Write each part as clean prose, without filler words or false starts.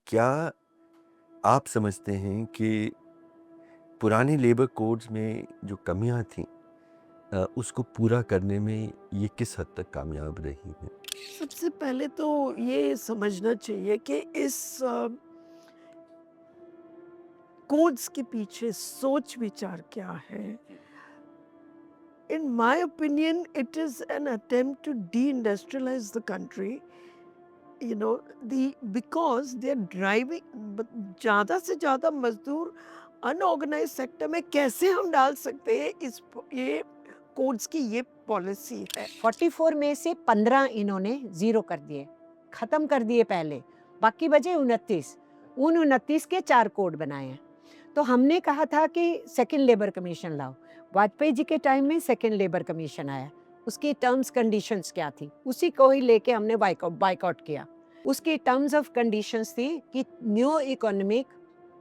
क्या आप समझते हैं कि पुराने लेबर कोड्स में जो कमियां थीं उसको पूरा करने में ये किस हद तक कामयाब रही हैं? सबसे पहले तो ये समझना चाहिए कि इस कोड्स के पीछे सोच विचार क्या है। In my opinion it is an attempt to deindustrialise the country, you know, the because they are driving ज़्यादा से ज़्यादा मजदूर अनऑर्गेनाइज सेक्टर में कैसे हम डाल सकते हैं। ये कोड्स की ये पॉलिसी है। 44 में से 15 इन्होंने जीरो कर दिए, खत्म कर दिए पहले, बाकी बचे 29। उन 29 के 4 कोड बनाए हैं। तो हमने कहा था कि सेकंड लेबर कमीशन लाओ। वाजपेयी जी के टाइम में सेकंड लेबर कमीशन आया। उसकी टर्म्स कंडीशंस क्या थी, उसी को ही लेके हमने बाइकआउट किया। उसकी टर्म्स ऑफ कंडीशंस थी कि न्यू इकोनॉमिक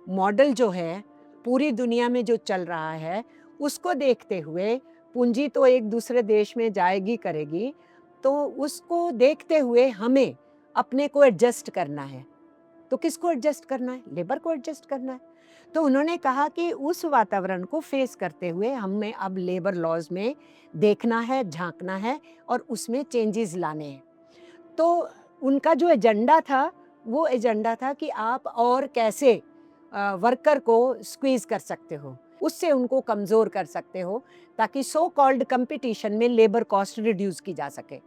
मॉडल जो है पूरी दुनिया में जो चल रहा है, उसको देखते हुए पूंजी तो एक दूसरे देश में जाएगी करेगी, तो उसको देखते हुए हमें अपने को एडजस्ट करना है। तो किसको एडजस्ट करना है? लेबर को एडजस्ट करना है। तो उन्होंने कहा कि उस वातावरण को फेस करते हुए हमें अब लेबर लॉज में देखना है, झांकना है और उसमें चेंजेस लाने हैं। तो उनका जो एजेंडा था, वो एजेंडा था कि आप और कैसे वर्कर को स्क्वीज कर सकते हो, उससे उनको कमजोर कर सकते हो, ताकि सो कॉल्ड कंपटीशन में लेबर कॉस्ट रिड्यूस की जा सके।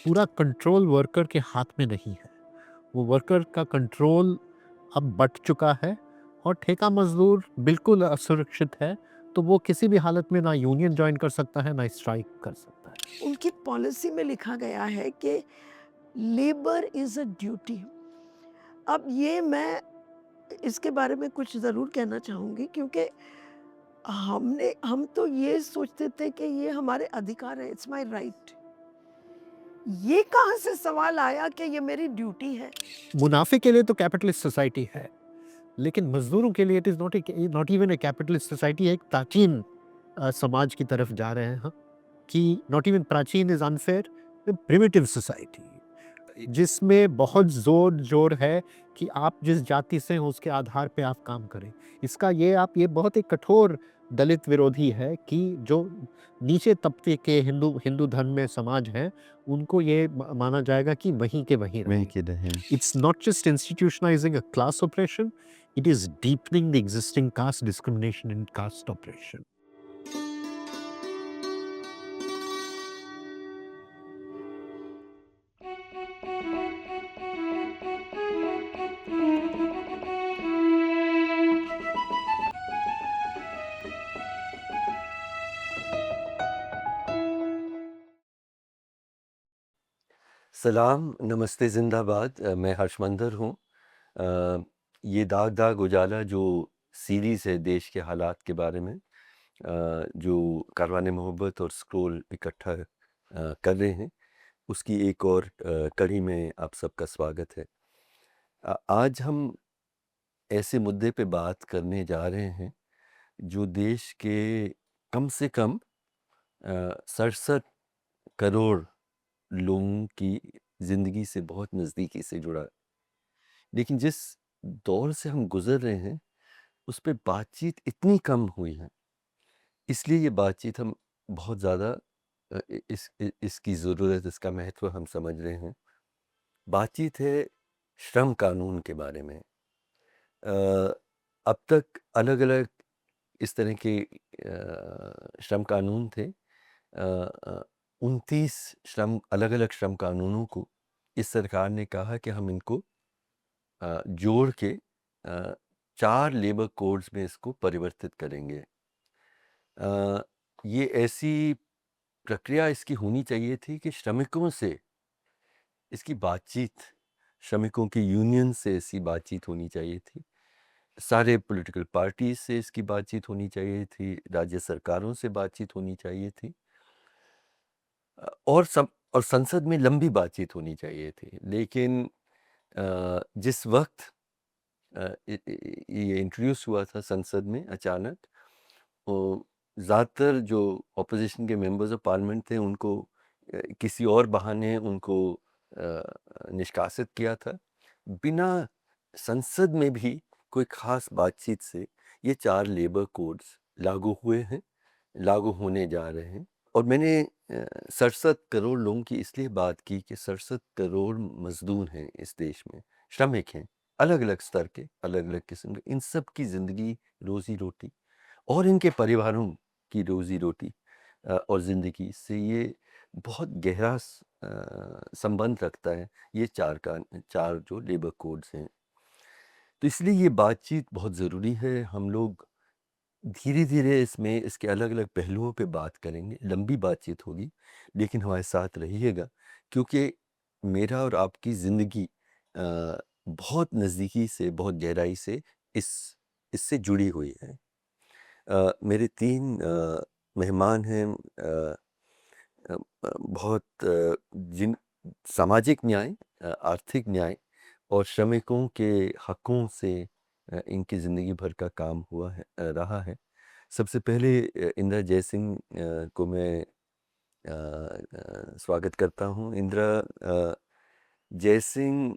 पूरा कंट्रोल वर्कर के हाथ में नहीं है। वो वर्कर का कंट्रोल अब बँट चुका है और ठेका मज़दूर बिल्कुल असुरक्षित है, तो वो किसी भी हालत में ना यूनियन जॉइन कर सकता है, ना स्ट्राइक कर सकता है। उनकी पॉलिसी में लिखा गया है कि लेबर इज अ ड्यूटी। अब ये मैं इसके बारे में कुछ ज़रूर कहना चाहूँगी, क्योंकि हम तो ये सोचते थे कि ये हमारे अधिकार है, इट्स माय राइट। ये कहाँ से सवाल आया कि ये मेरी ड्यूटी है? मुनाफ़े के लिए तो कैपिटलिस्ट सोसाइटी है, लेकिन मज़दूरों के लिए it is not even a capitalist society, एक प्राचीन समाज की तरफ जा रहे हैं हम, कि नॉट इवन प्राचीन इज़ अनफेयर, प्रिमिटिव सोसाइटी। जिसमें बहुत ज़ोर है कि आप जिस जाति से हो उसके आधार पे आप काम करें। इसका ये बहुत एक कठोर दलित विरोधी है कि जो नीचे तबके के हिंदू हिंदू धर्म में समाज हैं, उनको ये माना जाएगा कि वहीं के वहीं वहीं रहें। के रहें। It's not just institutionalising a class operation, it is deepening the existing caste discrimination in caste operation. सलाम, नमस्ते, ज़िंदाबाद। मैं हर्षमंदर हूँ। ये दाग दाग उजाला जो सीरीज़ है देश के हालात के बारे में, जो कारवाने मोहब्बत और स्क्रोल इकट्ठा कर रहे हैं, उसकी एक और कड़ी में आप सबका स्वागत है। आज हम ऐसे मुद्दे पे बात करने जा रहे हैं जो देश के कम से कम 67 करोड़ लोगों की ज़िंदगी से बहुत नज़दीकी से जुड़ा है। लेकिन जिस दौर से हम गुज़र रहे हैं, उस पे बातचीत इतनी कम हुई है, इसलिए ये बातचीत हम बहुत ज़्यादा इसकी ज़रूरत, इसका महत्व हम समझ रहे हैं। बातचीत है श्रम कानून के बारे में। अब तक अलग-अलग इस तरह के श्रम कानून थे। 29 अलग-अलग श्रम कानूनों को इस सरकार ने कहा कि हम इनको जोड़ के 4 लेबर कोड्स में इसको परिवर्तित करेंगे। अ, ये ऐसी प्रक्रिया इसकी होनी चाहिए थी कि श्रमिकों से इसकी बातचीत, श्रमिकों की यूनियन से इसकी बातचीत होनी चाहिए थी। सारे पॉलिटिकल पार्टीज़ से इसकी बातचीत होनी चाहिए थी, राज्य सरकारों से बातचीत होनी चाहिए थी। और संसद में लंबी बातचीत होनी चाहिए थी। लेकिन जिस वक़्त ये इंट्रोड्यूस हुआ था संसद में अचानक, तो ज़्यादातर जो ऑपोज़िशन के मेंबर्स ऑफ पार्लियामेंट थे, उनको किसी और बहाने उनको निष्कासित किया था, बिना संसद में भी कोई ख़ास बातचीत से ये 4 लेबर कोड्स लागू हुए हैं, लागू होने जा रहे हैं। और मैंने 67 करोड़ लोगों की इसलिए बात की कि 67 करोड़ मज़दूर हैं इस देश में, श्रमिक हैं, अलग-अलग स्तर के, अलग-अलग किस्म के। इन सब की ज़िंदगी, रोज़ी-रोटी और इनके परिवारों की रोज़ी-रोटी और ज़िंदगी से ये बहुत गहरा संबंध रखता है, ये 4 जो लेबर कोड्स हैं। तो इसलिए ये बातचीत बहुत ज़रूरी है। हम लोग धीरे-धीरे इसमें इसके अलग-अलग पहलुओं पे बात करेंगे, लंबी बातचीत होगी, लेकिन हमारे साथ रहिएगा क्योंकि मेरा और आपकी ज़िंदगी बहुत नज़दीकी से, बहुत गहराई से इस इससे जुड़ी हुई है। मेरे 3 मेहमान हैं बहुत जिन सामाजिक न्याय, आर्थिक न्याय और श्रमिकों के हकों से इनकी ज़िंदगी भर का काम हुआ है रहा है। सबसे पहले इंदिरा जयसिंह को मैं स्वागत करता हूँ। इंदिरा जयसिंह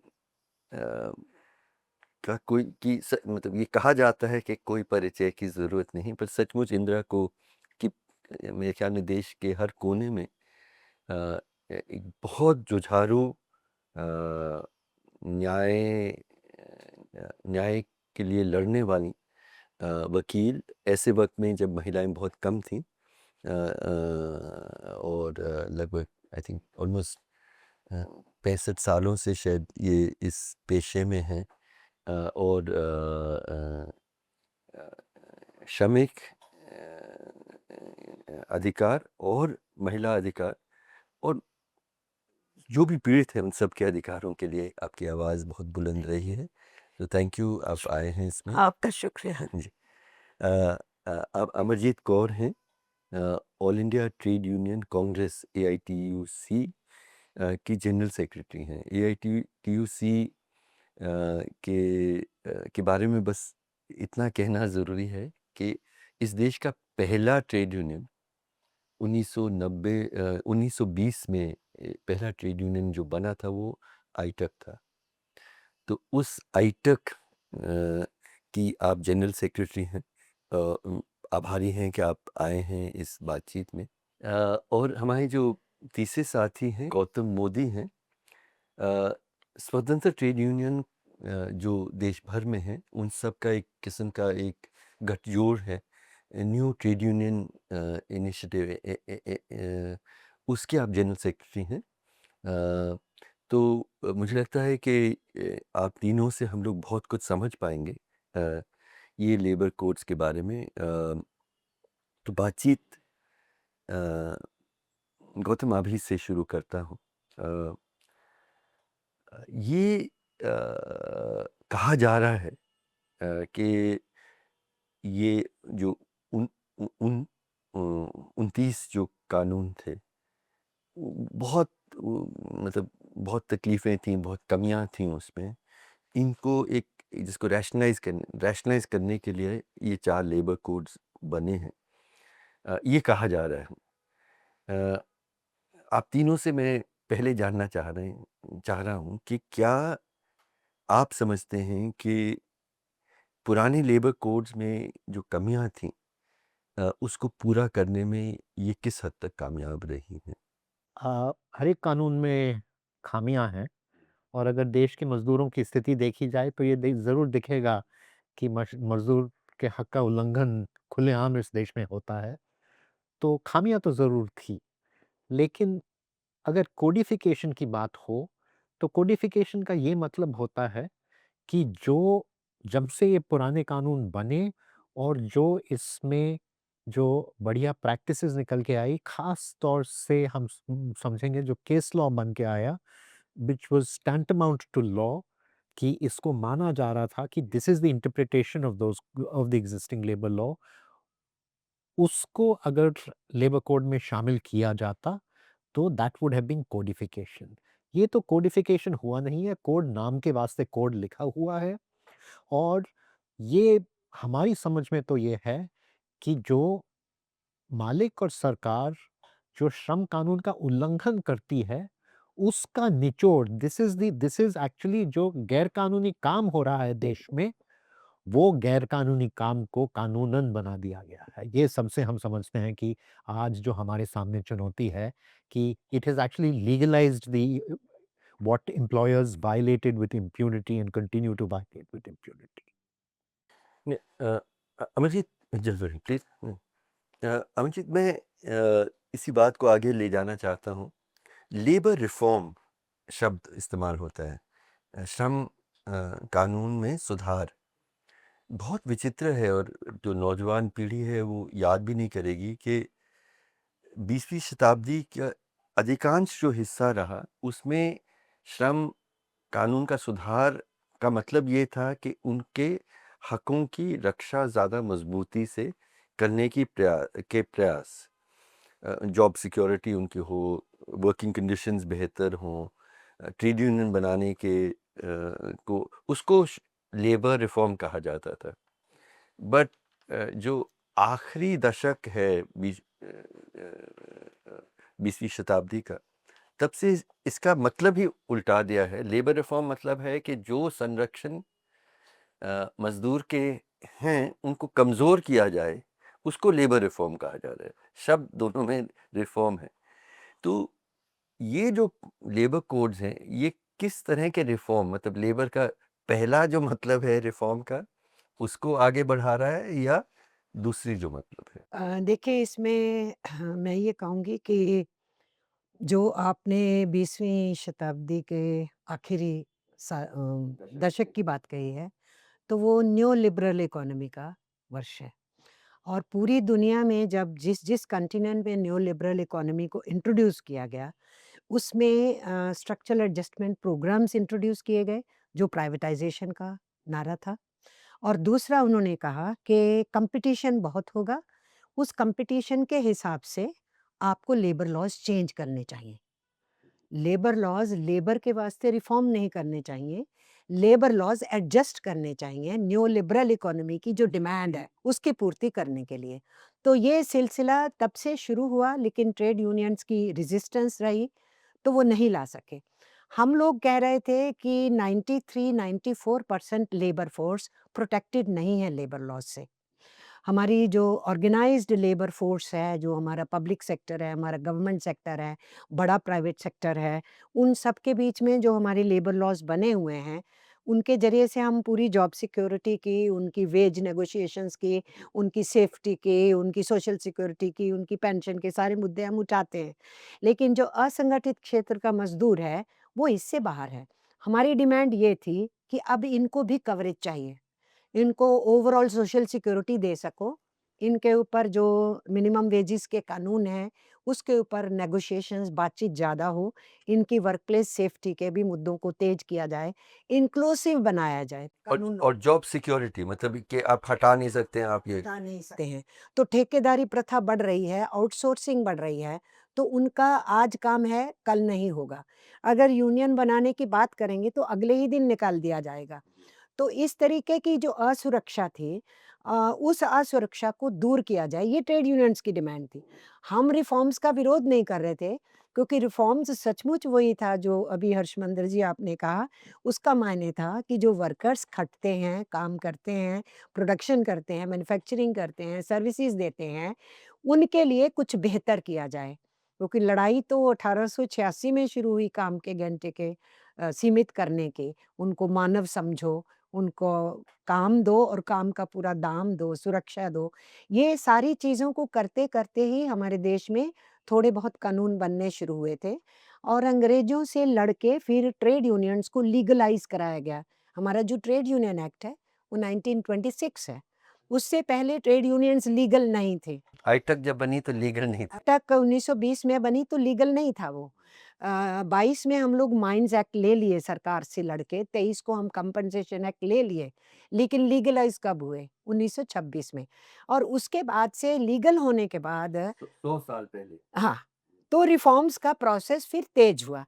अ, का कोई कि मतलब ये कहा जाता है कि कोई परिचय की ज़रूरत नहीं, पर सचमुच इंदिरा को कि मेरे ख्याल में देश के हर कोने में एक बहुत जुझारू न्याय न्याय के लिए लड़ने वाली वकील, ऐसे वक्त में जब महिलाएं बहुत कम थीं और लगभग आई थिंक ऑलमोस्ट 65 सालों से शायद ये इस पेशे में हैं और श्रमिक अधिकार और महिला अधिकार और जो भी पीड़ित हैं उन सब के अधिकारों के लिए आपकी आवाज़ बहुत बुलंद रही है। तो थैंक यू, आप आए हैं इसमें। आपका शुक्रिया। जी। आप अमरजीत कौर हैं, all India trade union Congress AITUC की जनरल सेक्रेटरी हैं। AITUC के बारे में बस इतना कहना ज़रूरी है कि इस देश का पहला ट्रेड यूनियन 1920 में पहला ट्रेड यूनियन जो बना था वो आईटक था। तो उस आईटक की आप जनरल सेक्रेटरी हैं। आभारी हैं कि आप आए हैं इस बातचीत में। और हमारे जो तीसरे साथी हैं गौतम मोदी हैं। स्वतंत्र ट्रेड यूनियन जो देश भर में हैं उन सब का एक किस्म का एक गठजोड़ है, न्यू ट्रेड यूनियन इनिशिएटिव, उसके आप जनरल सेक्रेटरी हैं। तो मुझे लगता है कि आप तीनों से हम लोग बहुत कुछ समझ पाएंगे ये लेबर कोड्स के बारे में। तो बातचीत अ, गौतम आप ही से शुरू करता हूँ। ये कहा जा रहा है कि ये जो उन उन उन 29 जो कानून थे बहुत मतलब बहुत तकलीफ़ें थीं, बहुत कमियां थीं उसमें। इनको एक जिसको रैशनलाइज़ करने के लिए ये 4 लेबर कोड्स बने हैं। ये कहा जा रहा है। आप तीनों से मैं पहले जानना चाह रहा हूँ कि क्या आप समझते हैं कि पुराने लेबर कोड्स में जो कमियां थीं उसको पूरा करने में ये किस हद तक कामयाब रही हैं? हर एक कानून में खामियां हैं और अगर देश के मजदूरों की स्थिति देखी जाए तो ये ज़रूर दिखेगा कि मजदूर के हक का उल्लंघन खुलेआम इस देश में होता है। तो खामियां तो ज़रूर थी, लेकिन अगर कोडिफिकेशन की बात हो तो कोडिफिकेशन का ये मतलब होता है कि जो जब से ये पुराने कानून बने और जो इसमें जो बढ़िया प्रैक्टिसेस निकल के आई, खास तौर से हम समझेंगे जो केस लॉ बन के आया, which was tantamount to law, कि इसको माना जा रहा था कि this is the interpretation of the existing labour law. उसको अगर लेबर कोड में शामिल किया जाता तो that would have been codification. ये तो कोडिफिकेशन हुआ नहीं है, कोड नाम के वास्ते कोड लिखा हुआ है। और ये हमारी समझ में तो ये है कि जो मालिक और सरकार जो श्रम कानून का उल्लंघन करती है, उसका निचोड़, दिस इज एक्चुअली जो गैर कानूनी काम हो रहा है देश में, वो गैर कानूनी काम को कानूनन बना दिया गया है। ये सबसे हम समझते हैं कि आज जो हमारे सामने चुनौती है कि it has actually legalised the what employers violated with impunity and continue to violate with impunity. Amarjeet, जल्दी प्लीज। अमरजीत, मैं इसी बात को आगे ले जाना चाहता हूँ। लेबर रिफॉर्म शब्द इस्तेमाल होता है, श्रम कानून में सुधार। बहुत विचित्र है, और जो नौजवान पीढ़ी है वो याद भी नहीं करेगी कि 20वीं शताब्दी का अधिकांश जो हिस्सा रहा उसमें श्रम कानून का सुधार का मतलब ये था कि उनके हकों की रक्षा ज़्यादा मजबूती से करने की प्रयास, जॉब सिक्योरिटी उनकी हो, वर्किंग कंडीशंस बेहतर हों, ट्रेड यूनियन बनाने के को उसको लेबर रिफॉर्म कहा जाता था। बट जो आखिरी दशक है 20वीं शताब्दी का, तब से इसका मतलब ही उल्टा दिया है। लेबर रिफॉर्म मतलब है कि जो संरक्षण मजदूर के हैं उनको कमज़ोर किया जाए, उसको लेबर रिफॉर्म कहा जा रहा है। शब्द दोनों में रिफॉर्म है। तो ये जो लेबर कोड्स हैं, ये किस तरह के रिफॉर्म, मतलब लेबर का पहला जो मतलब है रिफॉर्म का, उसको आगे बढ़ा रहा है, या दूसरी जो मतलब है? देखिए इसमें मैं ये कहूँगी कि जो आपने 20वीं शताब्दी के आखिरी दशक की बात कही है, तो वो न्यू लिबरल इकोनॉमी का वर्ष है। और पूरी दुनिया में जब जिस कॉन्टिनेंट में न्यू लिबरल इकोनॉमी को इंट्रोड्यूस किया गया, उसमें स्ट्रक्चरल एडजस्टमेंट प्रोग्राम्स इंट्रोड्यूस किए गए, जो प्राइवेटाइजेशन का नारा था। और दूसरा उन्होंने कहा कि कंपटीशन बहुत होगा, उस कंपटीशन के हिसाब से आपको लेबर लॉज़ चेंज करने चाहिए। लेबर लॉज़ लेबर के वास्ते रिफ़ॉर्म नहीं करने चाहिए, लेबर लॉज़ एडजस्ट करने चाहिए न्यू लिबरल इकोनॉमी की जो डिमांड है, उसकी पूर्ति करने के लिए। तो ये सिलसिला तब से शुरू हुआ, लेकिन ट्रेड यूनियंस की रेज़िस्टेंस रही, तो वो नहीं ला सके। हम लोग कह रहे थे कि 93-94% लेबर फ़ोर्स प्रोटेक्टेड नहीं है लेबर लॉज़ से। हमारी जो ऑर्गेनाइज्ड लेबर फोर्स है, जो हमारा पब्लिक सेक्टर है, हमारा गवर्नमेंट सेक्टर है, बड़ा प्राइवेट सेक्टर है, उन सब के बीच में जो हमारे लेबर लॉज़ बने हुए हैं, उनके ज़रिए से हम पूरी जॉब सिक्योरिटी की, उनकी वेज नेगोशिएशंस की, उनकी सेफ्टी की, उनकी सोशल सिक्योरिटी की, उनकी पेंशन के सारे मुद्दे हम उठाते हैं। लेकिन जो असंगठित क्षेत्र का मज़दूर है, वो इससे बाहर है। हमारी डिमांड ये थी कि अब इनको भी कवरेज चाहिए। इनको ओवरऑल सोशल सिक्योरिटी दे सको, इनके ऊपर जो मिनिमम वेजेस के कानून हैं, उसके ऊपर नेगोशिएशंस बातचीत ज़्यादा हो, इनकी वर्कप्लेस सेफ्टी के भी मुद्दों को तेज़ किया जाए, इंक्लूसिव बनाया जाए। कानून और जॉब सिक्योरिटी मतलब कि आप हटा नहीं सकते हैं, आप ये हटा नहीं सकते हैं। तो ठेकेदारी प्रथा बढ़ रही है, आउटसोर्सिंग बढ़ रही है, तो उनका आज काम है, कल नहीं होगा। अगर यूनियन बनाने की बात करेंगे, तो अगले ही दिन निकाल दिया जाएगा। तो इस तरीके की जो असुरक्षा थी उस असुरक्षा को दूर किया जाए, ये ट्रेड यूनियंस की डिमांड थी। हम रिफ़ॉर्म्स का विरोध नहीं कर रहे थे, क्योंकि रिफ़ॉर्म्स सचमुच वही था जो अभी हर्षमंदर जी आपने कहा, उसका मायने था कि जो वर्कर्स खटते हैं, काम करते हैं, प्रोडक्शन करते हैं, मैन्युफैक्चरिंग करते हैं, सर्विसेज़ देते हैं, उनके लिए कुछ बेहतर किया जाए। क्योंकि लड़ाई तो 1886 में शुरू हुई काम के घंटे के सीमित करने की, उनको मानव समझो, उनको काम दो और काम का पूरा दाम दो, सुरक्षा दो। ये सारी चीज़ों को करते-करते ही हमारे देश में थोड़े बहुत कानून बनने शुरू हुए थे और अंग्रेज़ों से लड़ के फिर ट्रेड यूनियंस को लीगलाइज़ कराया गया। हमारा जो ट्रेड यूनियन एक्ट है, वो 1926 है। उससे पहले ट्रेड यूनियंस लीगल नहीं थे। हाईटेक जब बनी तो लीगल नहीं थी। तक 1920 में बनी तो लीगल नहीं था वो। 22 में हम लोग माइन्स एक्ट ले लिए सरकार से लड़ के, 23 को हम कंपनसेशन एक्ट ले लिए, लेकिन लीगलाइज़ कब हुए? 1926 में। और उसके बाद से लीगल होने के बाद 100 साल पहले। हाँ, तो रिफ़ॉर्म्स का प्रोसेस फिर तेज़ हुआ।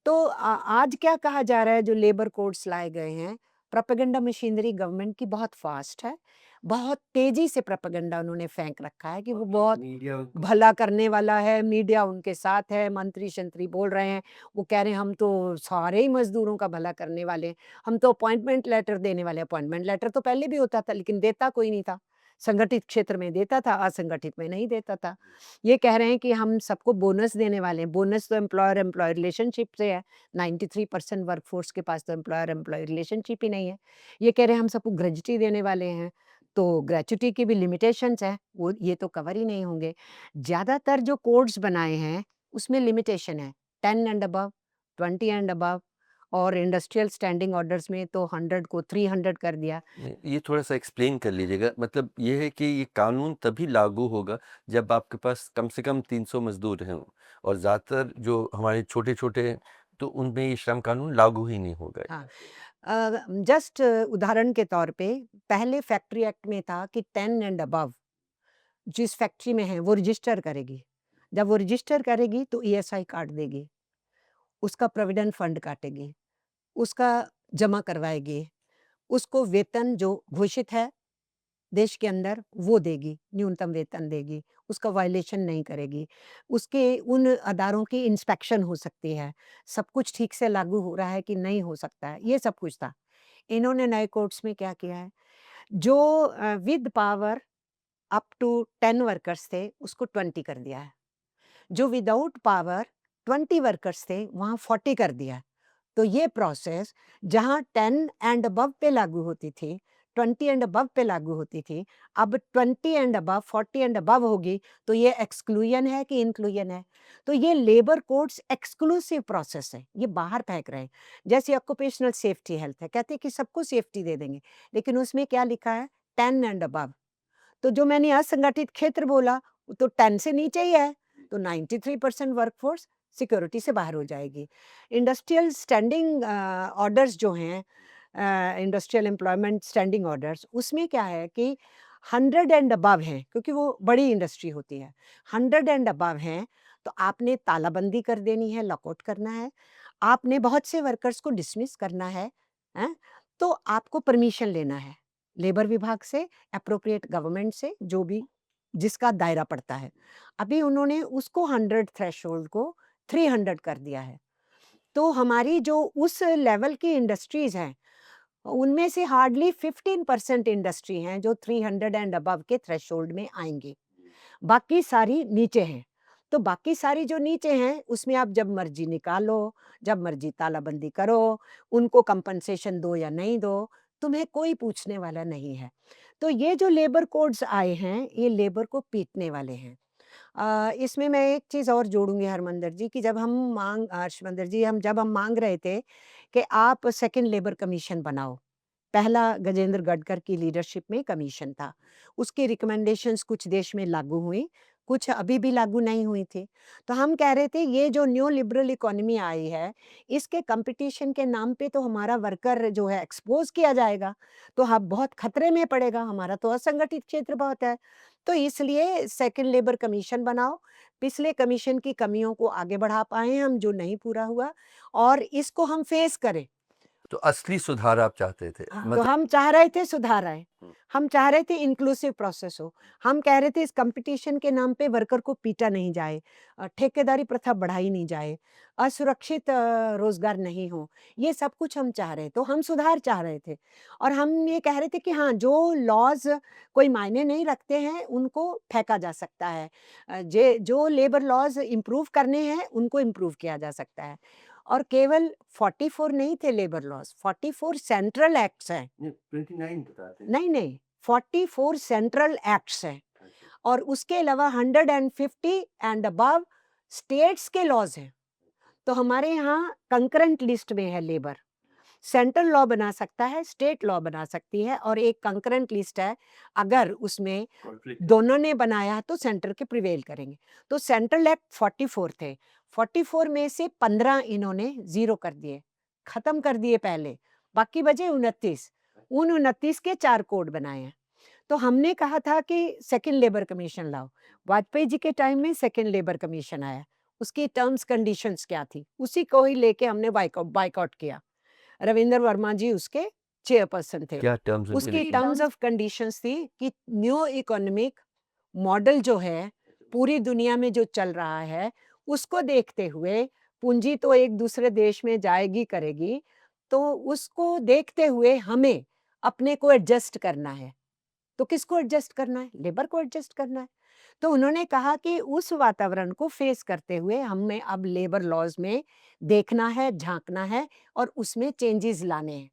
तो आज क्या कहा जा रहा है जो लेबर कोड्स लाए गए हैं, प्रोपेगेंडा मशीनरी गवर्नमेंट की बहुत फ़ास्ट है। बहुत तेजी से प्रोपेगेंडा उन्होंने फेंक रखा है कि वो बहुत मीडिया भला करने वाला है, मीडिया उनके साथ है, मंत्री शंत्री बोल रहे हैं, वो कह रहे हैं हम तो सारे ही मजदूरों का भला करने वाले हैं, हम तो अपॉइंटमेंट लेटर देने वाले। अपॉइंटमेंट लेटर तो पहले भी होता था लेकिन देता कोई नहीं था, संगठित क्षेत्र में देता था, असंगठित में नहीं देता था। ये कह रहे हैं कि हम सबको बोनस देने वाले हैं, बोनस तो एम्प्लॉयर एम्प्लॉय रिलेशनशिप से है, 93% वर्कफोर्स के पास तो एम्प्लॉयर एम्प्लॉय रिलेशनशिप ही नहीं है। ये कह रहे हैं हम सबको ग्रेजुटी देने वाले हैं, तो ग्रेच्युटी की भी लिमिटेशंस हैं, वो ये तो कवर ही नहीं होंगे। ज़्यादातर जो कोड्स बनाए हैं, उसमें लिमिटेशन है, 10 एंड अबव, 20 एंड अबव, और इंडस्ट्रियल स्टैंडिंग ऑर्डर्स में तो 100 को 300 कर दिया। ये थोड़ा-सा एक्सप्लेन कर लीजिएगा। मतलब ये है कि ये कानून तभी लागू होगा जब आपके पास कम से कम 300 मज़दूर हों, और ज़्यादातर जो हमारे छोटे-छोटे हैं, तो उनमें ये श्रम कानून लागू ही नहीं होगा। हाँ। जस्ट उदाहरण के तौर पे पहले फैक्ट्री एक्ट में था कि 10 एंड अबव जिस फैक्ट्री में है वो रजिस्टर करेगी। जब वो रजिस्टर करेगी तो ईएसआई काट देगी, उसका प्रोविडेंट फंड काटेगी, उसका जमा करवाएगी, उसको वेतन जो घोषित है देश के अंदर वो देगी, न्यूनतम वेतन देगी, उसका वायलेशन नहीं करेगी, उसके उन अदारों की इंस्पेक्शन हो सकती है, सब कुछ ठीक से लागू हो रहा है कि नहीं हो सकता है, ये सब कुछ था। इन्होंने नए कोर्ट्स में क्या किया है, जो with power up to 10 workers थे, उसको 20 कर दिया है। जो विदाउट पावर 20 वर्कर्स थे, वहाँ 40 कर दिया है। तो ये प्रोसेस जहाँ 10 एंड अबव पे लागू होती थी, 20 एंड अबव पे लागू होती थी, अब 20 एंड अबव, 40 एंड अबव होगी, तो ये एक्सक्लूजन है कि इंक्लूजन है? तो ये लेबर कोड्स एक्सक्लूसिव प्रोसेस है, ये बाहर फेंक रहे हैं। जैसे ऑक्यूपेशनल सेफ्टी हेल्थ है, कहते हैं कि सबको सेफ्टी दे देंगे, लेकिन उसमें क्या लिखा है? 10 एंड अबव। तो जो मैंने असंगठित क्षेत्र बोला, वो तो 10 से नीचे ही है, तो 93% वर्कफोर्स सिक्योरिटी से बाहर हो जाएगी। इंडस्ट्रियल स्टैंडिंग ऑर्डर्स जो हैं, इंडस्ट्रियल एम्प्लॉयमेंट स्टैंडिंग ऑर्डर्स, उसमें क्या है कि 100 एंड अबव हैं, क्योंकि वो बड़ी इंडस्ट्री होती है। 100 एंड अबव हैं, तो आपने तालाबंदी कर देनी है, लॉकआउट करना है, आपने बहुत से वर्कर्स को डिसमिस करना है, हैं? तो आपको परमिशन लेना है, लेबर विभाग से, एप्रोप्रिएट गवर्नमेंट से, जो भी जिसका दायरा पड़ता है। अभी उन्होंने उसको 100 थ्रेशोल्ड को 300 कर दिया है। तो हमारी जो उस लेवल की इंडस्ट्रीज़ हैं, उनमें से हार्डली 15% इंडस्ट्री हैं जो 300 एंड अबव के थ्रेशोल्ड में आएँगी। बाकी सारी नीचे हैं। तो बाकी सारी जो नीचे हैं, उसमें आप जब मर्ज़ी निकालो, जब मर्ज़ी तालाबंदी करो, उनको कंपनसेशन दो या नहीं दो, तुम्हें कोई पूछने वाला नहीं है। तो ये जो लेबर कोड्स आए हैं, ये लेबर को पीटने वाले हैं। इसमें मैं एक चीज़ और जोड़ूँगी हरमंदर जी, कि जब हम हर्षमंदर जी, जब हम माँग रहे थे कि आप सेकंड लेबर कमीशन बनाओ। पहला गजेंद्र गडकर की लीडरशिप में कमीशन था। उसकी रिकमेंडेशंस कुछ देश में लागू हुई, कुछ अभी भी लागू नहीं हुई थी। तो हम कह रहे थे ये जो न्यू लिबरल इकोनॉमी आई है, इसके कंपटीशन के नाम पे तो हमारा वर्कर जो है एक्सपोज़ किया जाएगा, तो हम बहुत खतरे में पड़ेगा, हमारा तो असंगठित क्षेत्र बहुत है। तो इसलिए सेकंड लेबर कमीशन बनाओ, पिछले कमीशन की कमियों को आगे बढ़ा पाएँ हम, जो नहीं पूरा हुआ, और इसको हम फेस करें। तो असली सुधार आप चाहते थे। हाँ, तो मतलब हम चाह रहे थे सुधार आए। हुँ। हम चाह रहे थे इंक्लूसिव प्रोसेस हो। हम कह रहे थे इस कंपटीशन के नाम पे वर्कर को पीटा नहीं जाए, ठेकेदारी प्रथा बढ़ाई नहीं जाए, असुरक्षित रोज़गार नहीं हो। ये सब कुछ हम चाह रहे, तो हम सुधार चाह रहे थे। और हम ये कह रहे थे कि हाँ, जो लॉज़ कोई मायने नहीं रखते हैं, उनको फेंका जा सकता है। जे जो लेबर लॉज़ इम्प्रूव करने हैं, उनको इम्प्रूव किया जा सकता है। और केवल 44 नहीं थे लेबर लॉज़, 44 सेंट्रल एक्ट्स हैं। नहीं, 29 बताते हैं। नहीं, नहीं, 44 सेंट्रल एक्ट्स हैं, और उसके अलावा 150 एंड अबव स्टेट्स के लॉज़ हैं। तो हमारे यहाँ कंकरेंट लिस्ट में है लेबर। सेंट्रल लॉ बना सकता है, स्टेट लॉ बना सकती है, और एक कंकरेंट लिस्ट है, अगर उसमें कॉन्फ्लिक्ट दोनों ने बनाया तो सेंटर के प्रिवेल करेंगे। तो सेंट्रल एक्ट 44 थे, 44 में से 15 इन्होंने ज़ीरो कर दिए, ख़त्म कर दिए पहले, बाकी बचे 29। उन 29 के 4 कोड बनाए हैं। तो हमने कहा था कि सेकंड लेबर कमीशन लाओ। वाजपेयी जी के टाइम में सेकंड लेबर कमीशन आया, उसकी टर्म्स कंडीशंस क्या थी, उसी को ही लेके हमने बायकॉट बायकॉट किया। रविंद्र वर्मा जी उसके चेयरपर्सन थे। क्या टर्म्स उनके उसकी लिखे हैं? टर्म्स ऑफ कंडीशंस थी कि न्यू इकोनॉमिक मॉडल जो है पूरी दुनिया में जो चल रहा है उसको देखते हुए, पूंजी तो एक दूसरे देश में जाएगी करेगी, तो उसको देखते हुए हमें अपने को एडजस्ट करना है। तो किसको एडजस्ट करना है? लेबर को एडजस्ट करना है। तो उन्होंने कहा कि उस वातावरण को फेस करते हुए हमें अब लेबर लॉज में देखना है, झांकना है और उसमें चेंजेस लाने हैं।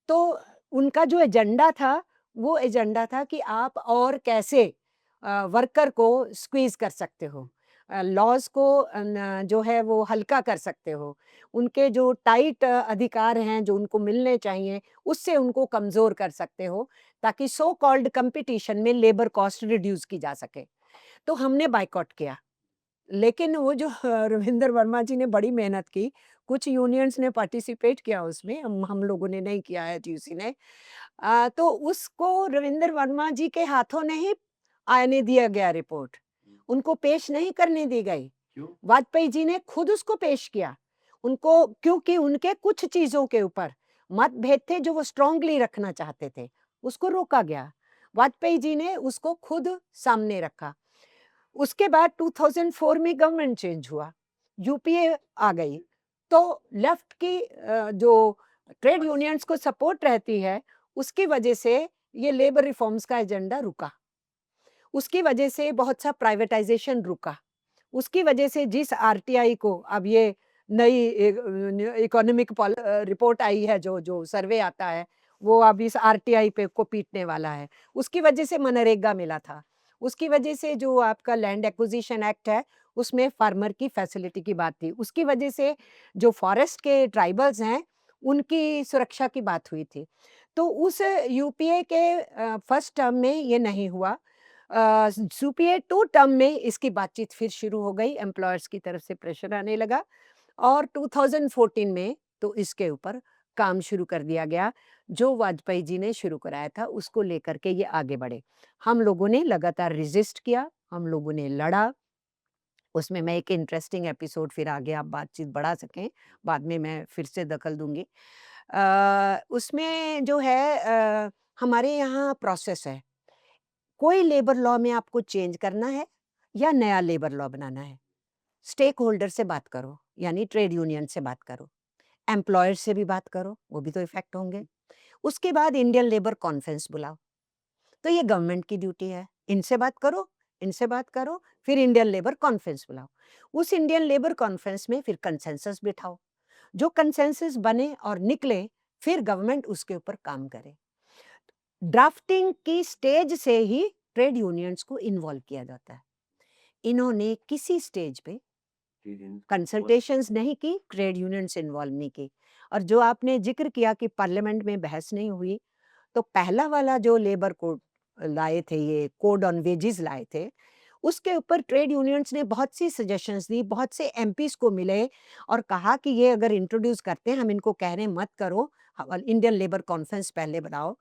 तो उनका जो एजेंडा था, वो एजेंडा था कि आप और कैसे वर्कर को स्क्वीज़ कर सकते हो। लॉज़ को जो है वो हल्का कर सकते हो। उनके जो टाइट अधिकार हैं, जो उनको मिलने चाहिए, उससे उनको कमज़ोर कर सकते हो, ताकि सो कॉल्ड कॉम्पिटिशन में लेबर कॉस्ट रिड्यूस की जा सके। तो हमने बायकॉट किया। लेकिन वो जो रविंदर वर्मा जी ने बड़ी मेहनत की, कुछ यूनियंस ने पार्टिसिपेट किया उसमें, हम लोगों ने नहीं किया है, टीयूसी ने। तो उसको रविंदर वर्मा जी के हाथों ने ही आने दिया गया रिपोर्ट, उनको पेश नहीं करने दी गई। क्यों? वाजपेयी जी ने खुद उसको पेश किया। उनको, क्योंकि उनके कुछ चीज़ों के ऊपर मतभेद थे जो वो स्ट्रांगली रखना चाहते थे, उसको रोका गया। वाजपेयी जी ने उसको खुद सामने रखा। उसके बाद 2004 में गवर्नमेंट चेंज हुआ, यूपीए आ गई, तो लेफ्ट की जो ट्रेड यूनियंस को सपोर्ट रहती है, उसकी वजह से ये लेबर रिफॉर्म्स का एजेंडा रुका। उसकी वजह से बहुत सा प्राइवेटाइजेशन रुका। उसकी वजह से जिस आरटीआई को अब ये नई इकोनॉमिक रिपोर्ट आई है, जो जो सर्वे आता है, वो अब इस आरटीआई पे को पीटने वाला है। उसकी वजह से मनरेगा मिला था। उसकी वजह से जो आपका लैंड एक्विजिशन एक्ट है, उसमें फार्मर की फैसिलिटी की बात थी। उसकी वजह से जो फॉरेस्ट के ट्राइबल्स हैं, उनकी सुरक्षा की बात हुई थी। तो उस यूपीए के फर्स्ट टर्म में ये नहीं हुआ। यूपीए 2 टर्म में इसकी बातचीत फिर शुरू हो गई, एम्प्लॉयर्स की तरफ से प्रेशर आने लगा और 2014 में तो इसके ऊपर काम शुरू कर दिया गया। जो वाजपेयी जी ने शुरू कराया था, उसको लेकर के ये आगे बढ़े। हम लोगों ने लगातार रेज़िस्ट किया, हम लोगों ने लड़ा। उसमें मैं एक इंटरेस्टिंग एपिसोड फिर आगे आप बातचीत बढ़ा सकें, बाद में मैं फिर से दखल दूँगी। उसमें जो है हमारे यहाँ प्रोसेस है, कोई लेबर लॉ में आपको चेंज करना है या नया लेबर लॉ बनाना है, स्टेक होल्डर से बात करो, यानी ट्रेड यूनियन से बात करो, एम्प्लॉयर से भी बात करो, वो भी तो इफ़ेक्ट होंगे। उसके बाद इंडियन लेबर कॉन्फ्रेंस बुलाओ, तो ये गवर्नमेंट की ड्यूटी है, इनसे बात करो, इनसे बात करो, फिर इंडियन लेबर कॉन्फ्रेंस बुलाओ। उस इंडियन लेबर कॉन्फ्रेंस में फिर कंसेंसस बिठाओ, जो कंसेंसस बने और निकले, फिर गवर्नमेंट उसके ऊपर काम करे। ड्राफ्टिंग की स्टेज से ही ट्रेड यूनियंस को इन्वॉल्व किया जाता है। इन्होंने किसी स्टेज पे कंसल्टेशंस नहीं की, ट्रेड यूनियंस इन्वॉल्व नहीं की। और जो आपने जिक्र किया कि पार्लियामेंट में बहस नहीं हुई, तो पहला वाला जो लेबर कोड लाए थे, ये कोड ऑन वेजेस लाए थे, उसके ऊपर ट्रेड यूनियंस ने बहुत सी सजेशंस दी, बहुत से एमपीज को मिले और कहा कि ये अगर इंट्रोड्यूस करते हैं, हम इनको कह रहे हैं मत करो, इंडियन लेबर कॉन्फ्रेंस पहले बनाओ,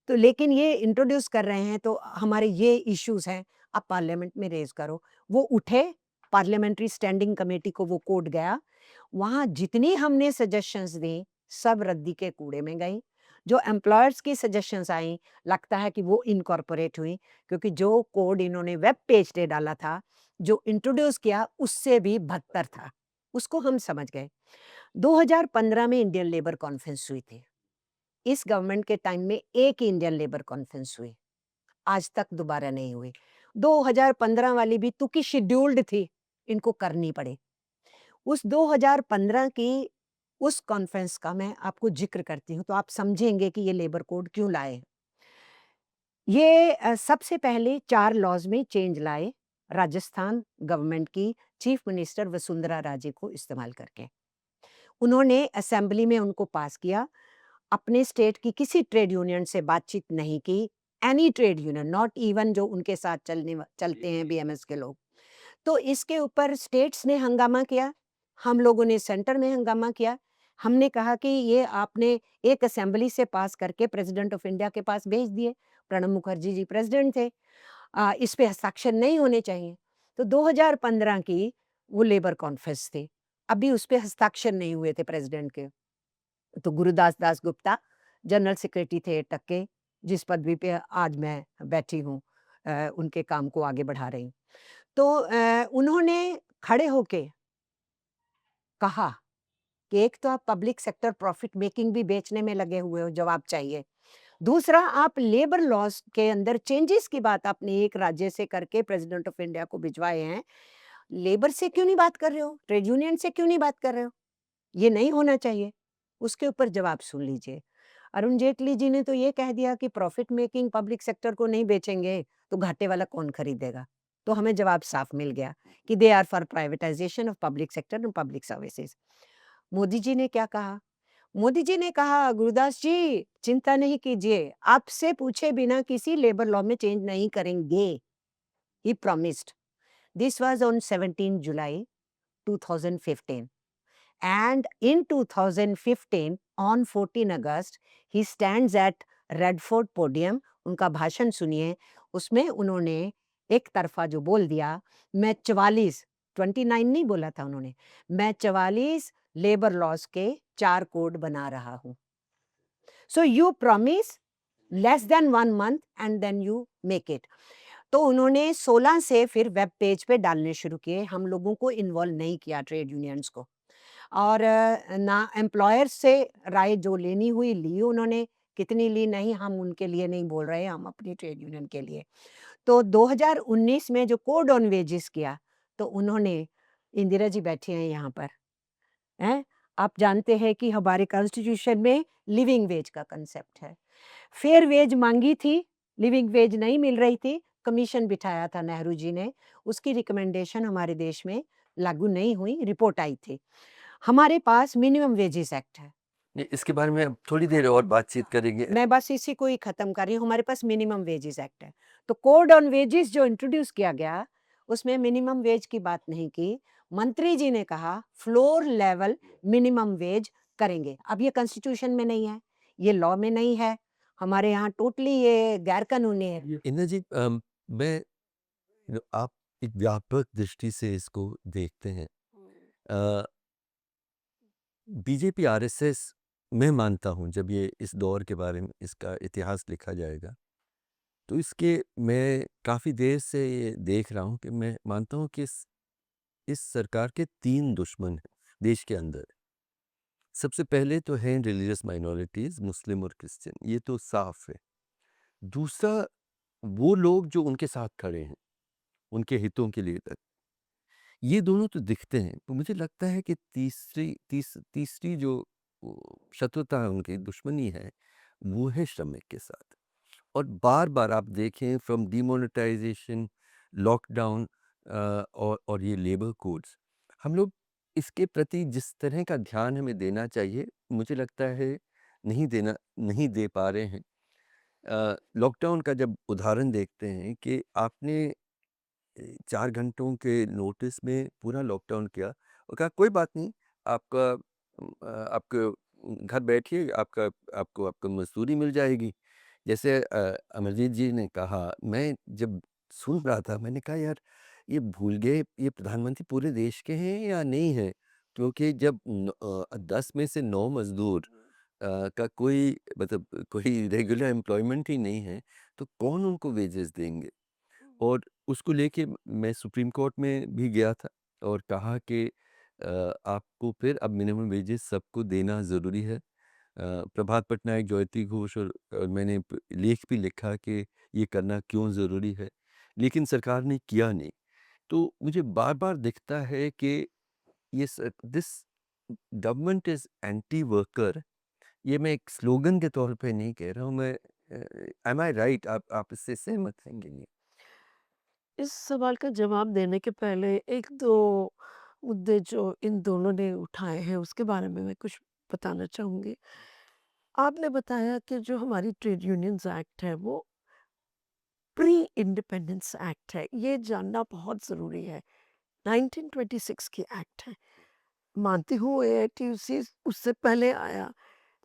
तो लेकिन ये इंट्रोड्यूस कर रहे हैं तो हमारे ये इश्यूज हैं, आप पार्लियामेंट में रेज करो। वो उठे, पार्लियामेंट्री स्टैंडिंग कमेटी को वो कोड गया, वहाँ जितनी हमने सजेशंस दी, सब रद्दी के कूड़े में गई। जो एम्प्लॉयर्स की सजेशंस आई, लगता है कि वो इनकॉर्पोरेट हुई, क्योंकि जो कोड इन्होंने वेब पेज पे डाला था, जो इंट्रोड्यूस किया, उससे भी बदतर था। उसको हम समझ गए। 2015 में इंडियन लेबर कॉन्फ्रेंस हुई थी। इस गवर्नमेंट के टाइम में एक ही इंडियन लेबर कॉन्फ्रेंस हुई, आज तक दोबारा नहीं हुई। 2015 वाली भी तुकी शेड्यूल्ड थी, इनको करनी पड़ी। उस 2015 की उस कॉन्फ्रेंस का मैं आपको जिक्र करती हूँ, तो आप समझेंगे कि ये लेबर कोड क्यों लाए। ये सबसे पहले 4 लॉज में चेंज लाए, राजस्थान गवर्नमेंट की चीफ मिनिस्टर वसुंधरा राजे को इस्तेमाल करके। उन्होंने असेंबली में उनको पास किया। अपने स्टेट की किसी ट्रेड यूनियन से बातचीत नहीं की, any trade union, not even जो उनके साथ चलते हैं बीएमएस के लोग। तो इसके ऊपर स्टेट्स ने हंगामा किया, हम लोगों ने सेंटर में हंगामा किया। हमने कहा कि ये आपने एक असेंबली से पास करके प्रेसिडेंट ऑफ इंडिया के पास भेज दिए, प्रणब मुखर्जी जी प्रेसिडेंट थे, इस पे हस्ताक्षर नहीं होने चाहिए। तो 2015 की वो लेबर कॉन्फ्रेंस थी, अभी उस पे हस्ताक्षर नहीं हुए थे प्रेसिडेंट के। तो गुरुदास दास गुप्ता जनरल सेक्रेटरी थे टक्के, जिस पदवी पे आज मैं बैठी हूँ, उनके काम को आगे बढ़ा रही हूँ। तो उन्होंने खड़े होके कहा कि एक तो आप पब्लिक सेक्टर प्रॉफिट मेकिंग भी बेचने में लगे हुए हो, जवाब चाहिए। दूसरा, आप लेबर लॉज़ के अंदर चेंजेस की बात आपने एक राज्य से करके प्रेसिडेंट ऑफ इंडिया को भिजवाए हैं। लेबर से क्यों नहीं बात कर रहे हो? ट्रेड यूनियन से क्यों नहीं बात कर रहे हो? ये नहीं होना चाहिए। उसके ऊपर जवाब सुन लीजिए। अरुण जेटली जी ने तो ये कह दिया कि प्रॉफिट मेकिंग पब्लिक सेक्टर को नहीं बेचेंगे, तो घाटे वाला कौन खरीदेगा? तो हमें जवाब साफ मिल गया कि they are for privatisation of public sector and public services. Modi ji ने क्या कहा? मोदी जी ने कहा, गुरुदास जी चिंता नहीं कीजिए, आपसे पूछे बिना किसी लेबर लॉ में चेंज नहीं करेंगे। He promised. This was on 17 July 2015 and in 2015 on 14 August he stands at Redford podium. उनका भाषण सुनिए। उसमें उन्होंने एक तरफा जो बोल दिया, मैं 29 नहीं बोला था उन्होंने, मैं 44 लेबर लॉज के 4 कोड बना रहा हूं। So you promise less than 1 month and then you make it. तो उन्होंने 16 से फिर वेब पेज पे डालने शुरू किए। हम लोगों को इन्वॉल्व नहीं किया, ट्रेड यूनियंस को। और ना एम्प्लॉयर से राय जो लेनी हुई ली उन्होंने, कितनी ली नहीं हम उनके लिए नहीं बोल रहे हैं, हम अपनी ट्रेड यूनियन के लिए। तो 2019 में जो कोड ऑन वेजेस किया, तो उन्होंने, इंदिरा जी बैठी हैं यहाँ पर, हैं? आप जानते हैं कि हमारे कॉन्स्टिट्यूशन में लिविंग वेज का कंसेप्ट है। फेयर वेज मांगी थी, लिविंग वेज नहीं मिल रही थी, कमीशन बिठाया था नेहरू जी ने, उसकी रिकमेंडेशन हमारे देश में लागू नहीं हुई, रिपोर्ट आई थी। हमारे पास मिनिमम वेजेस एक्ट है। इसके बारे में अब थोड़ी देर और बातचीत करेंगे। मैं बस इसी को ही खत्म कर रही हूँ। हमारे पास मिनिमम वेजेस एक्ट है। तो कोड ऑन वेजेस जो इंट्रोड्यूस किया गया, उसमें मिनिमम वेज की बात नहीं की। मंत्री जी ने कहा फ्लोर लेवल मिनिमम वेज करेंगे। अब ये कॉन्स्टिट्यूशन में नहीं है, ये लॉ में नहीं है, हमारे यहाँ टोटली ये गैर कानूनी है। इन्ना जी, मैं आप एक व्यापक दृष्टि से इसको देखते हैं। बीजेपी आरएसएस, मैं मानता हूँ जब ये इस दौर के बारे में इसका इतिहास लिखा जाएगा, तो इसके मैं काफ़ी देर से ये देख रहा हूँ कि मैं मानता हूँ कि इस सरकार के 3 दुश्मन हैं देश के अंदर। सबसे पहले तो हैं रिलीजियस माइनॉरिटीज़, मुस्लिम और क्रिश्चियन, ये तो साफ है। दूसरा, वो लोग जो उनके साथ खड़े हैं, उनके हितों के लिए तक, ये दोनों तो दिखते हैं। तो मुझे लगता है कि तीसरी जो शत्रुता है, उनकी दुश्मनी है, वो है श्रमिक के साथ। और बार-बार आप देखें, फ्रॉम डिमोनेटाइजेशन, लॉकडाउन, और ये लेबर कोड्स, हम लोग इसके प्रति जिस तरह का ध्यान हमें देना चाहिए, मुझे लगता है नहीं दे पा रहे हैं। लॉकडाउन का जब उदाहरण देखते हैं कि आपने 4 घंटों के नोटिस में पूरा लॉकडाउन किया और कहा कोई बात नहीं, आपको घर बैठिए, आपको मज़दूरी मिल जाएगी। जैसे अमरजीत जी ने कहा, मैं जब सुन रहा था मैंने कहा यार, ये भूल गए ये प्रधानमंत्री पूरे देश के हैं या नहीं हैं? क्योंकि जब 10 में से 9 मज़दूर का कोई मतलब कोई रेगुलर एम्प्लॉयमेंट ही नहीं है, तो कौन उनको वेजेस देंगे? और उसको लेके मैं सुप्रीम कोर्ट में भी गया था और कहा कि आपको फिर अब मिनिमम वेजेस सबको देना ज़रूरी है। प्रभात पटनायक, ज्योति घोष और मैंने लेख भी लिखा कि ये करना क्यों ज़रूरी है, लेकिन सरकार ने किया नहीं। तो मुझे बार बार दिखता है कि ये this government is anti worker. ये मैं एक स्लोगन के तौर पे नहीं कह रहा हूँ मैं। एम आई राइट? आप इससे सहमत हैं कि नहीं? इस सवाल का जवाब देने के पहले 1-2 मुद्दे जो इन दोनों ने उठाए हैं उसके बारे में मैं कुछ बताना चाहूँगी। आपने बताया कि जो हमारी ट्रेड यूनियंस एक्ट है वो प्री इंडिपेंडेंस एक्ट है। ये जानना बहुत ज़रूरी है। 1926 की एक्ट है। मानती हूँ एआईटीयूसी उससे पहले आया,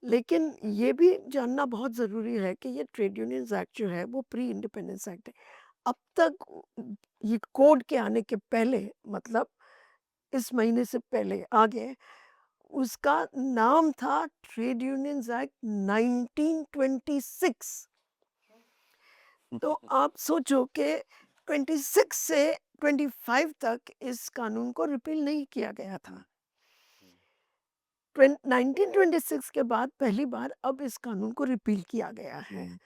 लेकिन ये भी जानना बहुत ज़रूरी है कि ये ट्रेड यूनियंस एक्ट जो है वो प्री इंडिपेंडेंस एक्ट है। अब तक ये कोड के आने के पहले, मतलब इस महीने से पहले आगे, उसका नाम था ट्रेड यूनियंस एक्ट 1926। तो आप सोचो कि 26 से 25 तक इस कानून को रिपील नहीं किया गया था। 1926 के बाद पहली बार अब इस कानून को रिपील किया गया है।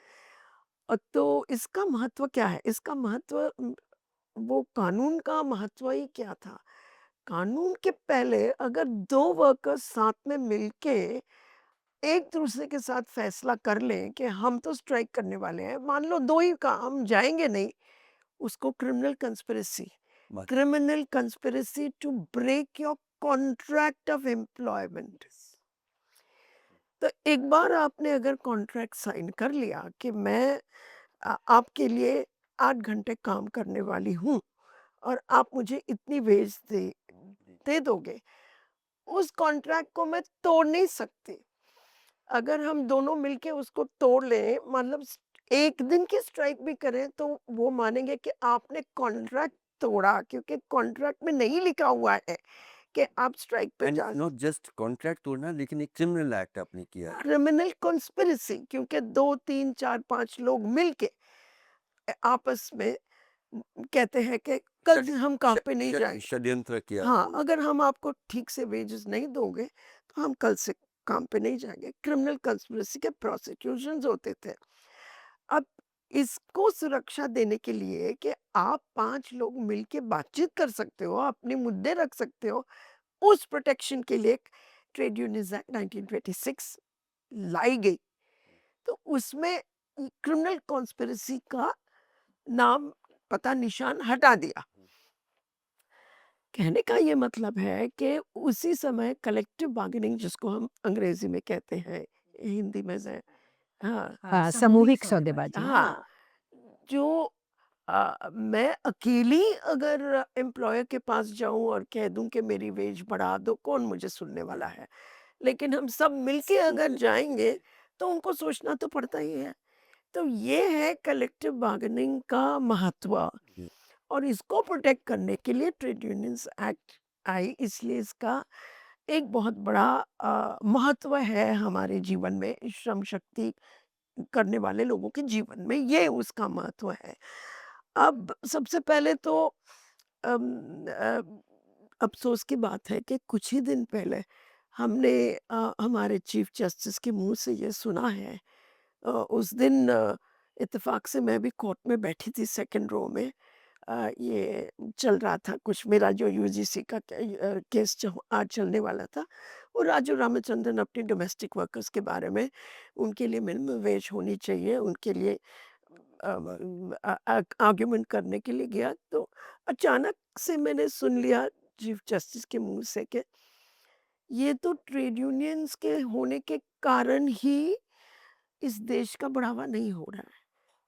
तो इसका महत्व क्या है? इसका महत्व वो कानून का महत्व ही क्या था? कानून के पहले अगर 2 वर्कर्स साथ में मिलके एक दूसरे के साथ फैसला कर लें कि हम तो स्ट्राइक करने वाले हैं, मान लो 2 ही का हम जाएँगे नहीं, उसको criminal conspiracy to break your contract of employment. तो एक बार आपने अगर कॉन्ट्रैक्ट साइन कर लिया कि मैं आपके लिए 8 घंटे काम करने वाली हूँ और आप मुझे इतनी वेज दे दोगे, उस कॉन्ट्रैक्ट को मैं तोड़ नहीं सकती। अगर हम दोनों मिलके उसको तोड़ लें, मतलब एक दिन की स्ट्राइक भी करें तो वो मानेंगे कि आपने कॉन्ट्रैक्ट तोड़ा, क्योंकि कॉन्ट्रैक्ट में नहीं लिखा हुआ है कि आप स्ट्राइक पे एंड जा नॉट जस्ट कॉन्ट्रैक्ट तोड़ना, लेकिन एक क्रिमिनल एक्ट आपने किया है। क्रिमिनल कॉन्स्पिरेसी, क्योंकि 2, 3, 4, 5 लोग मिलके आपस में कहते हैं कि कल षड- हम काम पे नहीं जाएंगे। षड्यंत्र किया। हाँ, अगर हम आपको ठीक से वेजेस नहीं दोगे तो हम कल से काम पे नहीं जाएंगे। क्रिमिनल कंस्पिरेसी के प्रोसिक्यूशंस होते थे। अब इसको सुरक्षा देने के लिए कि आप 5 लोग मिलके बातचीत कर सकते हो, अपने मुद्दे रख सकते हो, उस प्रोटेक्शन के लिए ट्रेड यूनियंस एक्ट 1926 लाई गई। तो उसमें क्रिमिनल कॉन्स्पिरेसी का नाम, पता, निशान हटा दिया। कहने का ये मतलब है कि उसी समय कलेक्टिव बार्गेनिंग, जिसको हम अंग्रेजी में कहते हैं, हिंदी में से, हाँ, हाँ, सामूहिक सौदेबाजी। हाँ, जो मैं अकेली अगर एम्प्लॉयर के पास जाऊं और कह दूं कि मेरी वेज बढ़ा दो, कौन मुझे सुनने वाला है? लेकिन हम सब मिलके अगर जाएंगे तो उनको सोचना तो पड़ता ही है। तो ये है कलेक्टिव बार्गेनिंग का महत्व, और इसको प्रोटेक्ट करने के लिए ट्रेड यूनियंस एक्ट आई, इसलिए इसका एक बहुत बड़ा महत्व है हमारे जीवन में, श्रम शक्ति करने वाले लोगों के जीवन में, ये उसका महत्व है। अब सबसे पहले तो अफ़सोस की बात है कि कुछ ही दिन पहले हमने हमारे चीफ जस्टिस के मुँह से ये सुना है। उस दिन इत्तेफ़ाक से मैं भी कोर्ट में बैठी थी सेकंड रो में। ये चल रहा था कुछ, मेरा जो यूजीसी का केस जो आज चलने वाला था, वो राजू रामचंद्रन अपने डोमेस्टिक वर्कर्स के बारे में, उनके लिए मिनिमम वेज होनी चाहिए, उनके लिए आर्ग्यूमेंट करने के लिए गया। तो अचानक से मैंने सुन लिया चीफ जस्टिस के मुंह से कि ये तो ट्रेड यूनियंस के होने के कारण ही इस देश का बढ़ावा नहीं हो रहा है,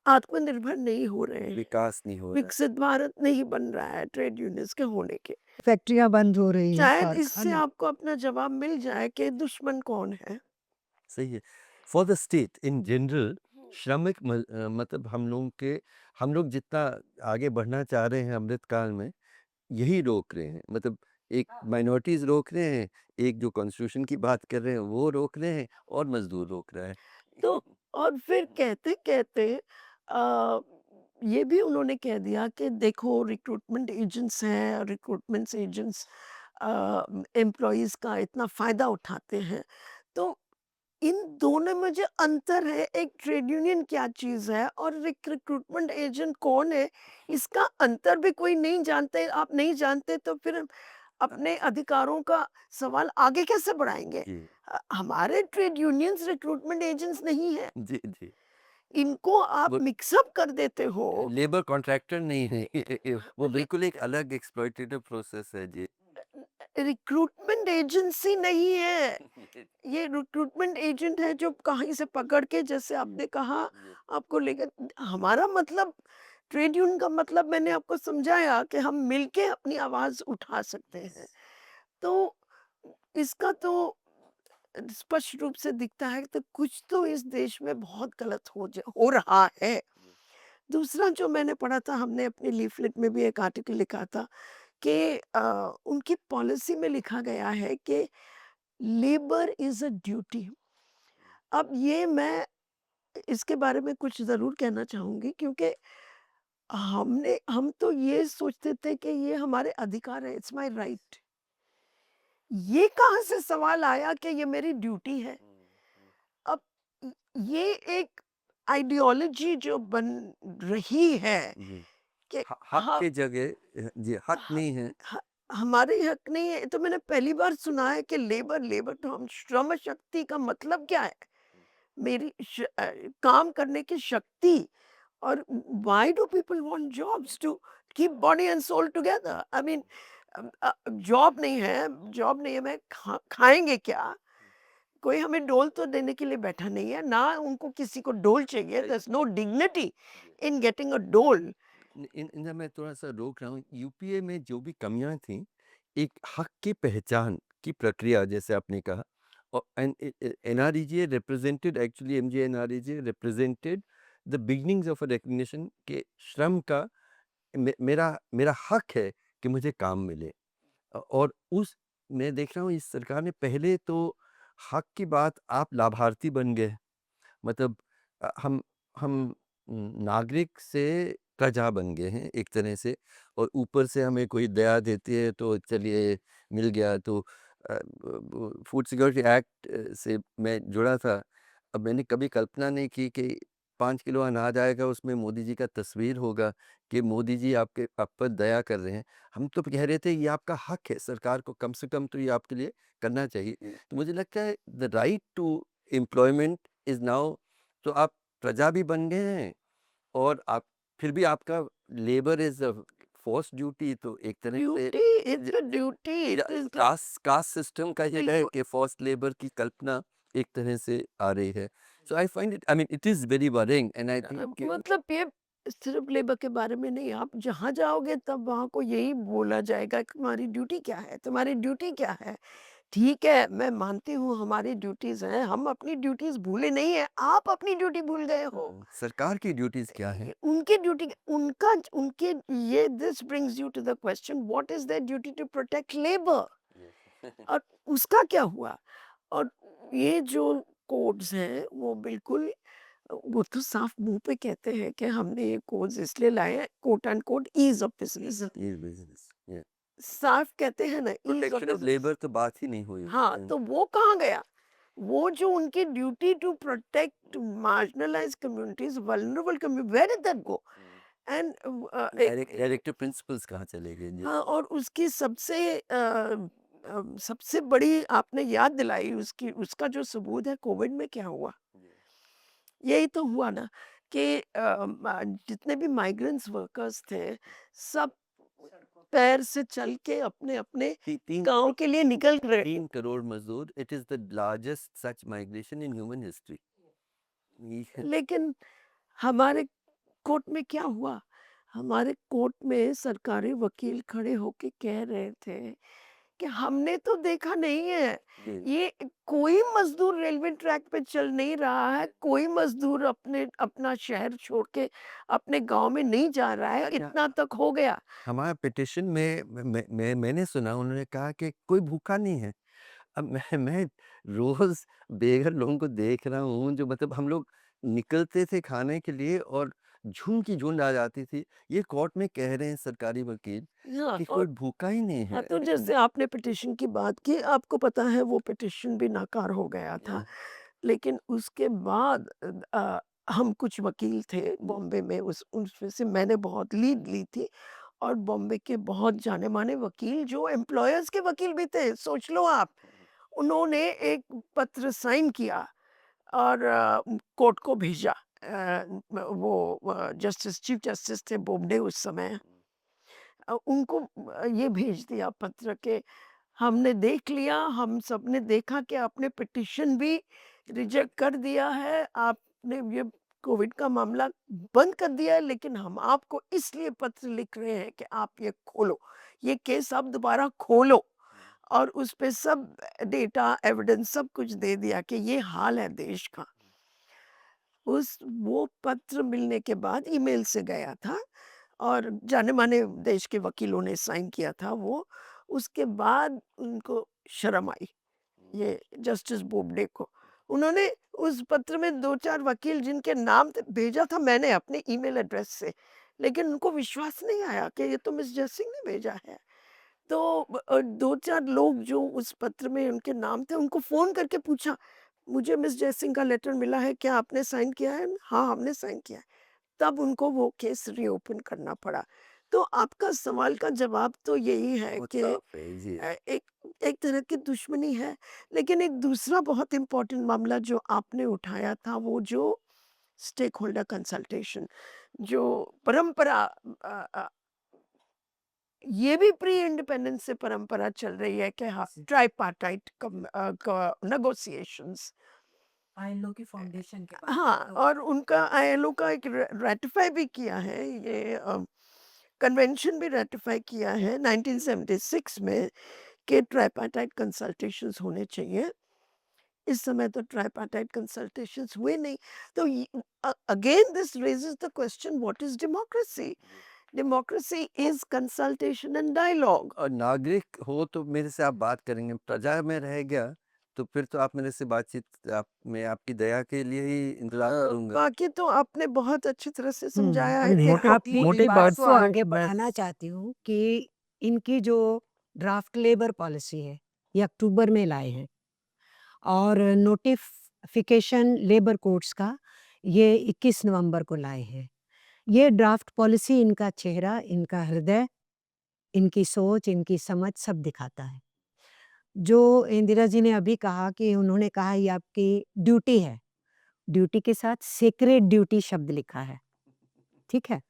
आत्मनिर्भर नहीं हो रहे हैं, विकास नहीं हो रहा है। विकसित भारत नहीं बन रहा है ट्रेड यूनियंस के होने के। फैक्ट्रियां बंद हो रही हैं, शायद इससे कारखाने। आपको अपना जवाब मिल जाए कि दुश्मन कौन है। सही है। For the state in general, श्रमिक मतलब हम लोग जितना आगे बढ़ना चाह रहे हैं अमृतकाल में, यही रोक रहे हैं। मतलब एक माइनॉरिटीज रोक रहे हैं, एक जो कॉन्स्टिट्यूशन की बात कर रहे हैं वो रोक रहे हैं, और मजदूर रोक रहा है। तो और फिर कहते-कहते ये भी उन्होंने कह दिया कि देखो रिक्रूटमेंट एजेंट्स हैं, रिक्रूटमेंट एजेंट्स एम्प्लॉइज़ का इतना फ़ायदा उठाते हैं। तो इन दोनों में जो अंतर है, एक ट्रेड यूनियन क्या चीज़ है और एक रिक्रूटमेंट एजेंट कौन है, इसका अंतर भी कोई नहीं जानते। आप नहीं जानते तो फिर अपने अधिकारों का सवाल आगे कैसे बढ़ाएँगे? जी हमारे ट्रेड यूनियंस रिक्रूटमेंट एजेंट्स नहीं हैं। जी जी। इनको आप वो मिक्स अप कर देते हो। लेबर कॉन्ट्रैक्टर नहीं है। वो बिल्कुल एक अलग एक्सप्लॉइटेटिव प्रोसेस है जी। रिक्रूटमेंट एजेंसी नहीं है, ये रिक्रूटमेंट एजेंट है जो कहीं से पकड़ के, जैसे आपने कहा, आपको लेकर, हमारा मतलब ट्रेड यूनियन का मतलब मैंने आपको समझाया कि हम मिलके अपनी आवाज़ उठा सकते हैं। तो इसका तो स्पष्ट रूप से दिखता है कि तो कुछ तो इस देश में बहुत गलत हो रहा है। दूसरा जो मैंने पढ़ा था, हमने अपने लीफलेट में भी एक आर्टिकल लिखा था कि उनकी पॉलिसी में लिखा गया है कि लेबर इज अ ड्यूटी। अब ये मैं इसके बारे में कुछ ज़रूर कहना चाहूँगी, क्योंकि हम तो ये सोचते थे कि ये हमारे अधिकार है, इट्स माय राइट। ये कहाँ से सवाल आया कि ये मेरी ड्यूटी है? अब य ये एक आइडियोलॉजी जो बन रही है जी। कि हक हाँ, के जगह जी, हक ह नहीं है। ह हमारे हक नहीं है। ये तो मैंने पहली बार सुना है कि लेबर लेबर तो हम श्रम शक्ति का मतलब क्या है? मेरी काम करने की शक्ति। और why do people want jobs to keep body and soul together? I mean job नहीं है, मैं खाएँगे क्या? कोई हमें डोल तो देने के लिए बैठा नहीं है, ना उनको किसी को डोल चाहिए। There is no dignity in getting a dole. इनमें मैं थोड़ा-सा रोक रहा हूँ। यूपीए में जो भी कमियाँ थीं, एक हक की पहचान की प्रक्रिया जैसे आपने कहा, और NREGA represented, actually MG NREGA represented the beginnings of a recognition के श्रम का मेरा मेरा हक है कि मुझे काम मिले। और उस मैं देख रहा हूँ इस सरकार ने पहले तो हक की बात, आप लाभार्थी बन गए। मतलब हम नागरिक से प्रजा बन गए हैं एक तरह से, और ऊपर से हमें कोई दया देती है तो चलिए मिल गया। तो फूड सिक्योरिटी एक्ट से मैं जुड़ा था। अब मैंने कभी कल्पना नहीं की कि 5 किलो अनाज आएगा, उसमें मोदी जी का तस्वीर होगा कि मोदी जी आपके आप पर दया कर रहे हैं। हम तो कह रहे थे ये आपका हक है, सरकार को कम से कम तो ये आपके लिए करना चाहिए। तो मुझे लगता है the right to employment is now. तो आप प्रजा भी बन गए हैं, और आप फिर भी आपका labour is a force duty. तो एक तरह से duty, it's a duty, it is the caste system का ये है बिल्कुल। कि फोर्स लेबर की कल्पना एक तरह से आ रही है। So I find it, I mean it is very worrying, and I think मतलब ये सिर्फ लेबर के बारे में नहीं, आप जहाँ जाओगे तब वहाँ को यही बोला जाएगा कि तुम्हारी ड्यूटी क्या है? तुम्हारी ड्यूटी क्या है? ठीक है, मैं मानती हूँ हमारी ड्यूटीज़ हैं, हम अपनी ड्यूटीज़ भूले नहीं हैं, आप अपनी ड्यूटी भूल गए हो। सरकार की ड्यूटीज़ क्या हैं? उनकी ड्यूटी उनका उनके ये this brings you to the question, what is their duty to protect labour? और उसका क्या हुआ? और ये जो कोड्स हैं वो बिल्कुल, वो तो साफ मुँह पे कहते हैं कि हमने ये कोड्स इसलिए लाए हैं, quote unquote ease of business. ये बिज़नेस, या साफ कहते हैं ना, ease of protection of business. Labour तो बात ही नहीं हुई हाँ, उसमें। तो वो कहाँ गया? वो जो उनकी duty to protect marginalised communities, vulnerable where did that go? And directive principles कहाँ चले गए? जी। हाँ, और उसकी सबसे बड़ी आपने याद दिलाई, उसकी उसका जो सबूत है, कोविड में क्या हुआ? यही तो हुआ ना कि जितने भी माइग्रेंट्स वर्कर्स थे, सब पैर से चल के अपने-अपने तीन गाँव के लिए निकल रहे थे। 3 करोड़ मजदूर, it is the largest such migration in human history. ये लेकिन हमारे कोर्ट में क्या हुआ? हमारे कोर्ट में सरकारी वकील खड़े होके कह रहे थे कि हमने तो देखा नहीं है। जी। ये कोई मज़दूर रेलवे ट्रैक पे चल नहीं रहा है, कोई मज़दूर अपना शहर छोड़ के अपने गाँव में नहीं जा रहा है, अच्छा, इतना तक हो गया। हमारा पिटिशन में मैंने सुना उन्होंने कहा कि कोई भूखा नहीं है। अब मैं रोज़ बेघर लोगों को देख रहा हूँ, जो मतलब हम लोग निकलते थे खाने के लिए और झुंड की झुंड आ जाती थी। ये कोर्ट में कह रहे हैं सरकारी वकील हाँ, कि कोई और भूखा ही नहीं हाँ, है। तो जैसे आपने पिटीशन की बात की, आपको पता है वो पिटीशन भी नाकार हो गया था। या लेकिन उसके बाद हम कुछ वकील थे बॉम्बे में, उस उसमें से मैंने बहुत लीड ली थी, और बॉम्बे के बहुत जाने-माने वकील जो एम्प्लॉयर्स के वकील भी थे, सोच लो आप। उन्होंने एक पत्र साइन किया और कोर्ट को भेजा। वो जस्टिस चीफ जस्टिस थे बोबडे उस समय। उनको ये भेज दिया पत्र के हमने देख लिया, हम सबने देखा कि आपने पिटीशन भी रिजेक्ट कर दिया है, आपने ये कोविड का मामला बंद कर दिया है, लेकिन हम आपको इसलिए पत्र लिख रहे हैं कि आप ये खोलो, ये केस आप दोबारा खोलो। और उस पे सब डेटा, एविडेंस सब कुछ दे दिया कि ये हाल है देश का। उस वो पत्र मिलने के बाद ईमेल से गया था और जाने-माने देश के वकीलों ने साइन किया था वो। उसके बाद उनको शर्म आई। ये जस्टिस बोबडे को। उन्होंने उस पत्र में 2-4 वकील जिनके नाम थे भेजा था मैंने अपने ईमेल एड्रेस से, लेकिन उनको विश्वास नहीं आया कि ये तो मिस जयसिंह ने भेजा है। तो 2-4 लोग जो उस पत्र में उनके नाम थे, उनको फ़ोन करके पूछा, "मुझे मिस जयसिंह का लेटर मिला है, क्या आपने साइन किया है?" "हाँ, हमने साइन किया है।" तब उनको वो केस रीओपन करना पड़ा। तो आपका सवाल का जवाब तो यही है बहुत कि साफ है जी। एक एक तरह की दुश्मनी है, लेकिन एक दूसरा बहुत इम्पोर्टेंट मामला जो आपने उठाया था, वो जो स्टेक होल्डर कंसल्टेशन, जो परंपरा अ, ये भी प्री इंडिपेंडेंस से परंपरा चल रही है कि हाँ, ट्राइपार्टाइट नेगोशिएशंस। आईएलओ की फाउंडेशन के बाद हाँ, तो और उनका आईएलओ का एक रैटिफ़ाई भी किया है, ये कन्वेंशन भी रैटिफ़ाई किया है 1976 में कि ट्राइपार्टाइट कंसल्टेशंस होने चाहिए। इस समय तो ट्राइपार्टाइट कंसल्टेशंस हुए नहीं। तो again this raises the question, what is democracy? Democracy is consultation and dialogue. और नागरिक हो तो मेरे से आप बात करेंगे, प्रजा में रह गया तो फिर तो आप मेरे से बातचीत आप मैं आपकी दया के लिए ही इंतज़ार करूँगा। बाकी तो आपने बहुत अच्छी तरह से हुँ, समझाया है अभी कि मोटे आपकी मोटे बात बात को से आगे मैं बढ़ाना चाहती हूँ कि इनकी जो ड्राफ्ट लेबर पॉलिसी है, ये अक्टूबर में लाए हैं और नोटिफिकेशन लेबर कोड्स का ये 21 नवंबर को लाए हैं। ये ड्राफ्ट पॉलिसी इनका चेहरा, इनका हृदय, इनकी सोच, इनकी समझ सब दिखाता है। जो इंदिरा जी ने अभी कहा कि उन्होंने कहा ये आपकी ड्यूटी है, ड्यूटी के साथ सेक्रेड ड्यूटी शब्द लिखा है, ठीक है?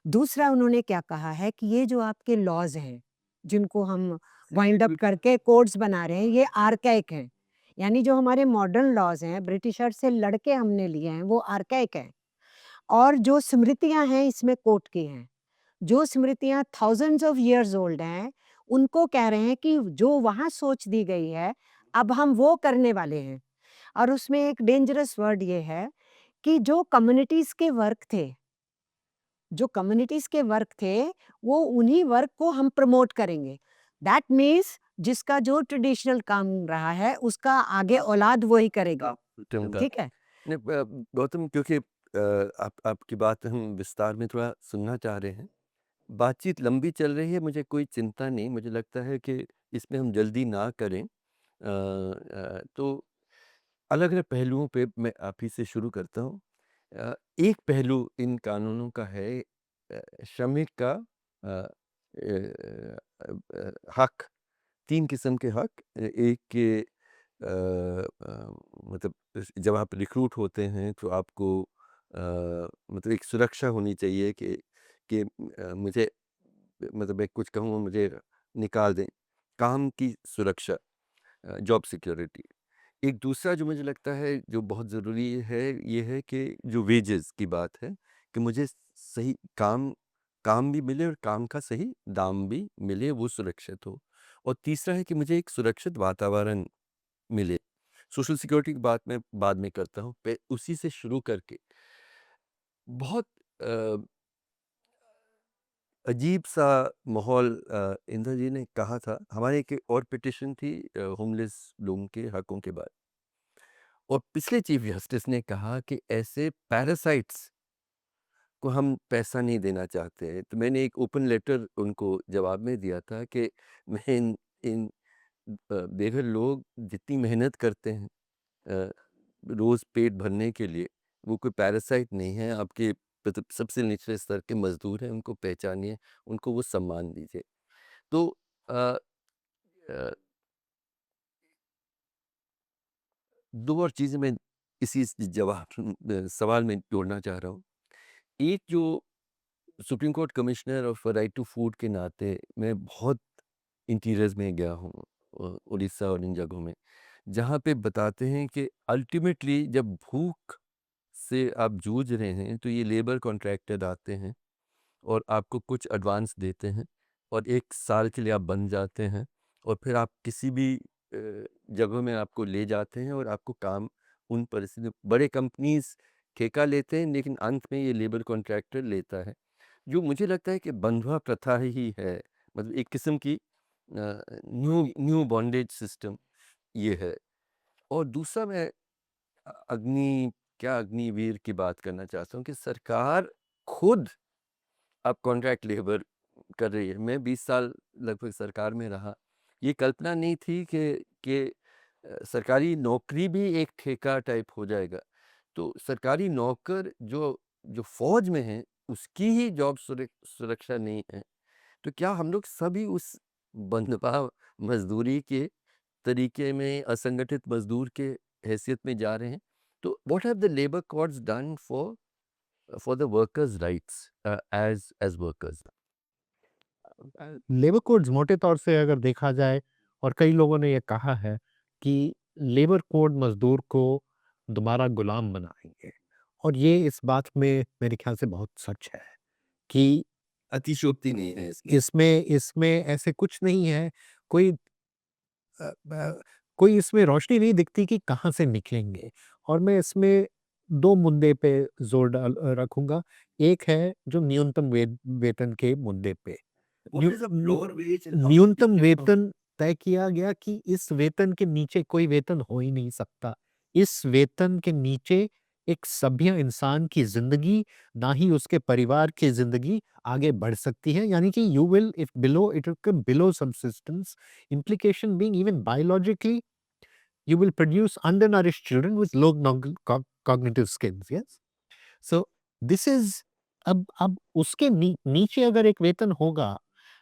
दूसरा उन्होंने क्या कहा है कि ये जो आपके लॉज़ हैं, जिनको हम वाइंड अप करके कोड्स बना रहे हैं, ये आर्काइक हैं। यानी जो हमारे मॉडर्न लॉज़ हैं, ब्रिटिशर्स से लड़ के हमने लिए हैं, वो आर्काइक हैं। और जो स्मृतियाँ हैं, इसमें कोर्ट की हैं। जो स्मृतियाँ थाउज़ेंड्स ऑफ ईयर्स ओल्ड हैं, उनको कह रहे हैं कि जो वहाँ सोच दी गई है, अब हम वो करने वाले हैं। और उसमें एक डेंजरस वर्ड ये है कि जो कम्युनिटीज़ के वर्क थे, जो कम्युनिटीज़ के वर्क थे, वो उन्हीं वर्क को हम प्रमोट करेंगे। दैट मीन्स जिसका जो ट्रेडिशनल काम रहा है, उसका आगे औलाद वही करेगी, उनका ठीक है? नहीं गौतम क्योंकि आप आपकी बात हम विस्तार में थोड़ा सुनना चाह रहे हैं। बातचीत लंबी चल रही है, मुझे कोई चिंता नहीं, मुझे लगता है कि इसमें हम जल्दी ना करें। तो अलग-अलग पहलुओं पे मैं आप ही से शुरू करता हूँ। एक पहलू इन कानूनों का है श्रमिक का हक, 3 किस्म के हक। एक के मतलब जब आप रिक्रूट होते हैं तो आपको मतलब एक सुरक्षा होनी चाहिए कि मुझे मतलब मैं कुछ कहूँ मुझे निकाल दें। काम की सुरक्षा, जॉब सिक्योरिटी। एक दूसरा जो मुझे लगता है जो बहुत ज़रूरी है, ये है कि जो वेजेस की बात है कि मुझे सही काम काम भी मिले और काम का सही दाम भी मिले, वो सुरक्षित हो। और तीसरा है कि मुझे एक सुरक्षित वातावरण मिले। सोशल सिक्योरिटी की बात मैं बाद में करता हूँ। उसी से शुरू करके बहुत अ, अजीब-सा माहौल इंदिरा जी ने कहा था, हमारे एक और पिटीशन थी होमलेस लोगों के हकों के बाद। और पिछले चीफ जस्टिस ने कहा कि ऐसे पैरासाइट्स को हम पैसा नहीं देना चाहते। तो मैंने एक ओपन लेटर उनको जवाब में दिया था कि मैं इन बेघर लोग जितनी मेहनत करते हैं अ, रोज़ पेट भरने के लिए, वो कोई पैरासाइट नहीं है, आपके मतलब सबसे निचले स्तर के मज़दूर हैं, उनको पहचानिए, उनको वो सम्मान दीजिए। तो अ अ, 2 और चीज़ें मैं इसी सवाल में जोड़ना चाह रहा हूँ। एक जो supreme court commissioner of right to food के नाते मैं बहुत इंटीरियर्स में गया हूँ उड़ीसा और इन जगहों में, जहाँ पे बताते हैं कि अल्टीमेटली जब भूख से आप जूझ रहे हैं तो ये लेबर कॉन्ट्रैक्टर आते हैं और आपको कुछ एडवांस देते हैं और 1 साल के लिए आप बन जाते हैं और फिर आप किसी भी जगह में आपको ले जाते हैं और आपको काम उन परिस्थितियों बड़े कंपनीज़ ठेका लेते हैं लेकिन अंत में ये लेबर कॉन्ट्रैक्टर लेता है। जो मुझे लगता है कि बंधुआ प्रथा ही है, मतलब एक किस्म की न्यू न्यू बॉन्डेज सिस्टम ये है। और दूसरा मैं अग्निवीर की बात करना चाहता हूँ कि सरकार खुद अब कॉन्ट्रैक्ट लेबर कर रही है। मैं 20 साल लगभग सरकार में रहा। ये कल्पना नहीं थी कि सरकारी नौकरी भी एक ठेका टाइप हो जाएगा। तो सरकारी नौकर जो फ़ौज में हैं, उसकी ही जॉब सुरक्षा नहीं है। तो क्या हम लोग सभी उस बंधुआ मज़दूरी के तरीके में असंगठित मज़दूर के हैसियत में जा रहे हैं? तो what have the labour codes done for the workers rights as workers? Labour codes मोटे तौर से अगर देखा जाए, और कई लोगों ने ये कहा है कि लेबर कोड मजदूर को दोबारा गुलाम बनाएंगे, और ये इस बात में मेरे ख्याल से बहुत सच है कि अतिशयोक्ति नहीं है इसमें। इसमें इसमें ऐसे कुछ नहीं है। कोई कोई इसमें रोशनी नहीं दिखती कि कहाँ से निकलेंगे। और मैं इसमें 2 मुद्दे पे ज़ोर रखूँगा। एक है जो न्यूनतम वेतन के मुद्दे पे। न्यूनतम वेतन तय किया गया कि इस वेतन के नीचे कोई वेतन हो ही नहीं सकता। इस वेतन के नीचे एक सभ्य इंसान की ज़िंदगी, ना ही उसके परिवार की ज़िंदगी आगे बढ़ सकती है। यानी कि you will if below it will below subsistence, implication being even biologically you will produce undernourished children with low cognitive skills. Yes, so this is अब उसके नीचे अगर एक वेतन होगा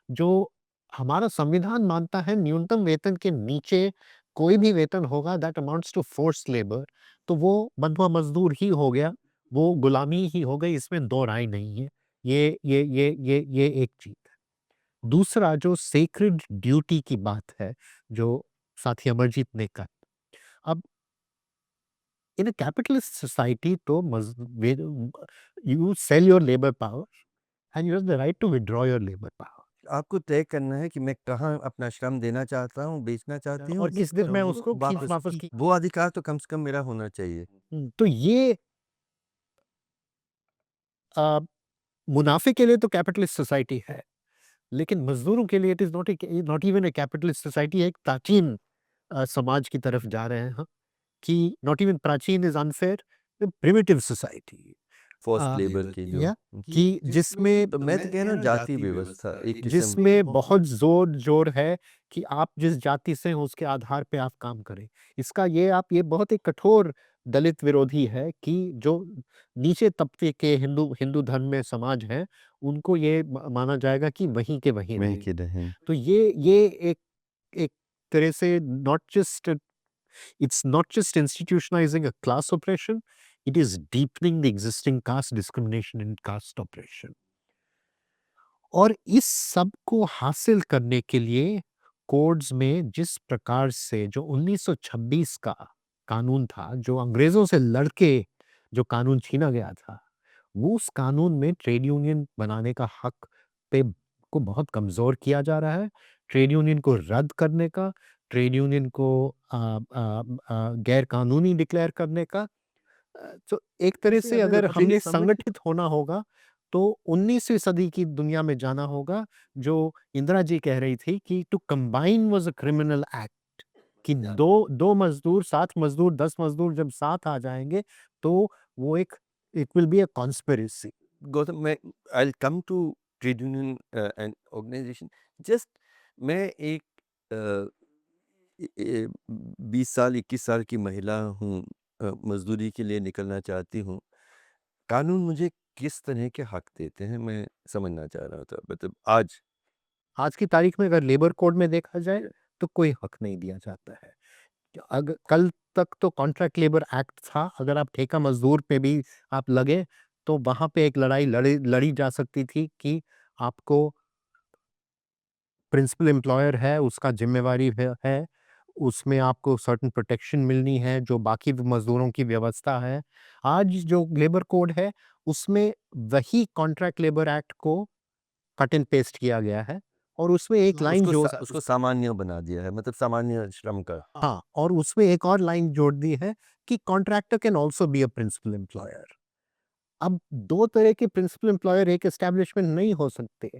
जो हमारा संविधान मानता है, न्यूनतम वेतन के नीचे कोई भी वेतन होगा that amounts to force labour, तो वो बंधुआ मजदूर ही हो गया, वो गुलामी ही हो गई। इसमें दो राय नहीं है। ये एक चीज है। दूसरा जो सेक्रेड ड्यूटी की बात है जो साथी अमरजीत ने कहा, अब इन अ कैपिटलिस्ट सोसाइटी तो you sell your labour power and you have the right to withdraw your labour power, आपको तय करना है कि मैं कहाँ अपना श्रम देना चाहता हूँ, बेचना चाहती हूँ और किस दिन मैं वो उसको खींच वापस की। वो अधिकार तो कम से कम मेरा होना चाहिए। तो ये अ, मुनाफे के लिए तो कैपिटलिस्ट सोसाइटी है, लेकिन मजदूरों के लिए it is not even a capitalist society. एक प्राचीन समाज की तरफ जा रहे हैं हम, कि नॉट इवन प्राचीन is unfair, primitive society forced labour की जो या कि जिसमें तो मैं तो कह रहा हूँ जाति व्यवस्था एक किस्म जिसमें बहुत जोर है कि आप जिस जाति से हैं उसके आधार पे आप काम करें। इसका ये बहुत ही कठोर दलित विरोधी है कि जो नीचे तबके के हिंदू धर्म में समाज है, उनको ये माना जाएगा कि वहीं के वहीं वहीं रहें। के रहें। तो ये एक तरह से it's not just institutionalizing a class oppression, it is deepening the existing caste discrimination and caste oppression. और इस सब को हासिल करने के लिए कोड्स में जिस प्रकार से जो 1926 का कानून था, जो अंग्रेजों से लड़के जो कानून छीना गया था, वो उस कानून में ट्रेड यूनियन बनाने का हक पे को बहुत कमजोर किया जा रहा है। ट्रेड यूनियन को रद्द करने का, ट्रेड यूनियन को गैर कानूनी डिक्लेयर करने का। तो एक तरह से अगर हमने संगठित होना होगा तो 19वीं सदी की दुनिया में जाना होगा, जो इंदिरा जी कह रही थी कि to combine was a criminal act, कि दो मजदूर, 7 मजदूर, 10 मजदूर जब साथ आ जाएंगे तो वो एक it will be a conspiracy. Gautam, मैं I will come to trade union and organisation. Just मैं एक 20 साल 21 साल की महिला हूँ, मजदूरी के लिए निकलना चाहती हूँ। कानून मुझे किस तरह के हक देते हैं मैं समझना चाह रहा था, मतलब आज की तारीख में अगर लेबर कोड में देखा जाए तो कोई हक नहीं दिया जाता है। अगर कल तक तो कॉन्ट्रैक्ट लेबर एक्ट था, अगर आप ठेका मजदूर पे भी आप लगे तो वहां पे एक लड़ाई लड़ी जा सकती थी कि आपको प्रिंसिपल एम्प्लॉयर है उसका जिम्मेवारी है, उसमें आपको सर्टेन प्रोटेक्शन मिलनी है जो बाकी मजदूरों की व्यवस्था है। आज जो लेबर कोड है उसमें वही कॉन्ट्रैक्ट लेबर एक्ट को कट एंड पेस्ट किया गया है, और उसमें एक लाइन उसको सामान्य बना दिया है, मतलब सामान्य श्रम का। हाँ, और उसमें एक और लाइन जोड़ दी है कि contractor can also be a principal employer. अब 2 तरह के प्रिंसिपल एम्प्लॉयर एक एस्टेब्लिशमेंट नहीं हो सकते।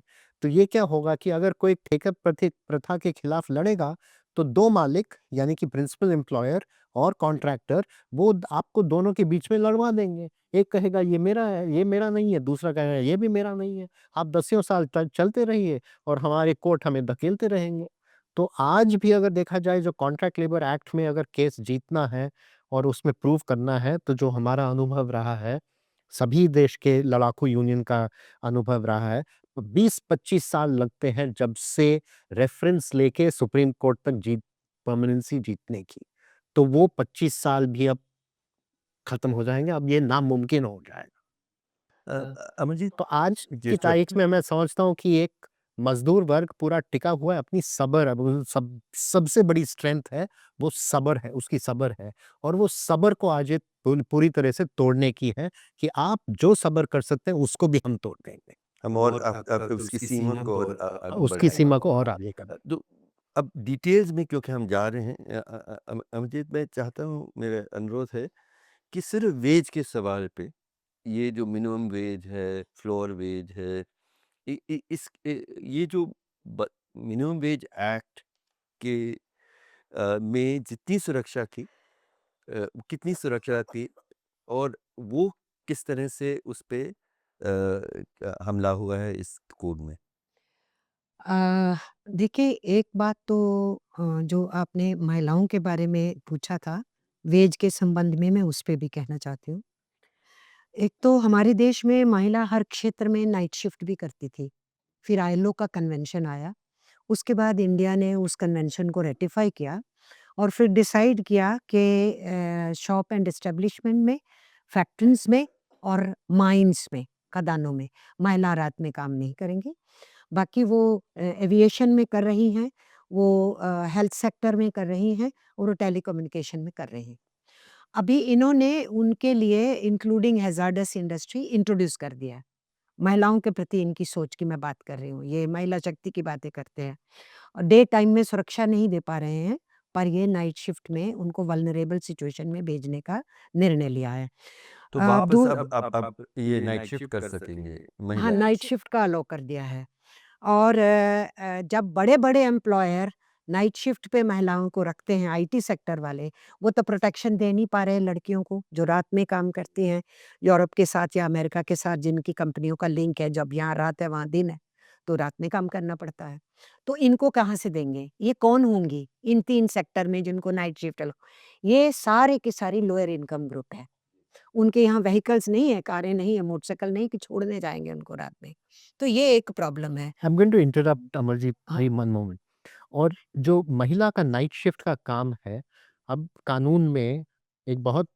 तो ये क्या होगा कि अगर कोई ठेका प्रथा के खिलाफ लड़ेगा तो 2 मालिक यानी कि प्रिंसिपल एम्प्लॉयर और कॉन्ट्रैक्टर वो आपको दोनों के बीच में लड़वा देंगे। एक कहेगा ये मेरा है, ये मेरा नहीं है, दूसरा कहेगा ये भी मेरा नहीं है। आप दसियों साल चलते रहिए और हमारे कोर्ट हमें धकेलते रहेंगे। तो आज भी अगर देखा जाए जो कॉन्ट्रैक्ट लेबर एक्ट में अगर केस जीतना है और उसमें प्रूव करना है, तो जो हमारा अनुभव रहा है, सभी देश के लड़ाकू यूनियन का अनुभव रहा है, 20-25 साल लगते हैं जब से रेफरेंस लेके सुप्रीम कोर्ट तक परमानेंसी जीतने की। तो वो 25 साल भी अब खत्म हो जाएंगे, अब ये नामुमकिन हो जाएगा। अमरजीत तो आज जी की सर तारीख में मैं समझता हूँ कि एक मजदूर वर्ग पूरा टिका हुआ है अपनी सब्र, अब सबसे बड़ी स्ट्रेंथ है वो सब्र है, उसकी सब्र है। और वो सब्र को आज ये पूरी तरह से तोड़ने की है कि आप जो सब्र कर सकते हैं उसको भी हम तोड़ देंगे, हम और अब उसकी सीमा को और आगे उसकी बढ़ाएंगे। सीमा को और आगे कर तो अब डिटेल्स में क्योंकि हम जा रहे हैं, अमरजीत मैं चाहता हूँ, मेरा अनुरोध है कि सिर्फ वेज के सवाल पे, ये जो मिनिमम वेज है, फ्लोर वेज है, ये जो मिनिमम वेज एक्ट के में जितनी सुरक्षा थी, कितनी सुरक्षा थी, और वो किस तरह से उस पे हमला हुआ है इस कोड में। अ, देखिए एक बात तो जो आपने महिलाओं के बारे में पूछा था, वेज के संबंध में मैं उस पे भी कहना चाहती हूँ। एक तो हमारे देश में महिला हर क्षेत्र में नाइट शिफ्ट भी करती थी। फिर आईएलओ का कन्वेंशन आया, उसके बाद इंडिया ने उस कन्वेंशन को रेटिफ़ाई किया और फिर डिसाइड किया कि शॉप एंड एस्टेब्लिशमेंट में, फैक्ट्रीज़ में और माइन्स में, खदानों में, महिला रात में काम नहीं करेंगी। बाकी वो एविएशन में कर रही हैं, वो हेल्थ सेक्टर में कर रही हैं और वो टेलीकम्युनिकेशन में कर रही हैं। अभी इन्होंने उनके लिए इंक्लूडिंग हैज़ार्डस इंडस्ट्री इंट्रोड्यूस कर दिया है। महिलाओं के प्रति इनकी सोच की मैं बात कर रही हूँ। ये महिला शक्ति की बातें करते हैं और डे टाइम में सुरक्षा नहीं दे पा रहे हैं, पर ये नाइट शिफ्ट में उनको वल्नरेबल सिचुएशन में भेजने का निर्णय लिया है। तो अ, वापस दू अब ये नाइट शिफ्ट कर सकेंगे हाँ, महिला। नाइट शिफ्ट का अलाउ कर दिया है और जब बड़े-बड़े एम्प्लॉयर नाइट शिफ्ट पे महिलाओं को रखते हैं, आईटी सेक्टर वाले, वो तो प्रोटेक्शन दे नहीं पा रहे हैं लड़कियों को, जो रात में काम करती हैं, यूरोप के साथ या अमेरिका के साथ जिनकी कंपनियों का लिंक है, जब यहाँ रात है, वहाँ दिन है, तो रात में काम करना पड़ता है। तो इनको कहाँ से देंगे? ये कौन होंगी, इन 3 सेक्टर में जिनको नाइट शिफ्ट ये सारे के सारी लोअर इनकम ग्रुप है। उनके यहाँ व्हीकल्स नहीं है, कारें नहीं है, मोटरसाइकिल नहीं कि छोड़ने जाएँगे उनको रात में। तो ये एक प्रॉब्लम है। I am going to interrupt Amarjeet हाँ। भाई वन मोमेंट। और जो महिला का नाइट शिफ्ट का काम है, अब कानून में एक बहुत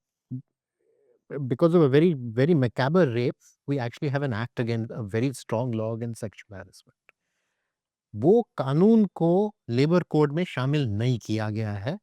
because of a very macabre rape, we actually have an act against a very strong law against sexual harassment. वो कानून को लेबर कोड में शामिल नहीं किया गया है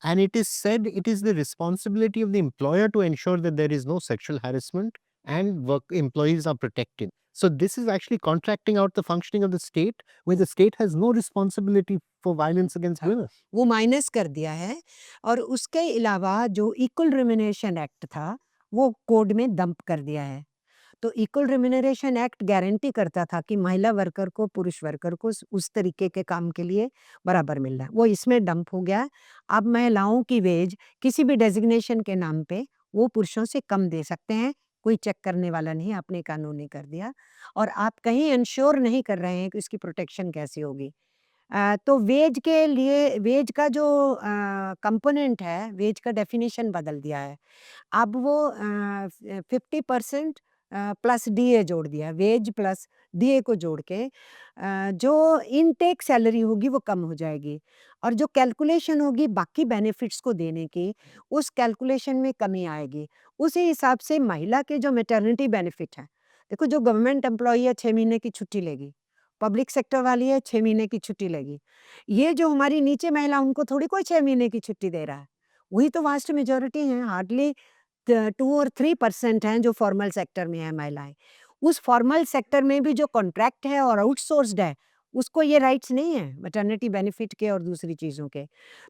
and it is said it is the responsibility of the employer to ensure that there is no sexual harassment and work employees are protected. So this is actually contracting out the functioning of the state where the state has no responsibility for violence against women. वो minus कर दिया है और उसके अलावा जो equal remuneration act था, वो कोड में डंप कर दिया है। तो इक्वल रिम्यूनरेशन एक्ट गारंटी करता था कि महिला वर्कर को, पुरुष वर्कर को उस तरीके के काम के लिए बराबर मिल रहा है। वो इसमें डंप हो गया। अब महिलाओं की वेज किसी भी डेज़िग्नेशन के नाम पे वो पुरुषों से कम दे सकते हैं। कोई चेक करने वाला नहीं, आपने कानूनी कर दिया और आप कहीं इंश्योर नहीं कर रहे हैं कि उसकी प्रोटेक्शन कैसी होगी। तो वेज के लिए वेज का जो कंपोनेंट है, वेज का डेफिनिशन बदल दिया है। अब वो 50% प्लस डीए जोड़ दिया, वेज प्लस डीए को जोड़ के जो इनटेक सैलरी होगी वो कम हो जाएगी और जो कैलकुलेशन होगी बाकी बेनिफिट्स को देने की, उस कैलकुलेशन में कमी आएगी। उसी हिसाब से महिला के जो मैटरनिटी बेनिफिट हैं, देखो जो गवर्नमेंट एम्प्लॉयी है 6 महीने की छुट्टी लेगी, पब्लिक सेक्टर वाली है 6 महीने की छुट्टी लेगी। ये जो हमारी नीचे महिला उनको थोड़ी कोई 6 महीने की छुट्टी दे रहा है। वही तो वास्ट मेजॉरिटी हैं, हार्डली 2 और 3% हैं जो फॉर्मल सेक्टर में हैं महिलाएँ। उस फॉर्मल सेक्टर में भी जो कॉन्ट्रैक्ट है और आउटसोर्स्ड है, उसको ये राइट्स नहीं है मैटरनिटी बेनिफिट के और दूसरी चीज़ों के।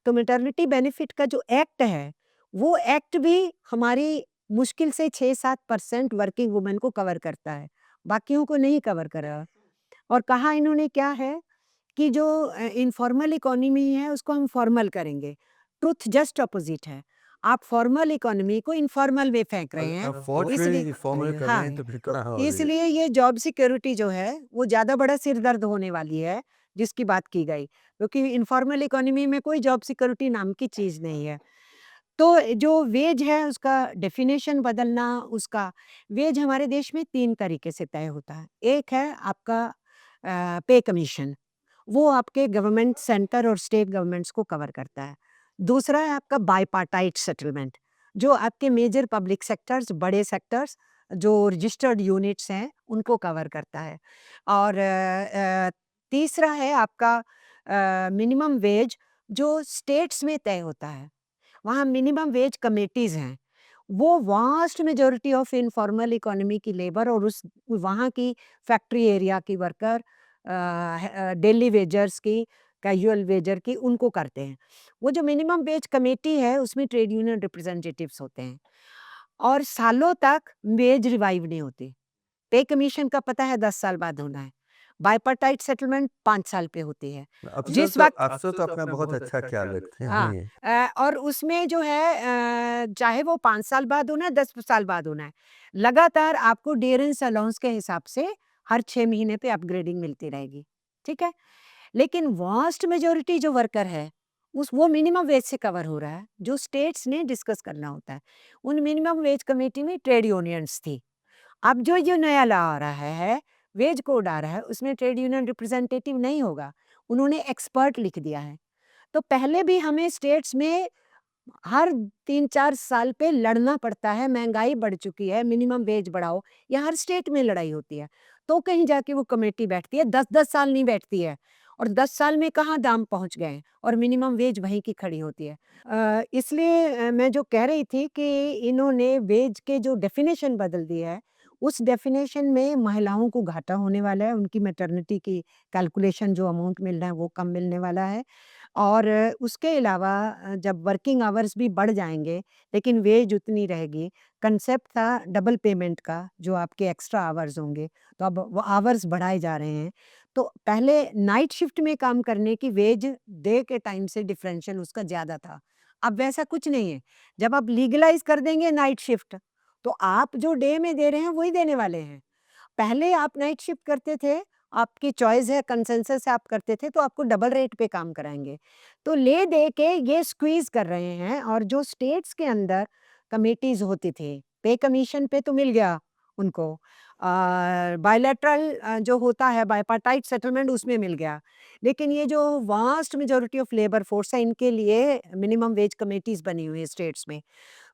तो मैटरनिटी बेनिफिट का जो एक्ट है, वो एक्ट भी हमारी मुश्किल से 6-7% वर्किंग वुमन को कवर करता है, बाकियों को नहीं कवर कर रहा। और कहा इन्होंने क्या है कि जो इनफॉर्मल इकोनॉमी है उसको हम फॉर्मल करेंगे। ट्रुथ जस्ट अपोज़िट है। आप फॉर्मल इकोनॉमी को इनफॉर्मल में फेंक रहे हैं। अब फॉर्स इसलिए में फॉर्मल कर रहे हाँ, हैं तो फिर कहाँ हो रही है? इसलिए ये जॉब सिक्योरिटी जो है वो ज़्यादा बड़ा सिर दर्द होने वाली है जिसकी बात की गई, क्योंकि इनफॉर्मल इकोनॉमी में कोई जॉब सिक्योरिटी नाम की चीज़ नहीं है। तो जो वेज है उसका डेफिनेशन बदलना, उसका वेज हमारे देश में 3 तरीके से तय होता है। एक है आपका पे कमीशन, वो आपके गवर्नमेंट सेंटर और स्टेट गवर्नमेंट्स को कवर करता है। दूसरा है आपका बाइपार्टाइट सेटलमेंट, जो आपके मेजर पब्लिक सेक्टर्स, बड़े सेक्टर्स जो रजिस्टर्ड यूनिट्स हैं उनको कवर करता है। और तीसरा है आपका मिनिमम वेज जो स्टेट्स में तय होता है। वहाँ मिनिमम वेज कमेटीज़ हैं। वो vast majority of informal economy की लेबर और उस वहाँ की फैक्ट्री एरिया की वर्कर, डेली वेजर्स की, कैजुअल वेजर की, उनको करते हैं। वो जो मिनिमम वेज कमेटी है उसमें ट्रेड यूनियन रिप्रेजेंटेटिव्स होते हैं और सालों तक वेज रिवाइव नहीं होती। पे कमीशन का पता है 10 साल बाद होना है। बाइपार्टाइट सेटलमेंट 5 साल पे होती है। जिस वक़्त अफ़सर तो अपना बहुत अच्छा ख्याल रखते हाँ, हैं। और उसमें जो है चाहे वो 5 साल बाद होना है, 10 साल बाद होना है, लगातार आपको डियरेंस अलाउंस के हिसाब से हर 6 महीने पे अपग्रेडिंग मिलती रहेगी, ठीक है? लेकिन वास्ट मेजॉरिटी जो वर्कर है, वो मिनिमम वेज से कवर हो रहा है, जो स्टेट्स ने डिस्कस करना होता है। उन मिनिमम वेज कमेटी में ट्रेड यूनियंस थी। अब जो नया लॉ आ रहा है, वेज कोड आ रहा है, उसमें ट्रेड यूनियन रिप्रेजेंटेटिव नहीं होगा, उन्होंने एक्सपर्ट लिख दिया है। तो पहले भी हमें स्टेट्स में हर 3-4 साल पे लड़ना पड़ता है, महँगाई बढ़ चुकी है, मिनिमम वेज बढ़ाओ, ये हर स्टेट में लड़ाई होती है। तो कहीं जाके वो कमेटी बैठती है, 10-10 साल नहीं बैठती है और 10 साल में कहाँ दाम पहुँच गए हैं और मिनिमम वेज वहीं की खड़ी होती है। इसलिए मैं जो कह रही थी कि इन्होंने वेज के जो डेफ़िनेशन बदल दी है, उस डेफ़िनेशन में महिलाओं को घाटा होने वाला है, उनकी मैटरनिटी की कैलकुलेशन जो अमाउंट मिल रहा है, वो कम मिलने वाला है। और उसके अलावा जब वर्किंग आवर्स भी बढ़ जाएँगे, लेकिन वेज उतनी रहेगी। कंसेप्ट था डबल पेमेंट का, जो आपके एक्स्ट्रा आवर्स होंगे, तो अब वो आवर्स बढ़ाए जा रहे हैं। तो पहले नाइट शिफ्ट में काम करने की वेज डे के टाइम से डिफरेंशियल उसका ज़्यादा था। अब वैसा कुछ नहीं है। जब आप लीगलाइज़ कर देंगे नाइट शिफ्ट, तो आप जो डे में दे रहे हैं, वही देने वाले हैं। पहले आप नाइट शिफ्ट करते थे, आपकी चॉइस है, कंसेंसस से आप करते थे, तो आपको डबल रेट पे काम कराएँगे। तो ले-दे के ये स्क्वीज़ कर रहे हैं और जो स्टेट्स के अंदर कमिटीज़ होती थी, पे कमीशन पे तो मिल गया उनको। बायलैटरल जो होता है बायपार्टाइट सेटलमेंट उसमें मिल गया। लेकिन ये जो vast majority of labour force है, इनके लिए मिनिमम वेज कमिटीज़ बनी हुई है स्टेट्स में।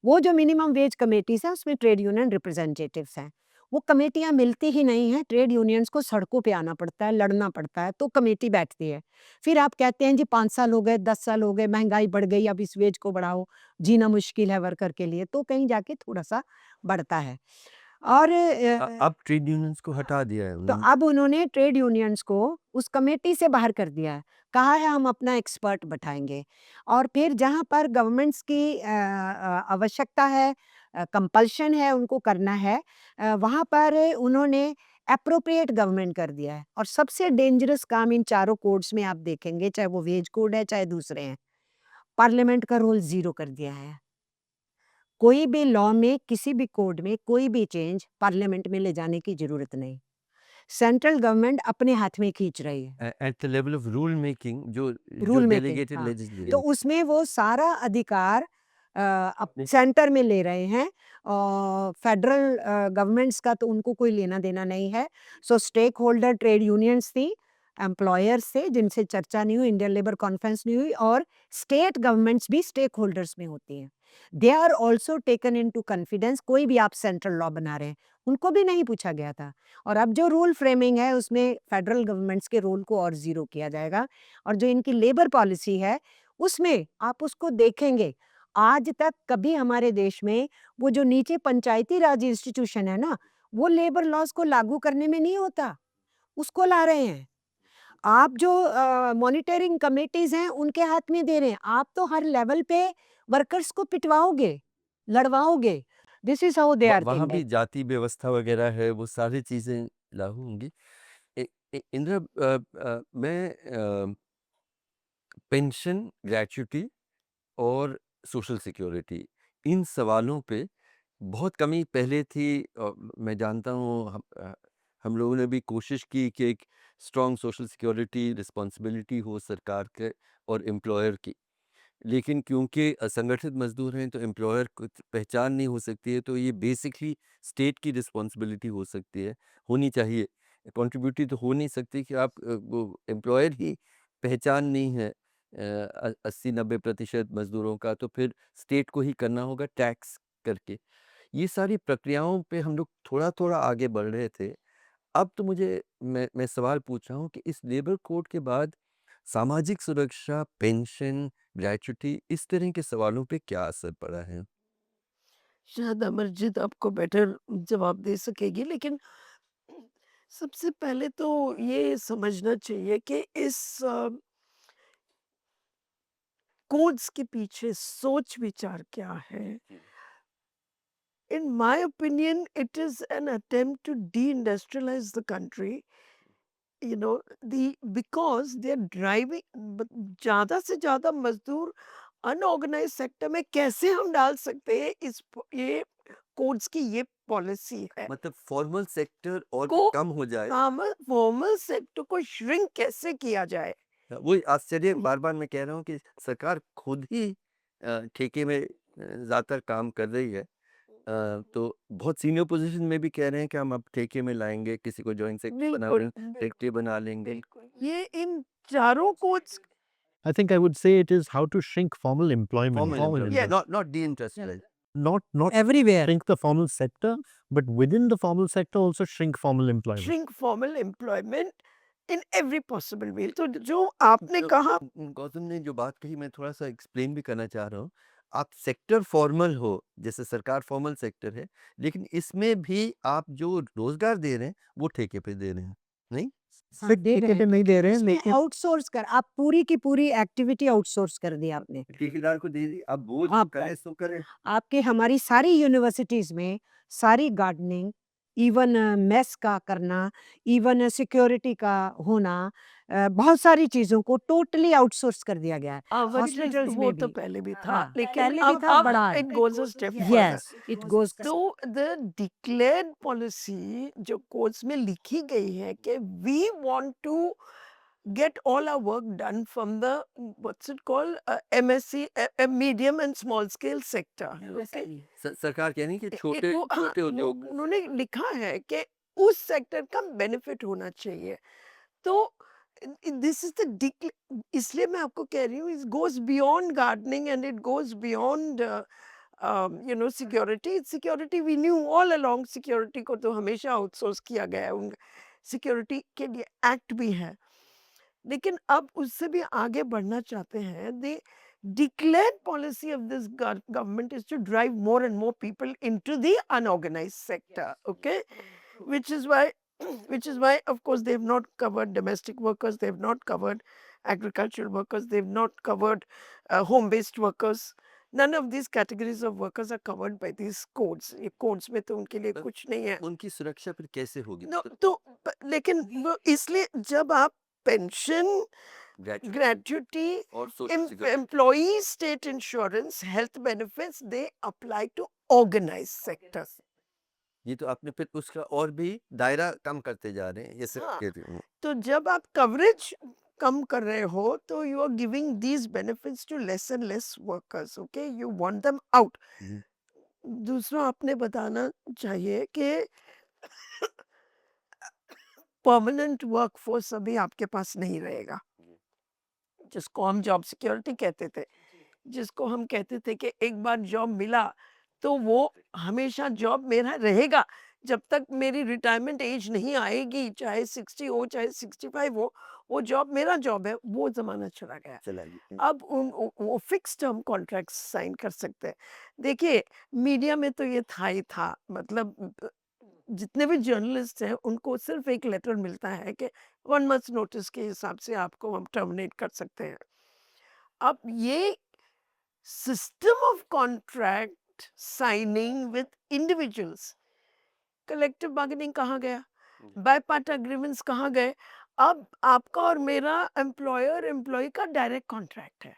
वो जो मिनिमम वेज कमेटीज़ हैं, उसमें ट्रेड यूनियन रिप्रेजेंटेटिव्स हैं। वो कमेटियाँ मिलती ही नहीं हैं, ट्रेड यूनियंस को सड़कों पे आना पड़ता है, लड़ना पड़ता है, तो कमेटी बैठती है। फिर आप कहते हैं जी 5 साल हो गए, 10 साल हो गए, महँगाई बढ़ गई, अब इस वेज को बढ़ाओ, जीना मुश्किल है वर्कर के लिए, तो कहीं जाके थोड़ा-सा बढ़ता है। और अब ट्रेड यूनियंस को हटा दिया है तो उन्होंने। अब उन्होंने ट्रेड यूनियंस को उस कमेटी से बाहर कर दिया है। कहा है हम अपना एक्सपर्ट बैठाएँगे और फिर जहाँ पर गवर्नमेंट्स की आवश्यकता है, कंपल्शन है उनको करना है, वहाँ पर उन्होंने एप्रोप्रिएट गवर्नमेंट कर दिया है। और सबसे डेंजरस काम इन चारों कोड्स में आप देखेंगे, चाहे वो वेज कोड है, चाहे दूसरे हैं, पार्लियामेंट का रोल ज़ीरो कर दिया है। कोई भी लॉ में, किसी भी कोड में कोई भी चेंज पार्लियामेंट में ले जाने की ज़रूरत नहीं। सेंट्रल गवर्नमेंट अपने हाथ में खींच रही है, at the level of rule making जो रूल मेकिंग। डेलीगेटेड हाँ, तो लेजिस्लेशन उसमें वो सारा अधिकार अपने सेंटर में ले रहे हैं और फेडरल गवर्नमेंट्स का तो उनको कोई लेना देना नहीं है। सो स्टेक होल्डर ट्रेड यूनियंस थी, एम्प्लॉयर्स थे जिनसे चर्चा नहीं हुई, इंडियन लेबर कॉन्फ्रेंस नहीं हुई, और स्टेट गवर्नमेंट्स भी स्टेक होल्डर्स में होती हैं। They are also taken into confidence. कोई भी आप सेंट्रल लॉ बना रहे हैं, उनको भी नहीं पूछा गया था। और अब जो रूल फ्रेमिंग है उसमें फेडरल गवर्नमेंट्स के रोल को और ज़ीरो किया जाएगा। और जो इनकी लेबर पॉलिसी है उसमें आप उसको देखेंगे, आज तक कभी हमारे देश में वो जो नीचे पंचायती राज इंस्टीट्यूशन है ना, वो लेबर लॉज़ को लागू करने में नहीं होता, उसको ला रहे हैं। आप जो मॉनिटरिंग कमिटीज़ हैं उनके हाथ में दे रहे हैं। आप तो हर लेवल पे वर्कर्स को पिटवाओगे, लड़वाओगे। This is how they are वहाँ भी थिंकिंग। जाति व्यवस्था वगैरह है, वो सारी चीज़ें लागू होंगी। इंदिरा, मैं पेंशन, ग्रेच्युटी और सोशल सिक्योरिटी, इन सवालों पे बहुत कमी पहले थी। मैं जानता हूँ हम लोगों ने भी कोशिश की कि एक स्ट्रॉन्ग सोशल सिक्योरिटी रिस्पॉन्सिबिलिटी हो सरकार के और एम्प्लॉयर की। लेकिन क्योंकि असंगठित मजदूर हैं तो एम्प्लॉयर को पहचान नहीं हो सकती है, तो ये बेसिकली स्टेट की रिस्पॉन्सिबिलिटी हो सकती है, होनी चाहिए। कंट्रीब्यूटरी तो हो नहीं सकती कि आप वो एम्प्लॉयर ही पहचान नहीं है 80-90% मजदूरों का, तो फिर स्टेट को ही करना होगा टैक्स करके। ये सारी प्रक्रियाओं पे हम लोग थोड़ा-थोड़ा आगे बढ़ रहे थे। अब तो मैं सवाल पूछ रहा हूँ कि इस लेबर कोड के बाद सामाजिक सुरक्षा, पेंशन, ग्रेच्युटी इस तरह के सवालों पे क्या असर पड़ा है? शायद अमरजीत आपको बेटर जवाब दे सकेगी, लेकिन सबसे पहले तो ये समझना चाहिए कि इस कोड्स के पीछे सोच विचार क्या है। In my opinion, it is an attempt to deindustrialize the country. You know, because they're driving ज़्यादा से ज़्यादा मज़दूर अनऑर्गेनाइज़ सेक्टर में कैसे हम डाल सकते हैं, ये कोड्स की ये पॉलिसी है। मतलब फॉर्मल सेक्टर और को कम हो जाए। फॉर्मल सेक्टर को श्रिंक कैसे किया जाए? वही आश्चर्य बार-बार मैं कह रहा हूँ कि सरकार खुद ही ठेके में ज़्यादातर काम कर रही है। तो बहुत सीनियर पोजीशन में भी कह रहे हैं कि हम अब ठेके में लाएँगे, किसी को जॉइंट सेक्टर बना बिल्कुल, लेंगे, फैक्ट्री बना लेंगे। बिल्कुल। ये इन चारों codes I think I would say it is how to shrink formal employment. Formal Formal employment, employment. not deindustrialize. Not Everywhere. shrink the formal sector, but within the formal sector also shrink formal employment. shrink formal employment in every possible way। तो जो आपने तो कहा, गौतम ने जो बात कही मैं थोड़ा-सा एक्सप्लेन भी करना चाह रहा हूँ। आप सेक्टर फॉर्मल हो, जैसे सरकार फॉर्मल सेक्टर है, लेकिन इसमें भी आप जो रोज़गार दे रहे हैं, वो ठेके पे दे रहे हैं, नहीं? हाँ, सिर्फ दे रहे ठेके पे हैं। नहीं दे रहे हैं, इसमें लेकिन आउटसोर्स कर, आप पूरी की पूरी एक्टिविटी आउटसोर्स कर दी आपने। ठेकेदार को दे दी, अब वो जो आप करे सो करे। आपके हमारी सारी यूनिवर्सिटीज़ में सारी गार्डनिंग, इवन मेस का करना, इवन सिक्योरिटी का होना, बहुत सारी चीज़ों को टोटली आउटसोर्स कर दिया गया है। हॉस्पिटल्स वो में तो भी। पहले भी था, हाँ, लेकिन पहले भी था, अब बढ़ा है। it goes a step further। Yes, it goes to the declared policy जो कोड्स में लिखी गई है कि we want to get all our work done from the what's it called, MSC, medium and small scale sector। Okay? सरकार कह रही है कि छोटे हाँ, छोटे उद्योग। उन्होंने लिखा है कि उस सेक्टर का बेनिफिट होना चाहिए। तो दिस इज द, इसलिए मैं आपको कह रही हूँ, it goes beyond gardening and it goes beyond security. Security we knew all along, security को तो हमेशा आउटसोर्स किया गया है। सिक्योरिटी के लिए एक्ट भी है, लेकिन अब उससे भी आगे बढ़ना चाहते हैं। दे declared policy of this government is to drive more and more people into the unorganized sector, okay, which is why which is why of course they've not covered domestic workers, they've not covered agricultural workers, they've not covered home based workers। None of these categories of workers are covered by these codes। ये codes में तो उनके लिए पर कुछ नहीं है। उनकी सुरक्षा फिर कैसे होगी? नो, तो लेकिन वो इसलिए जब आप पेंशन, ग्रेजुएट gratuity, और social security. employee state insurance, health benefits, they apply to organized sectors। ये तो आपने फिर उसका और भी दायरा कम करते जा रहे हैं, ये सिर्फ हाँ, कह रही हूँ। तो जब आप कवरेज कम कर रहे हो तो you are giving these benefits to less and less workers. Okay, you want them out. Hmm. दूसरा आपने बताना चाहिए कि परमानेंट वर्कफोर्स अभी आपके पास नहीं रहेगा, जिसको हम जॉब सिक्योरिटी कहते थे, जिसको हम कहते थे कि एक बार जॉब मिला तो वो हमेशा जॉब मेरा रहेगा जब तक मेरी रिटायरमेंट एज नहीं आएगी, चाहे 60 हो चाहे 65 हो, वो जॉब मेरा जॉब है। वो जमाना चला गया। चला गया। अब वो फिक्स टर्म कॉन्ट्रैक्ट्स साइन कर सकते हैं। देखिए, मीडिया में तो ये था ही था, मतलब जितने भी जर्नलिस्ट हैं उनको सिर्फ एक लेटर मिलता है कि 1 मंथ नोटिस के हिसाब से आपको हम टर्मिनेट कर सकते हैं। अब ये system of contract signing with individuals, collective bargaining कहाँ गया, बायपार्ट अग्रीमेंट्स कहाँ गए? अब आपका और मेरा एम्प्लॉयर एम्प्लॉय का डायरेक्ट कॉन्ट्रैक्ट है।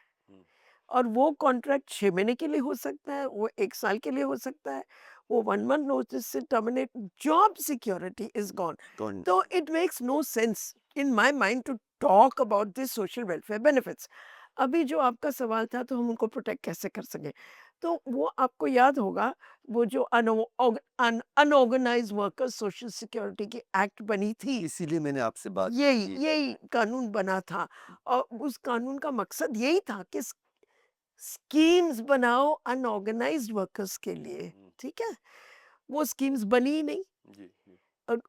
और वो कॉन्ट्रैक्ट 6 महीने के लिए हो सकता है, वो 1 साल के लिए हो सकता है, वो 1 मंथ नोटिस से terminate, job security is gone. कौन तो it makes no sense in my mind to talk about this social welfare benefits. अभी जो आपका सवाल था, तो हम उनको प्रोटेक्ट कैसे कर सकें? तो वो आपको याद होगा, वो जो अनऑर्गेनाइज्ड वर्कर्स सोशल सिक्योरिटी की एक्ट बनी थी, इसीलिए मैंने आपसे बात यही की। यही कानून बना था। और उस कानून का मकसद यही था कि स्कीम्स बनाओ अनऑर्गेनाइज्ड वर्कर्स के लिए, ठीक है? वो स्कीम्स बनी ही नहीं, जी, जी। और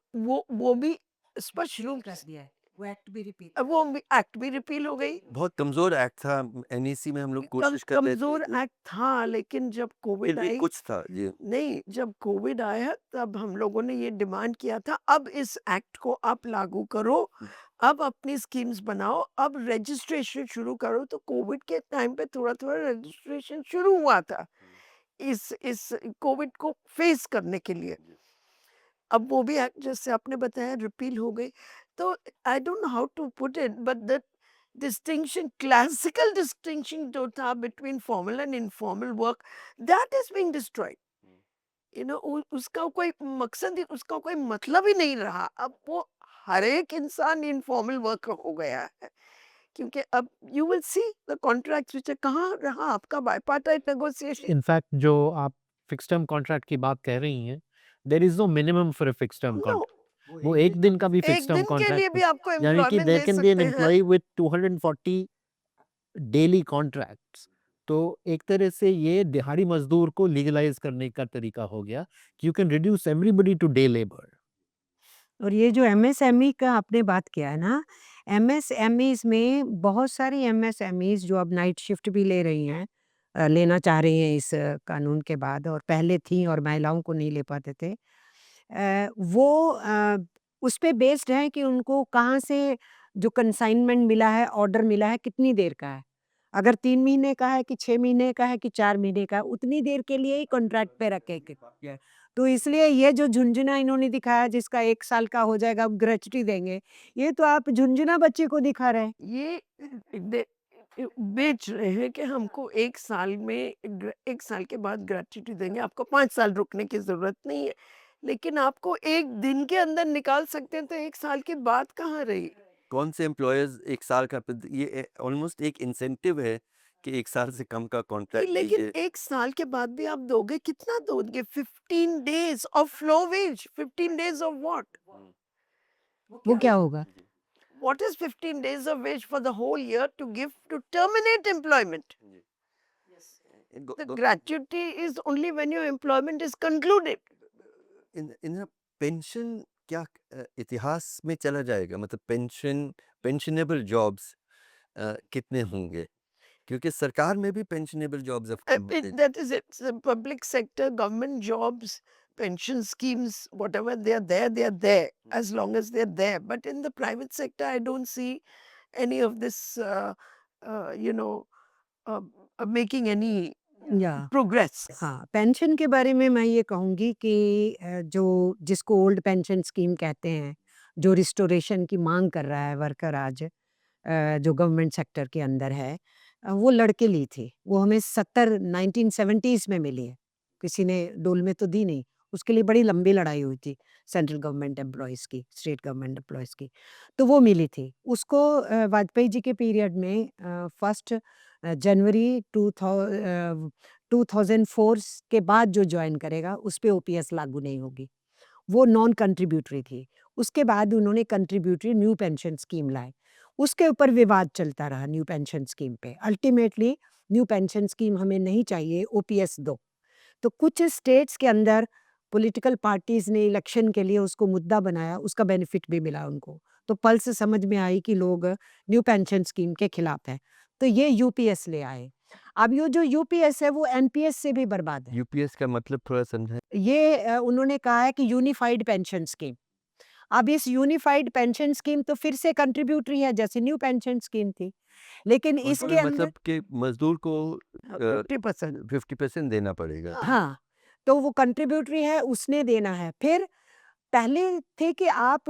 वो भी स्पष्ट रूप कर से, दिया है, वो एक्ट भी रिपीट वो एक्ट भी रिपील हो गई। बहुत कमज़ोर एक्ट था, एनईसी में हम लोग कोशिश कर रहे थे कमजोर कि एक्ट था, लेकिन जब फिर कोविड भी आई, कुछ था। जी। नहीं, जब कोविड आया तब हम लोगों ने ये डिमांड किया था, अब इस एक्ट को आप लागू करो, अब अपनी स्कीम्स बनाओ, अब रजिस्ट्रेशन शुरू करो। तो कोविड के टाइम पे थोड़ा-थोड़ा रजिस्ट्रेशन शुरू हुआ था, इस कोविड को फेस करने के लिए। अब वो भी एक्ट, जैसे आपने बताया, रिपील हो गई। तो I don't know how to put it, but that distinction, classical distinction जो था between formal and informal work, that is being destroyed. You know, उसका कोई मकसद ही, उसका कोई मतलब ही नहीं रहा। अब वो हर एक इंसान इनफॉर्मल वर्कर हो गया है, क्योंकि अब you will see the contracts which, कहाँ रहा आपका बायपार्टाइट नेगोशिएशन? इनफैक्ट जो आप फिक्स टर्म कॉन्ट्रैक्ट की बात कह रही हैं, there is no minimum for a fix term no, contract. वो 1 दिन का भी फिक्स एक टर्म दिन के लिए कॉन्ट्रैक्ट भी है। आपको यानी कि employment there they can be an सकते हैं। Employee with 240 daily contracts. तो एक तरह से ये दिहाड़ी मज़दूर को लीगलाइज़ करने का तरीका हो गया कि you can reduce everybody to day labour. और ये जो एमएसएमई का आपने बात किया है ना, एमएसएमईज़ में बहुत सारी एमएसएमईज़ जो अब नाइट शिफ्ट भी ले रही हैं, लेना चाह रही हैं इस कानून के बाद, और पहले थी और महिलाओं को नहीं ले पाते थे। वो उस पे बेस्ड है कि उनको कहाँ से जो कंसाइनमेंट मिला है, ऑर्डर मिला है, कितनी देर का है। अगर 3 महीने का है कि 6 महीने का है कि 4 महीने का है, उतनी देर के लिए ही कॉन्ट्रैक्ट पे रखे क तो इसलिए ये जो झुनझुना इन्होंने दिखाया जिसका 1 साल का हो जाएगा, अब ग्रेच्युटी देंगे, ये तो आप झुनझुना बच्चे को दिखा रहे हैं। ये दे बेच रहे हैं कि हमको 1 साल में 1 साल के बाद ग्रेच्युटी देंगे, आपको 5 साल रुकने की ज़रूरत नहीं है। लेकिन आपको 1 दिन के अंदर निकाल सकते हैं, तो 1 साल की बात कहाँ रही? कौन से एम्प्लॉयर्स 1 साल का ये ऑलमोस्ट एक इंसेंटिव है कि 1 साल से कम का कॉन्ट्रैक्ट लेकिन लीजिए। 1 साल के बाद भी आप दोगे, कितना दोगे? 15 days of flow wage, 15 days of what? वो क्या होगा? What is 15 days of wage for the whole year to give to terminate employment? Go The go gratuity is only when your employment is concluded. In pension क्या इतिहास में चला जाएगा? मतलब pensionable jobs कितने होंगे? क्योंकि सरकार में भी pensionable jobs That is it. The public sector, government jobs, pension schemes, whatever they are there, as long as they are there. But in the private sector, I don't see any of this, you know, uh, making any या progress. हाँ, pension के बारे में मैं ये कहूँगी कि जो जिसको ओल्ड पेंशन स्कीम कहते हैं, जो रिस्टोरेशन की माँग कर रहा है वर्कर आज, जो गवर्नमेंट सेक्टर के अंदर है, वो लड़के ली थी। वो हमें 1970s में मिली है। किसी ने डोल में तो दी नहीं। उसके लिए बड़ी लंबी लड़ाई हुई थी सेंट्रल गवर्नमेंट एम्प्लॉइज़ की, स्टेट गवर्नमेंट एम्प्लॉइज़ की। तो वो मिली थी। उसको वाजपेयी जी के पीरियड में फर्स्ट जनवरी 2004 के बाद जो जॉइन करेगा, उस पे ओपीएस लागू नहीं होगी। वो नॉन कंट्रीब्यूटरी थी। उसके बाद उन्होंने कंट्रीब्यूटरी न्यू पेंशन स्कीम लाए। उसके ऊपर विवाद चलता रहा न्यू पेंशन स्कीम पे। अल्टीमेटली न्यू पेंशन स्कीम हमें नहीं चाहिए, ओपीएस दो। तो कुछ स्टेट्स के अंदर पॉलिटिकल पार्टीज़ ने इलेक्शन के लिए उसको मुद्दा बनाया, उसका बेनिफिट भी मिला उनको। तो पल्स समझ में आई कि लोग न्यू पेंशन स्कीम के खिलाफ हैं। तो ये यूपीएस ले आए। अब ये जो यूपीएस है वो एनपीएस से भी बर्बाद है। यूपीएस का मतलब थोड़ा समझाएं। ये उन्होंने कहा है कि यूनिफाइड पेंशन स्कीम। अब इस यूनिफाइड पेंशन स्कीम तो फिर से कंट्रीब्यूटरी है जैसे न्यू पेंशन स्कीम थी। लेकिन इसके अंदर मतलब कि मजदूर को 50%. 50% देना पड़ेगा। हाँ, तो वो कंट्रीब्यूटरी है, उसने देना है। फिर पहले थे कि आप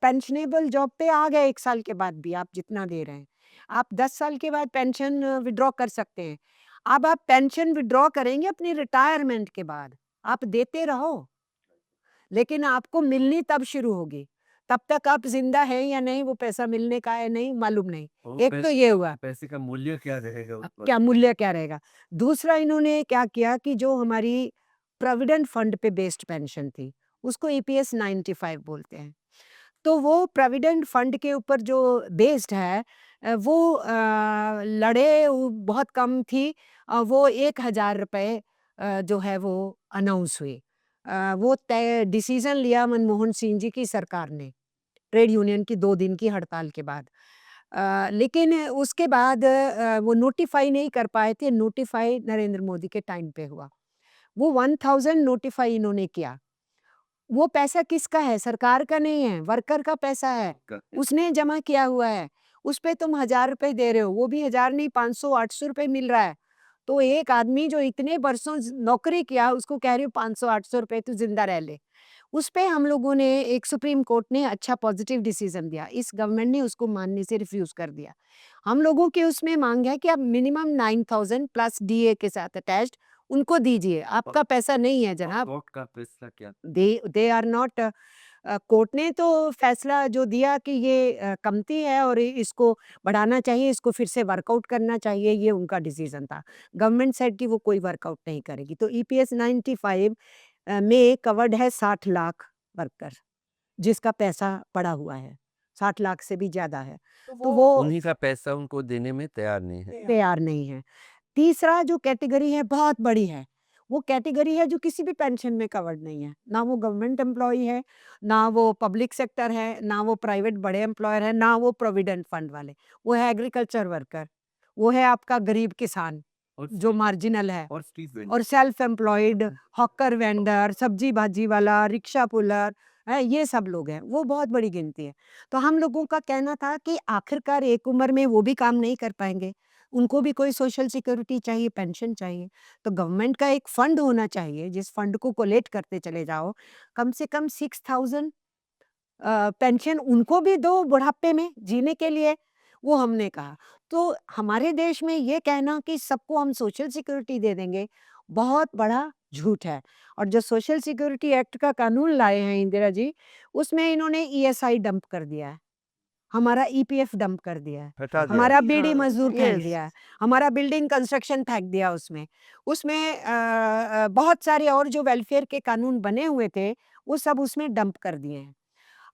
पेंशनेबल जॉब पे आ गए 1 साल के बाद भी आप जितना दे रहे हैं। आप 10 साल के बाद पेंशन विथड्रॉ कर सकते हैं। अब आप पेंशन विड्रॉ करेंगे अपनी रिटायरमेंट के बाद, आप देते रहो, लेकिन आपको मिलनी तब शुरू होगी। तब तक आप जिंदा हैं या नहीं, वो पैसा मिलने का है नहीं मालूम नहीं। और एक तो ये हुआ, पैसे का मूल्य क्या रहेगा उस अब वक्त? क्या मूल्य क्या रहेगा। दूसरा इन्होंने क्या किया कि जो हमारी प्रोविडेंट फंड पे बेस्ड पेंशन थी, उसको ईपीएस 95 बोलते हैं। तो वो प्रोविडेंट फंड के ऊपर जो बेस्ड है, वो लड़े वो बहुत कम थी। वो 1000 रुपये जो है वो अनाउंस हुई। वो तय डिसीजन लिया मनमोहन सिंह जी की सरकार ने, ट्रेड यूनियन की 2 दिन की हड़ताल के बाद। लेकिन उसके बाद वो नोटिफ़ाई नहीं कर पाए थे, नोटिफ़ाई नरेंद्र मोदी के टाइम पे हुआ। वो 1000 नोटिफ़ाई इन्होंने किया। वो पैसा किसका है? सरकार का नहीं है, वर्कर का पैसा है। उसने जमा किया हुआ है। उस पे तुम 1000 रुपए दे रहे हो, वो भी 1000 नहीं 500-800 रुपए मिल रहा है। तो एक आदमी जो इतने बरसों नौकरी किया, उसको कह रही हो 500-800 रुपए तू जिंदा रह ले। उस पे हम लोगों ने, एक सुप्रीम कोर्ट ने अच्छा पॉजिटिव डिसीजन दिया। इस गवर्नमेंट ने उसको मानने से रिफ्यूज कर दिया। हम लोगों की उसमें मांग है कि आप मिनिमम 9000 प्लस डीए के साथ अटैच्ड उनको दीजिए। आपका पैसा नहीं है जनाब। कोर्ट का फैसला क्या? They are not. कोर्ट ने तो फैसला जो दिया कि ये कमती है और इसको बढ़ाना चाहिए, इसको फिर से वर्कआउट करना चाहिए, ये उनका डिसीजन था। गवर्नमेंट सेड कि वो कोई वर्कआउट नहीं करेगी। तो ईपीएस 95 में कवर्ड है 60 लाख वर्कर, जिसका पैसा पड़ा हुआ है, 60 लाख से भी ज़्यादा है। तो वो उन्हीं का पैसा उनको देने में तैयार नहीं है। तैयार नहीं है। तीसरा जो कैटेगरी है बहुत बड़ी है, वो कैटेगरी है जो किसी भी पेंशन में कवर्ड नहीं है। ना वो गवर्नमेंट एम्प्लॉयी है, ना वो पब्लिक सेक्टर है, ना वो प्राइवेट बड़े एम्प्लॉयर है, ना वो प्रोविडेंट फंड वाले। वो है एग्रीकल्चर वर्कर, वो है आपका गरीब किसान और जो मार्जिनल है, और स्ट्रीट वेंडर। और सेल्फ एम्प्लॉयड, हॉकर वेंडर, सब्जी भाजी वाला, रिक्शा पुलर है, ये सब लोग हैं। वो बहुत बड़ी गिनती है। तो हम लोगों का कहना था कि आखिरकार एक उम्र में वो भी काम नहीं कर पाएंगे, उनको भी कोई सोशल सिक्योरिटी चाहिए, पेंशन चाहिए। तो गवर्नमेंट का एक फंड होना चाहिए, जिस फंड को कोलेक्ट करते चले जाओ। कम से कम 6000 पेंशन उनको भी दो बुढ़ापे में जीने के लिए, वो हमने कहा। तो हमारे देश में ये कहना कि सबको हम सोशल सिक्योरिटी दे देंगे, बहुत बड़ा झूठ है। और जो सोशल सिक्योरिटी एक्ट का कानून लाए हैं इंदिरा जी, उसमें इन्होंने ईएसआई डंप कर दिया है, हमारा ईपीएफ डंप कर दिया है, हटा दिया। हमारा बीड़ी हाँ, मजदूर फेंक yes. दिया है, हमारा बिल्डिंग कंस्ट्रक्शन फेंक दिया उसमें। उसमें बहुत सारे और जो वेलफेयर के कानून बने हुए थे, वो सब उसमें डंप कर दिए हैं।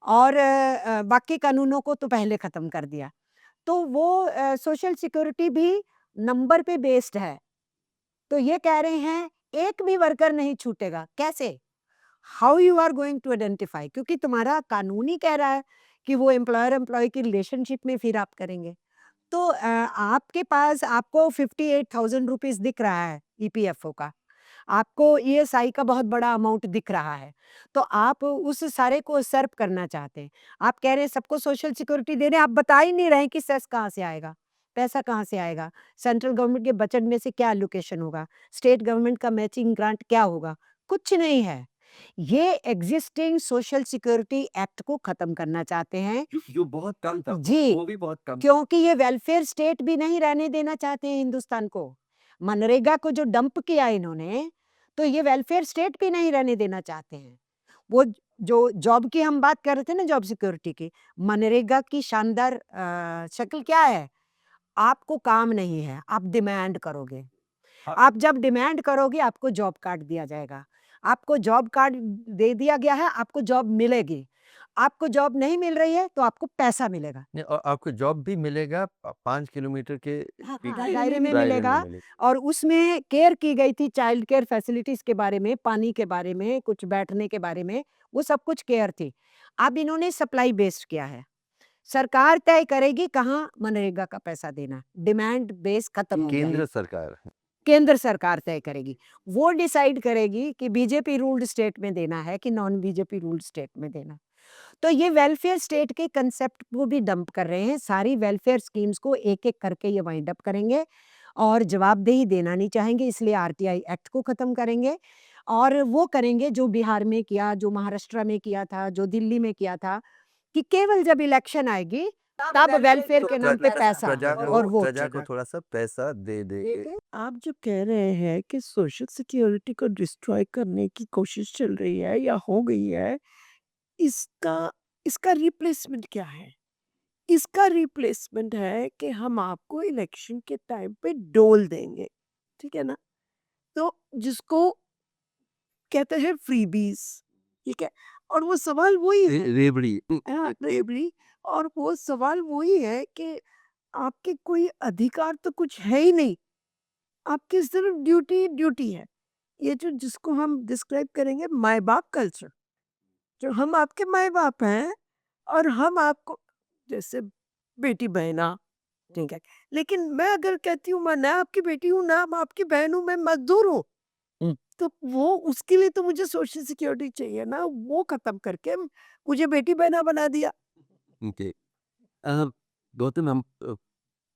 और बाकी कानूनों को तो पहले ख़त्म कर दिया। तो वो सोशल सिक्योरिटी भी नंबर पे बेस्ड है। तो ये कह रहे हैं एक भी वर्कर नहीं छूटेगा, कैसे? How you are going to identify? क्योंकि तुम्हारा कानून ही कह रहा है कि वो एम्प्लॉयर एम्प्लॉय की रिलेशनशिप में फिर आप करेंगे। तो आपके पास आपको 58,000 रुपीज़ दिख रहा है ईपीएफओ का। आपको ईएसआई का बहुत बड़ा अमाउंट दिख रहा है। तो आप उस सारे को सर्व करना चाहते हैं। आप कह रहे हैं सबको सोशल सिक्योरिटी दे रहे हैं, आप बता ही नहीं रहे हैं कि सेस कहाँ से आएगा, पैसा कहाँ से आएगा, सेंट्रल गवर्नमेंट के बजट में से क्या एलोकेशन होगा, स्टेट गवर्नमेंट का मैचिंग ग्रांट क्या होगा, कुछ नहीं है। ये एग्जिस्टिंग सोशल सिक्योरिटी एक्ट को खत्म करना चाहते हैं। जो बहुत कम था, जी। वो भी बहुत कम। क्योंकि ये वेलफेयर स्टेट भी नहीं रहने देना चाहते हैं हिंदुस्तान को। मनरेगा को जो डंप किया इन्होंने, तो ये वेलफेयर स्टेट भी नहीं रहने देना चाहते हैं। वो जो जॉब की हम बात कर रहे थे ना, जॉब सिक्योरिटी की, मनरेगा की शानदार शक्ल क्या है? आपको काम नहीं है, आप डिमांड करोगे। हाँ। आप जब डिमांड करोगे, आपको जॉब कार्ड दिया जाएगा। आपको जॉब कार्ड दे दिया गया है, आपको जॉब मिलेगी। आपको जॉब नहीं मिल रही है, तो आपको पैसा मिलेगा। नहीं, और आपको जॉब भी मिलेगा 5 किलोमीटर के हाँ, के दायरे में दायरे मिलेगा। मिलेगा। और उसमें केयर की गई थी चाइल्ड केयर फैसिलिटीज़ के बारे में, पानी के बारे में, कुछ बैठने के बारे में, वो सब कुछ केयर थी। अब इन्होंने सप्लाई बेस्ड किया है। सरकार तय करेगी कहाँ मनरेगा का पैसा देना, डिमांड बेस खत्म हो गया है। केंद्र सरकार। केंद्र सरकार तय करेगी। वो डिसाइड करेगी कि बीजेपी रूल्ड स्टेट में देना है कि नॉन बीजेपी रूल्ड स्टेट में देना। तो ये वेलफेयर स्टेट के कंसेप्ट को भी डंप कर रहे हैं। सारी वेलफेयर स्कीम्स को एक-एक करके ये वाइंड अप करेंगे और जवाबदेही देना नहीं चाहेंगे, इसलिए आरटीआई एक्ट को खत्म करेंगे। और वो करेंगे जो बिहार में किया, जो महाराष्ट्र में किया था, जो दिल्ली में किया था, कि केवल जब इलेक्शन आएगी तब वेलफेयर तो के नाम पे पैसा और वोट प्रजा को थोड़ा सा पैसा दे दे के आप जो कह रहे हैं कि सोशल सिक्योरिटी को डिस्ट्रॉय करने की कोशिश चल रही है या हो गई है, इसका इसका रिप्लेसमेंट क्या है? इसका रिप्लेसमेंट है कि हम आपको इलेक्शन के टाइम पे डोल देंगे, ठीक है ना? तो जिसको कहते हैं फ्रीबीज़, ठीक है? और वो सवाल वही है रेबड़ी हाँ, रेवड़ी और वो सवाल वही है कि आपके कोई अधिकार तो कुछ है ही नहीं, आपकी सिर्फ ड्यूटी ड्यूटी है। ये जो जिसको हम डिस्क्राइब करेंगे माँ-बाप कल्चर, जो हम आपके माँ-बाप हैं और हम आपको जैसे बेटी बहना, ठीक है? लेकिन मैं अगर कहती हूँ मैं ना आपकी बेटी हूँ, ना मैं आपकी बहन हूँ, मैं मज़दूर हूँ, तो वो उसके लिए तो मुझे सोशल सिक्योरिटी चाहिए ना, वो ख़त्म करके मुझे बेटी बहना बना दिया। ओके अ, गौतम हम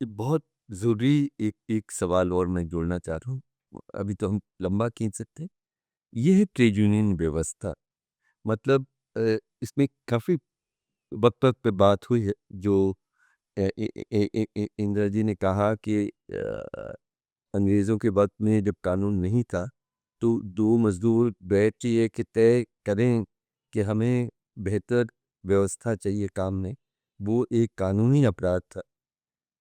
बहुत ज़रूरी एक एक सवाल और मैं जोड़ना चाह रहा हूँ। अभी तो हम लंबा खींच सकते हैं। ये है ट्रेड यूनियन व्यवस्था। मतलब इसमें काफ़ी वक़्त-वक़्त पे बात हुई है जो इंदिरा जी ने कहा कि अंग्रेज़ों के वक़्त में जब कानून नहीं था, तो 2 मज़दूर बैठ के ये कि तय करें कि हमें बेहतर व्यवस्था चाहिए काम में, वो एक कानूनी अपराध था।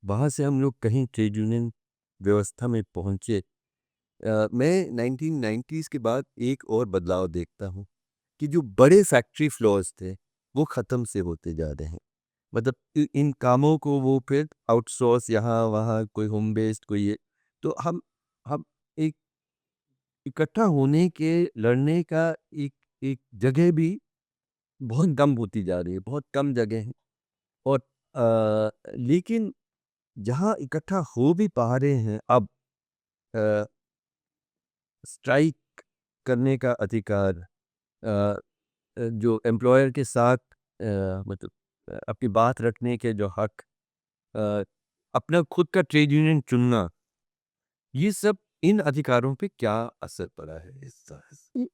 वहाँ से हम लोग कहीं ट्रेड यूनियन व्यवस्था में पहुँचे। मैं 1990s के बाद एक और बदलाव देखता हूँ कि जो बड़े फैक्ट्री फ्लोर्स थे, वो ख़त्म से होते जा रहे हैं। मतलब इन कामों को वो फिर आउटसोर्स यहाँ-वहाँ कोई होम बेस्ड कोई ये तो हम एक इकट्ठा होने के लड़ने का एक एक जगह भी बहुत कम होती जा रही है, बहुत कम जगह है और लेकिन जहाँ इकट्ठा हो भी पा रहे हैं अब अ, स्ट्राइक करने का अधिकार जो एम्प्लॉयर के साथ मतलब अपनी बात रखने के जो हक अ, अपना खुद का ट्रेड यूनियन चुनना, ये सब इन अधिकारों पे क्या असर पड़ा है इ-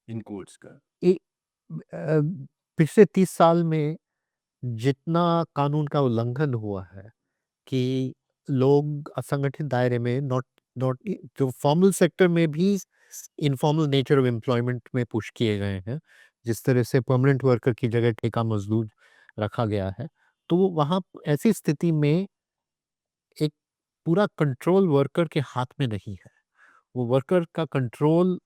इन कोर्ट्स का? इ- अ, पिछले 30 साल में जितना कानून का उल्लंघन हुआ है कि लोग असंगठित दायरे में नॉट नॉट जो फॉर्मल सेक्टर में भी इनफॉर्मल नेचर ऑफ एम्प्लॉयमेंट में पुश किए गए हैं, जिस तरह से परमानेंट वर्कर की जगह ठेका मजदूर रखा गया है, तो वहाँ ऐसी स्थिति में एक पूरा कंट्रोल वर्कर के हाथ में नहीं है। वो वर्कर का कंट्रोल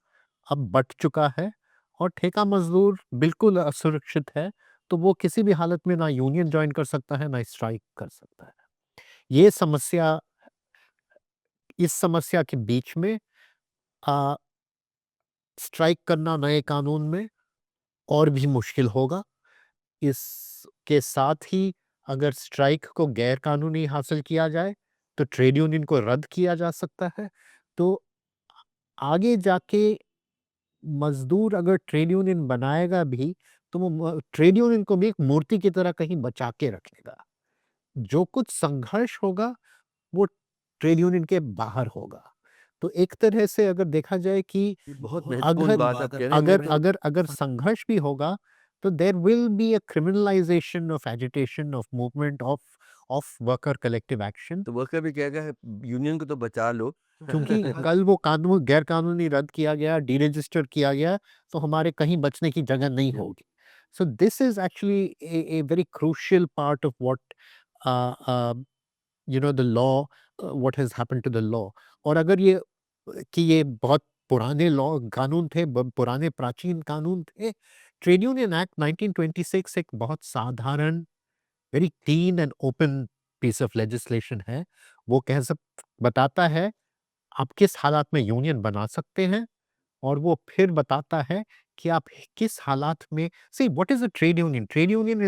अब बँट चुका है और ठेका मज़दूर बिल्कुल असुरक्षित है, तो वो किसी भी हालत में ना यूनियन जॉइन कर सकता है, ना स्ट्राइक कर सकता है। ये समस्या इस समस्या के बीच में अ, स्ट्राइक करना नए कानून में और भी मुश्किल होगा। इसके साथ ही अगर स्ट्राइक को गैर कानूनी हासिल किया जाए, तो ट्रेड यूनियन को रद्द किया जा सकता है। तो आगे जाके मज़दूर अगर ट्रेड यूनियन बनाएगा भी, तो वो ट्रेड यूनियन को भी एक मूर्ति की तरह कहीं बचा के रखेगा। जो कुछ संघर्ष होगा, वो ट्रेड यूनियन के बाहर होगा। तो एक तरह से अगर देखा जाए कि ये बहुत महत्वपूर्ण अगर बात आप कह रहे हैं। अगर मैं अगर अगर संघर्ष भी होगा, तो there will be a criminalisation of agitation of movement of worker collective action. तो वर्कर भी कहेगा यूनियन को तो बचा लो। क्योंकि कल वो कानून गैर कानूनी रद्द किया गया, डीरजिस्टर किया गया, तो हमारे कहीं बचने की जगह नहीं होगी। So this is actually a very crucial part of what the law, what has happened to the law. और अगर कि ये बहुत पुराने लॉ कानून थे, पुराने प्राचीन कानून थे। ट्रेड यूनियन एक्ट 1926 एक बहुत साधारण, very clean and open piece of legislation है। वो कह सब बताता है आप किस हालात में यूनियन बना सकते हैं, और वो फिर बताता है कि आप किस हालात में see what is a trade union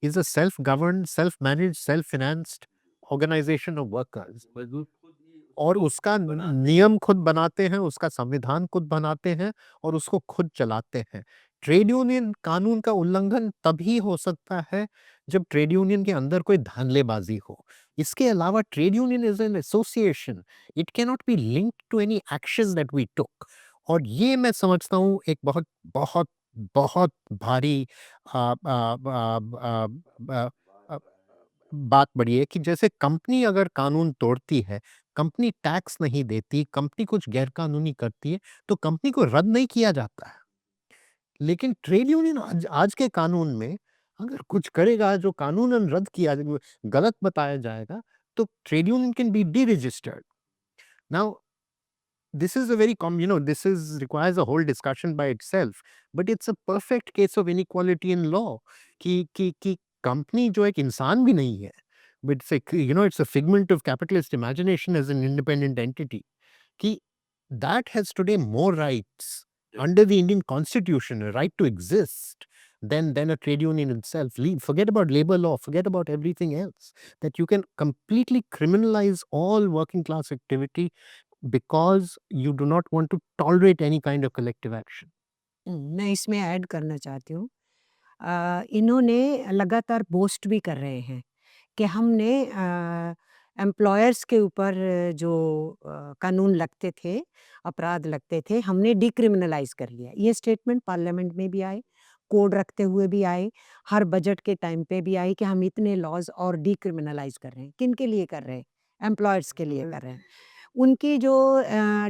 is a self govern, self manage, self financed organisation of workers. मजदूर खुद ही और उसको उसका बनाते हैं। नियम खुद बनाते हैं, उसका संविधान खुद बनाते हैं और उसको खुद चलाते हैं। ट्रेड यूनियन कानून का उल्लंघन तभी हो सकता है जब ट्रेड यूनियन के अंदर कोई धांधलेबाजी हो। इसके अलावा trade union is an association, it can not be linked to any action that we took. और ये मैं समझता हूँ एक बहुत बहुत बहुत भारी आ, आ, आ, आ, आ, आ, बात बड़ी है कि जैसे कंपनी अगर कानून तोड़ती है, कंपनी टैक्स नहीं देती, कंपनी कुछ गैर कानूनी करती है, तो कंपनी को रद्द नहीं किया जाता है। लेकिन ट्रेड यूनियन आज के कानून में अगर कुछ करेगा जो कानूनन रद्द किया गलत बताया जाएगा, तो trade union can be D registered. Now this is a very this is requires a whole discussion by itself, but it's a perfect case of inequality in law कि कंपनी जो एक इंसान भी नहीं है, but it's a figment of capitalist imagination as an independent entity, कि that has today more rights under the Indian constitution, a right to exist, than a trade union itself. Forget about labor law, forget about everything else, that you can completely criminalize all working class activity because you do not want to tolerate any kind of collective action. मैं इसमें add करना चाहती हूँ। इन्होंने लगातार boast भी कर रहे हैं कि हमने एम्प्लॉयर्स के ऊपर जो कानून लगते थे, अपराध लगते थे, हमने डिक्रिमिनलाइज़ कर लिया। ये स्टेटमेंट पार्लियामेंट में भी आए, कोड रखते हुए भी आए, हर बजट के टाइम पे भी आई कि हम इतने लॉज़ और डिक्रिमिनलाइज़ कर रहे हैं। किन के लिए कर रहे हैं? एम्प्लॉयर्स के लिए कर रहे हैं। उनकी जो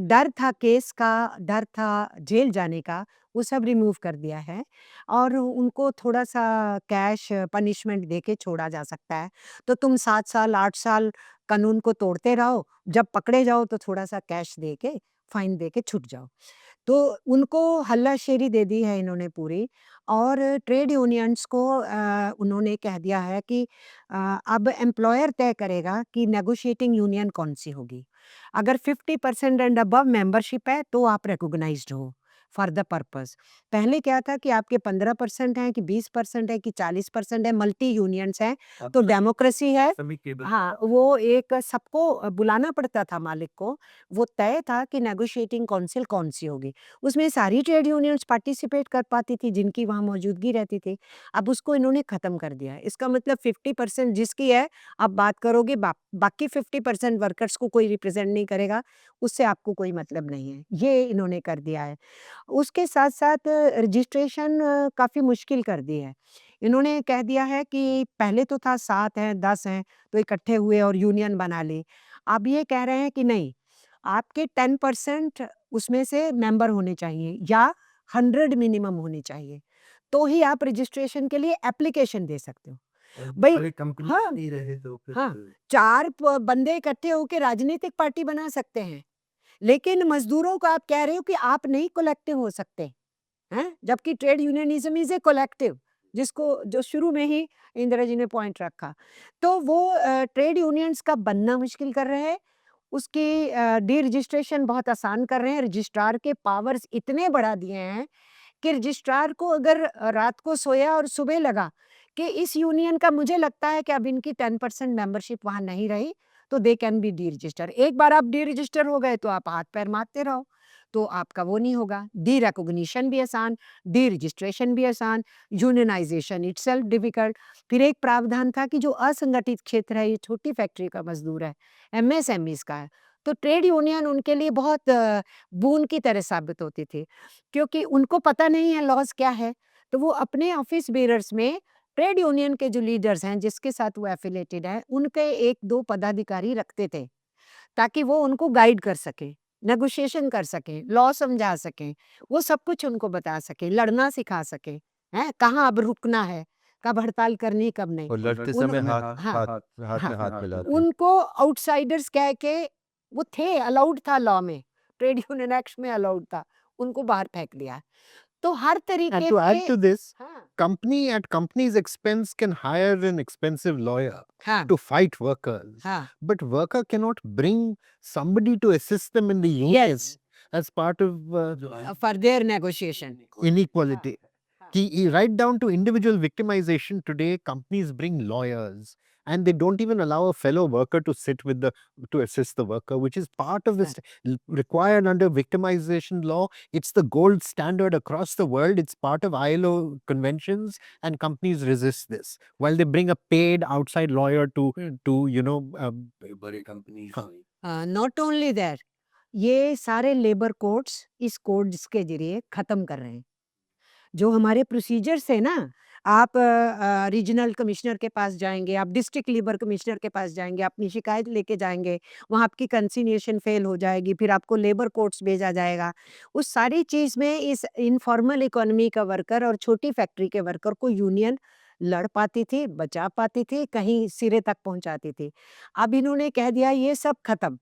डर था, केस का डर था, जेल जाने का, वो सब रिमूव कर दिया है और उनको थोड़ा-सा कैश पनिशमेंट देके छोड़ा जा सकता है। तो तुम 7 साल, 8 साल कानून को तोड़ते रहो, जब पकड़े जाओ तो थोड़ा-सा कैश देके, फाइन देके छूट जाओ। तो उनको हल्लाशेरी दे दी है इन्होंने पूरी और ट्रेड यूनियंस को उन्होंने कह दिया है कि अब एम्प्लॉयर तय करेगा कि नेगोशिएटिंग यूनियन कौन-सी होगी। अगर 50% एंड अबव मेंबरशिप है तो आप रिकॉग्नाइज्ड हो फॉर द पर्पस। पहले क्या था कि आपके 15% है कि 20% है कि 40% है, मल्टी यूनियंस हैं, तो डेमोक्रेसी है। हाँ, वो एक सबको बुलाना पड़ता था मालिक को, वो तय था कि नेगोशिएटिंग काउंसिल कौन-सी होगी। उसमें सारी ट्रेड यूनियंस पार्टिसिपेट कर पाती थी जिनकी वहाँ मौजूदगी रहती थी। अब उसको इन्होंने ख़त्म कर दिया है। इसका मतलब 50% जिसकी है, आप बात करोगे बाकी 50% वर्कर्स को कोई रिप्रेज़ेंट नहीं करेगा, उससे आपको कोई मतलब नहीं है। ये इन्होंने कर दिया है। उसके साथ-साथ रजिस्ट्रेशन काफ़ी मुश्किल कर दी है। इन्होंने कह दिया है कि पहले तो था 7 हैं, 10 हैं, तो इकट्ठे हुए और यूनियन बना ली। अब ये कह रहे हैं कि नहीं, आपके 10% उसमें से मेंबर होने चाहिए या 100 मिनिमम होने चाहिए, तो ही आप रजिस्ट्रेशन के लिए एप्लीकेशन दे सकते हो। भई हाँ, नहीं रहे तो फिर हाँ, 4 बंदे इकट्ठे होके राजनीतिक पार्टी बना सकते हैं। लेकिन मज़दूरों को आप कह रहे हो कि आप नहीं कलेक्टिव हो सकते, हैं? जबकि ट्रेड यूनियनिज़्म इज़ ए कलेक्टिव जिसको जो शुरू में ही इंदिरा जी ने पॉइंट रखा। तो वो ट्रेड यूनियंस का बनना मुश्किल कर रहे हैं, उसकी डी-रजिस्ट्रेशन बहुत आसान कर रहे हैं, रजिस्ट्रार के पावर्स इतने बढ़ा दिए हैं कि रजिस्ट्रार को अगर रात को सोया और सुबह लगा कि इस यूनियन का मुझे लगता है कि अब इनकी 10% मेंबरशिप वहाँ नहीं रही, तो दे कैन बी डी-रजिस्टर। एक बार आप डी-रजिस्टर हो गए तो आप हाथ-पैर मारते रहो, तो आपका वो नहीं होगा। डी-रिकॉग्निशन भी आसान, डी-रजिस्ट्रेशन भी आसान, यूनियनाइज़ेशन इटसेल्फ डिफ़िकल्ट। फिर एक प्रावधान था कि जो असंगठित क्षेत्र है, ये छोटी फैक्ट्री का मज़दूर है, एमएसएमईज़ का है, तो ट्रेड यूनियन उनके लिए बहुत बूँद की तरह साबित होती थी। क्योंकि उनको पता नहीं है लॉज़ क्या है, तो वो अपने ऑफ़िस बेयरर्स में ट्रेड यूनियन के जो लीडर्स हैं, जिसके साथ वो एफ़िलिएटेड हैं, उनके 1-2 पदाधिकारी रखते थे, ताकि वो उनको गाइड कर सकें, नेगोशिएशन कर सकें, लॉ समझा सकें, वो सब कुछ उनको बता सकें, लड़ना सिखा सकें, हैं? कहाँ अब रुकना है, कब हड़ताल करनी, कब नहीं। और लड़ते उन समय हाँ, हाथ हाँ, हाथ हाथ में हाँ, हाथ मिलाते। उनको आउटसाइडर्स कह के वो थे, अलाउड था लॉ में, ट्रेड यूनियन एक्ट में अलाउड था, उनको बाहर फेंक दिया। तो हर And तरीके to add से to this, हाँ, company at company's expense can hire an expensive lawyer हाँ, to fight workers, हाँ, but worker cannot bring somebody to assist them in the union yes, as part of for their negotiation. inequality. हाँ, Right down to individual victimization today, companies bring lawyers and they don't even allow a fellow worker to sit with to assist the worker, which is part of this required under victimization law. It's the gold standard across the world. It's part of ILO conventions, and companies resist this while they bring a paid outside lawyer to बड़ी company हाँ. Not only that, ये सारे labour codes इस codes के ज़रिए ख़त्म कर रहे हैं। जो हमारे प्रोसीजर्स है ना, आप रीजनल कमिश्नर के पास जाएँगे, आप डिस्ट्रिक्ट लेबर कमिश्नर के पास जाएँगे, अपनी शिकायत लेके जाएँगे, वहाँ आपकी कंसिलिएशन फेल हो जाएगी, फिर आपको लेबर कोर्ट्स भेजा जाएगा। उस सारी चीज़ में इस इनफॉर्मल इकोनॉमी का वर्कर और छोटी फैक्ट्री के वर्कर को यूनियन लड़ पाती थी, बचा पाती थी, कहीं सिरे तक पहुँचाती थी। अब इन्होंने कह दिया ये सब खत्म,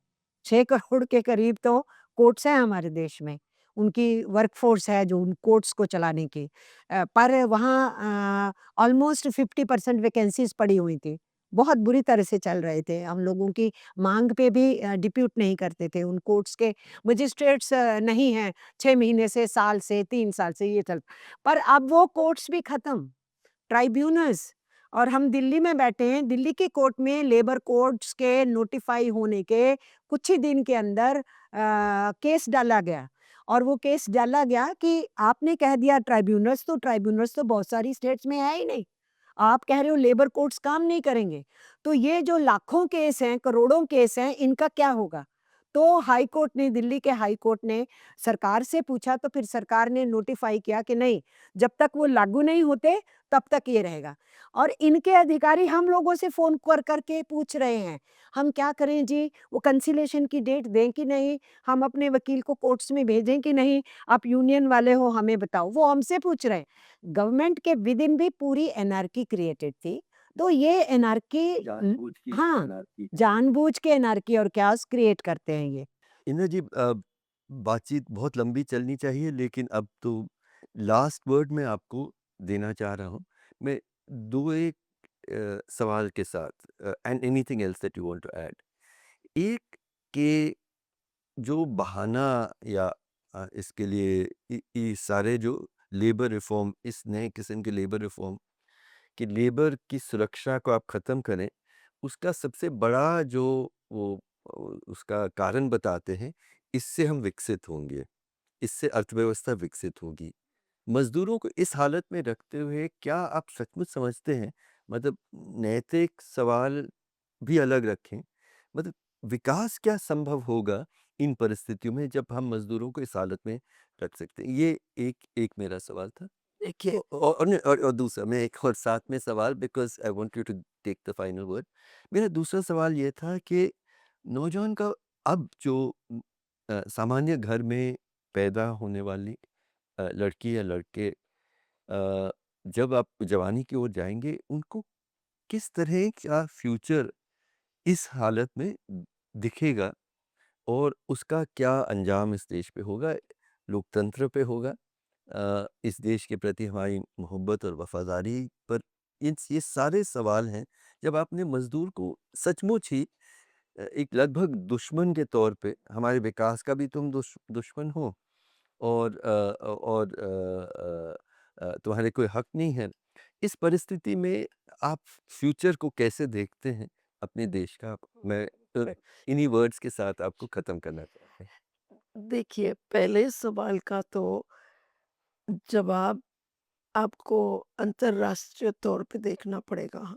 6 करोड़ के करीब तो कोर्ट्स हैं हमारे देश में। उनकी वर्कफ़ोर्स है जो उन कोर्ट्स को चलाने की। पर वहाँ ऑलमोस्ट 50% वैकेंसीज़ पड़ी हुई थी। बहुत बुरी तरह से चल रहे थे। हम लोगों की माँग पे भी डिप्यूट नहीं करते थे। उन कोर्ट्स के मजिस्ट्रेट्स नहीं हैं, 6 महीने से, साल से, 3 साल से ये चल पर अब वो कोर्ट्स भी ख़त्म, ट्राइब्यूनल्स और हम दिल्ली में बैठे हैं, दिल्ली की कोर्ट में लेबर कोर्ट्स के नोटिफ़ाई होने के कुछ ही दिन के अंदर केस डाला गया और वो केस डाला गया कि आपने कह दिया ट्राइब्यूनल्स तो बहुत सारी स्टेट्स में है ही नहीं। आप कह रहे हो लेबर कोर्ट्स काम नहीं करेंगे, तो ये जो लाखों केस हैं, करोड़ों केस हैं, इनका क्या होगा? तो हाई कोर्ट ने दिल्ली के हाई कोर्ट ने सरकार से पूछा तो फिर सरकार ने नोटिफ़ाई किया कि नहीं, जब तक वो लागू नहीं होते, तब तक ये रहेगा। और इनके अधिकारी हम लोगों से फ़ोन कर के पूछ रहे हैं, हम क्या करें जी? वो कंसिलिएशन की डेट दें कि नहीं? हम अपने वकील को कोर्ट्स में भेजें कि नहीं? आप यूनियन वाले हो, हमें बताओ। वो हमसे पूछ रहे हैं। गवर्नमेंट के विदिन भी पूरी एनार्की क्रिएटेड थी। तो ये एनार्की जानबूझ के हाँ, अनारकी। जानबूझ के एनार्की और chaos क्रिएट करते हैं ये। इंद्र जी, बातचीत बहुत लंबी चलनी चाहिए, लेकिन अब तो लास्ट वर्ड मैं आपको देना चाह रहा हूँ। मैं 2-1 सवाल के साथ, and anything else that you want to add. एक के जो बहाना या इसके लिए ये सारे जो लेबर रिफॉर्म, इस नए किस्म के लेबर रिफॉर्म कि लेबर की सुरक्षा को आप ख़त्म करें, उसका सबसे बड़ा जो वो उसका कारण बताते हैं, इससे हम विकसित होंगे, इससे अर्थव्यवस्था विकसित होगी। मज़दूरों को इस हालत में रखते हुए क्या आप सचमुच समझते हैं, मतलब नैतिक सवाल भी अलग रखें, मतलब विकास क्या संभव होगा इन परिस्थितियों में जब हम मज़दूरों को इस हालत में रख सकते हैं? ये एक एक मेरा सवाल था। देखिए, और दूसरा मैं एक और साथ में सवाल, because I want you to take the final word. मेरा दूसरा सवाल ये था कि नौजवान का अब जो सामान्य घर में पैदा होने वाली लड़की या लड़के, जब आप जवानी की ओर जाएँगे, उनको किस तरह का फ्यूचर इस हालत में दिखेगा और उसका क्या अंजाम इस देश पे होगा, लोकतंत्र पे होगा, इस देश के प्रति हमारी मोहब्बत और वफ़ादारी पर। ये सारे सवाल हैं, जब आपने मज़दूर को सचमुच ही एक लगभग दुश्मन के तौर पे, हमारे विकास का भी तुम दुश्मन हो और तुम्हारे कोई हक नहीं है। इस परिस्थिति में आप फ्यूचर को कैसे देखते हैं अपने देश का? मैं इन्हीं वर्ड्स के साथ आपको ख़त्म करना चाहता हूँ। देखिए, पहले सवाल का तो जवाब आपको अंतर्राष्ट्रीय तौर पे देखना पड़ेगा।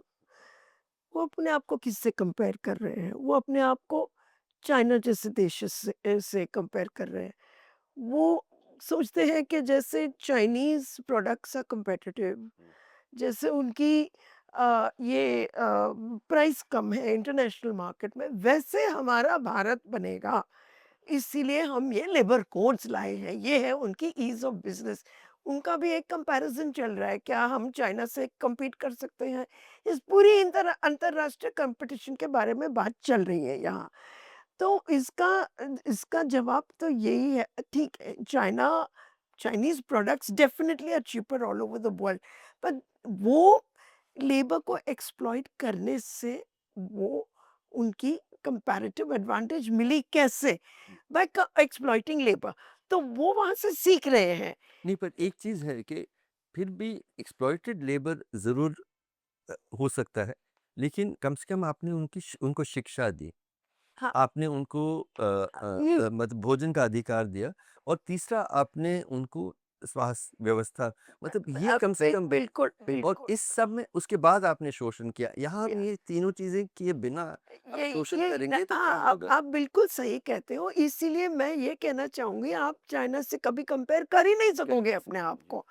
वो अपने आप को किससे कंपेयर कर रहे हैं? वो अपने आप को चाइना जैसे देश से कंपेयर कर रहे हैं। वो सोचते हैं कि जैसे चाइनीज़ प्रोडक्ट्स आर कम्पिटिटिव, जैसे उनकी प्राइस कम है इंटरनेशनल मार्केट में, वैसे हमारा भारत बनेगा। इसीलिए हम ये लेबर कोड्स लाए हैं, ये है उनकी ईज़ ऑफ बिज़नेस। उनका भी एक कंपैरिज़न चल रहा है, क्या हम चाइना से कम्पीट कर सकते हैं? इस पूरी अंतर्राष्ट्रीय कॉम्पिटिशन के बारे में बात चल रही है यहाँ। तो इसका जवाब तो यही है, ठीक है, Chinese products definitely are cheaper all over the world, पर वो लेबर को एक्सप्लॉइट करने से वो उनकी कंपैरेटिव एडवांटेज मिली कैसे? By exploiting labour. तो वो वहाँ से सीख रहे हैं। नहीं, पर एक चीज़ है कि फिर भी एक्सप्लॉइटेड लेबर ज़रूर हो सकता है, लेकिन कम से कम आपने उनको शिक्षा दी। हाँ, आपने उनको ये मतलब भोजन का अधिकार दिया, और तीसरा आपने उनको स्वास्थ्य व्यवस्था, मतलब ये कम से कम। बिल्कुल, और बिल्कुल। इस सब में उसके बाद आपने शोषण किया। यहाँ या ये तीनों चीज़ें किए बिना आप शोषण ये न करेंगे तो क्या हाँ, होगा? आप बिल्कुल सही कहते हो, इसीलिए मैं ये कहना चाहूँगी, आप चाइना से कभी कंपेयर कर ही नहीं सकोगे अपने आप को।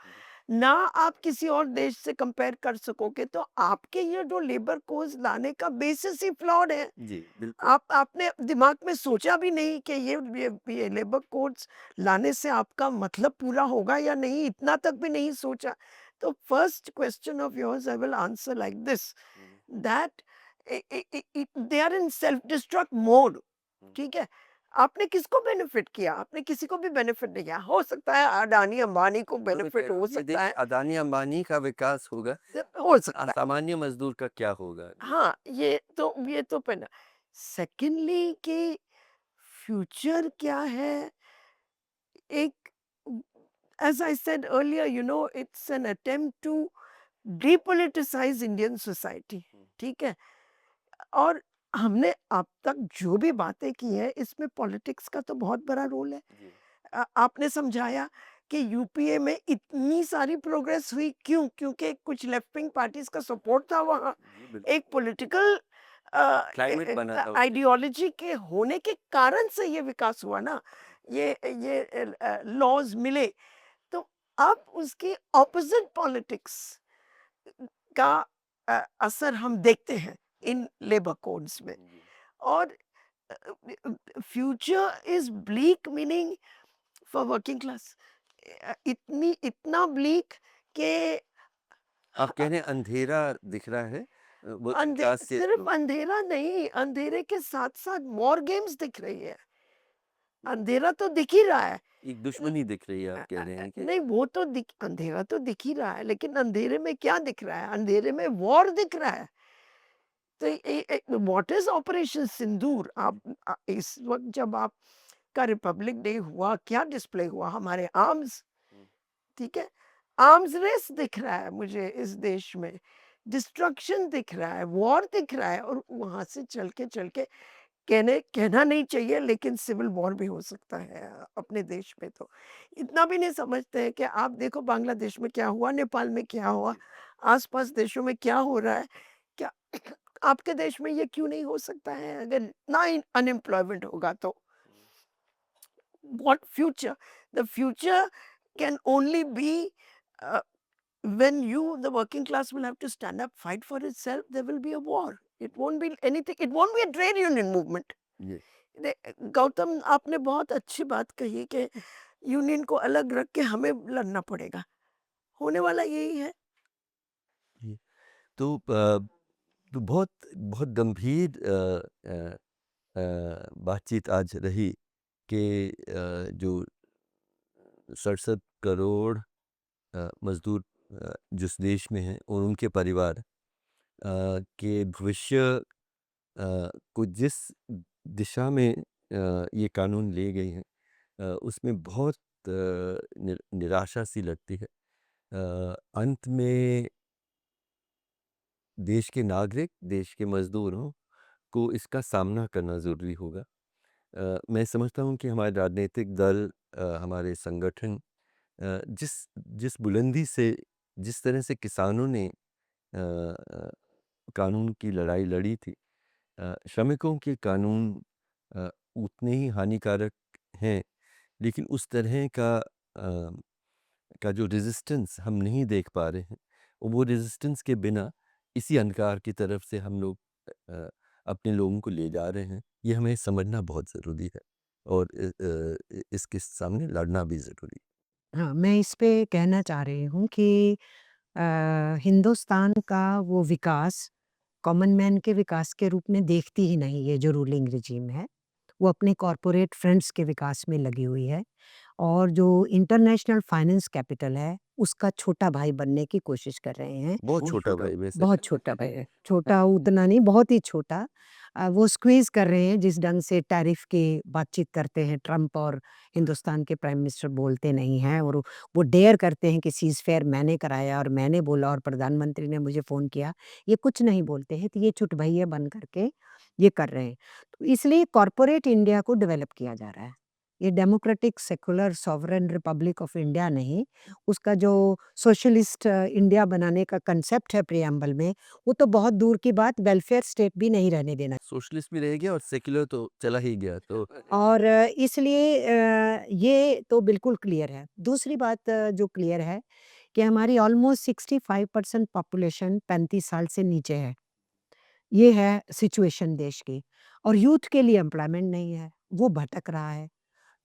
ना आप किसी और देश से कंपेयर कर सकोगे, तो आपके ये जो लेबर कोड्स लाने का बेसिस ही फ्लॉड है। जी, बिल्कुल। आपने दिमाग में सोचा भी नहीं कि ये लेबर कोड्स लाने से आपका मतलब पूरा होगा या नहीं, इतना तक भी नहीं सोचा। तो first question of yours I will answer like this, hmm, that they are in self destruct mode. Hmm. ठीक है, आपने किसको बेनिफिट किया? आपने किसी को भी बेनिफिट नहीं किया। हो सकता है अडानी अंबानी को तो मैं कह बेनिफिट रहा हो हूँ ये सकता देखिए है, अदानी अंबानी का विकास होगा, हो सकता है। सामान्य मज़दूर का क्या होगा? हाँ, ये तो पहला। सेकेंडली कि फ्यूचर क्या है? एक, as I said earlier, it's an attempt to depoliticise Indian society, hmm, ठीक है? और हमने अब तक जो भी बातें की हैं, इसमें पॉलिटिक्स का तो बहुत बड़ा रोल है। जी, आपने समझाया कि यूपीए में इतनी सारी प्रोग्रेस हुई, क्यों? क्योंकि कुछ लेफ्ट विंग पार्टीज़ का सपोर्ट था वहाँ। जी, बिल्कुल। एक पॉलिटिकल क्लाइमेट बना था उससे। आइडियोलॉजी के होने के कारण से ये विकास हुआ ना, ये लॉज़ मिले। तो अब उसकी ऑपोज़िट पॉलिटिक्स का असर हम देखते हैं इन लेबर कोड्स में। जी। और future is bleak, meaning for working class. इतना ब्लीक कि आप कह रहे हैं अंधेरा दिख रहा है वर्किंग क्लास के सिर्फ अंधेरा नहीं, अंधेरे के साथ साथ वॉर गेम्स दिख रही है। अंधेरा तो दिख ही रहा है। एक दुश्मनी दिख रही है आप कह रहे हैं कि नहीं, वो तो दिख अंधेरा तो दिख ही रहा है, लेकिन अंधेरे में क्या दिख रहा है? अंधेरे में वॉर दिख रहा है। तो व्हाट इज ऑपरेशन सिंदूर? इस वक्त जब आपका रिपब्लिक डे हुआ, क्या डिस्प्ले हुआ? हमारे आर्म्स, हुँ, ठीक है? आर्म्स रेस दिख रहा है मुझे इस देश में, डिस्ट्रक्शन दिख रहा है, वॉर दिख रहा है, और वहां से चल के कहना नहीं चाहिए, लेकिन सिविल वॉर भी हो सकता है अपने देश में। तो इतना भी नहीं समझते हैं कि आप देखो बांग्लादेश में क्या हुआ, नेपाल में क्या हुआ, जी, आसपास देशों में क्या हो रहा है। क्या आपके देश में ये क्यों नहीं हो सकता है? अगर ना अनएम्प्लॉयमेंट होगा तो हुँ, what future? The future can only be uh, when the working class will have to stand up, fight for itself. There will be a war. It won't be anything. It won't be a trade union movement. जी, गौतम, आपने बहुत अच्छी बात कही कि union को अलग रख के हमें लड़ना पड़ेगा। होने वाला यही है। जी। तो बहुत बहुत गंभीर बातचीत आज रही कि जो 67 करोड़ मज़दूर जिस देश में हैं और उनके परिवार के भविष्य को जिस दिशा में ये कानून ले गए हैं उसमें बहुत निराशा सी लगती है। अंत में देश के नागरिक, देश के मज़दूरों को इसका सामना करना ज़रूरी होगा। मैं समझता हूँ कि हमारे राजनीतिक दल हमारे संगठन जिस जिस बुलंदी से जिस तरह से किसानों ने कानून की लड़ाई लड़ी थी, श्रमिकों के कानून उतने ही हानिकारक हैं, लेकिन उस तरह का जो रेजिस्टेंस हम नहीं देख पा रहे हैं, और वो रेजिस्टेंस के बिना इसी अंधकार की तरफ से हम लोग अ, अपने लोगों को ले जा रहे हैं। ये हमें समझना बहुत ज़रूरी है और इसके सामने लड़ना भी ज़रूरी हाँ, मैं इस पे कहना चाह रही हूँ कि हिंदुस्तान का वो विकास कॉमन मैन के विकास के रूप में देखती ही नहीं ये जो रूलिंग रिजीम है। वो अपने कॉरपोरेट फ्रेंड्स के विकास में लगी हुई है और जो इंटरनेशनल फाइनेंस कैपिटल है, उसका छोटा भाई बनने की कोशिश कर रहे हैं। बहुत छोटा भाई वैसे। बहुत छोटा भाई है, छोटा उतना नहीं, बहुत ही छोटा। वो स्क्वीज़ कर रहे हैं जिस ढंग से टैरिफ की बातचीत करते हैं ट्रम्प और हिंदुस्तान के प्राइम मिनिस्टर बोलते नहीं हैं और वो डेयर करते हैं कि सीज़फायर मैंने कराया और मैंने बोला और प्रधानमंत्री ने मुझे फ़ोन किया। ये कुछ नहीं बोलते हैं, तो ये चुटभैया बन करके ये कर रहे हैं। तो इसलिए कॉर्पोरेट इंडिया को डेवलप किया जा रहा है। ये democratic secular sovereign Republic of India नहीं, उसका जो सोशलिस्ट इंडिया बनाने का कांसेप्ट है प्रिएम्बल में, वो तो बहुत दूर की बात, वेलफेयर स्टेट भी नहीं रहने देना। सोशलिस्ट भी रह गया और सेक्युलर तो चला ही गया तो और इसलिए ये तो बिल्कुल क्लियर है। दूसरी बात जो क्लियर है कि हमारी ऑलमोस्ट 65% पॉपुलेशन 35 साल से नीचे है। ये है सिचुएशन देश की, और यूथ के लिए एम्प्लॉयमेंट नहीं है, वो भटक रहा है।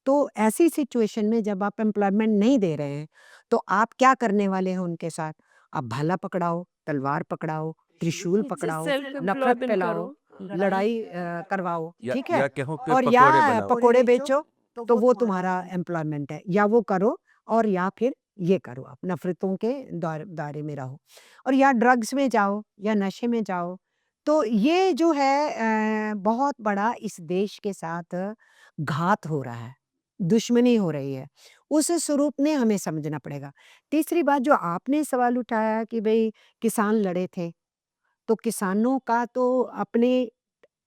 तो ऐसी सिचुएशन में जब आप एम्प्लॉयमेंट नहीं दे रहे हैं, तो आप क्या करने वाले हैं उनके साथ? आप भाला पकड़ाओ, तलवार पकड़ाओ, त्रिशूल पकड़ाओ, सेल्फ नफ़रत एम्प्लॉयमेंट फैलाओ, करो, लड़ाई करवाओ, या ठीक है? या कहो कि और पकोड़े या बनाओ। पकोड़े बेचो, तो वो तुम्हारा एम्प्लॉयमेंट है। या वो करो, और या फिर ये करो, आप नफ़रतों के दायरे में रहो, और या ड्रग्स में जाओ, या नशे में जाओ। तो ये जो है बहुत बड़ा इस देश के साथ घात हो रहा है, दुश्मनी हो रही है। उस स्वरूप में हमें समझना पड़ेगा। तीसरी बात जो आपने सवाल उठाया कि भई किसान लड़े थे, तो किसानों का तो अपने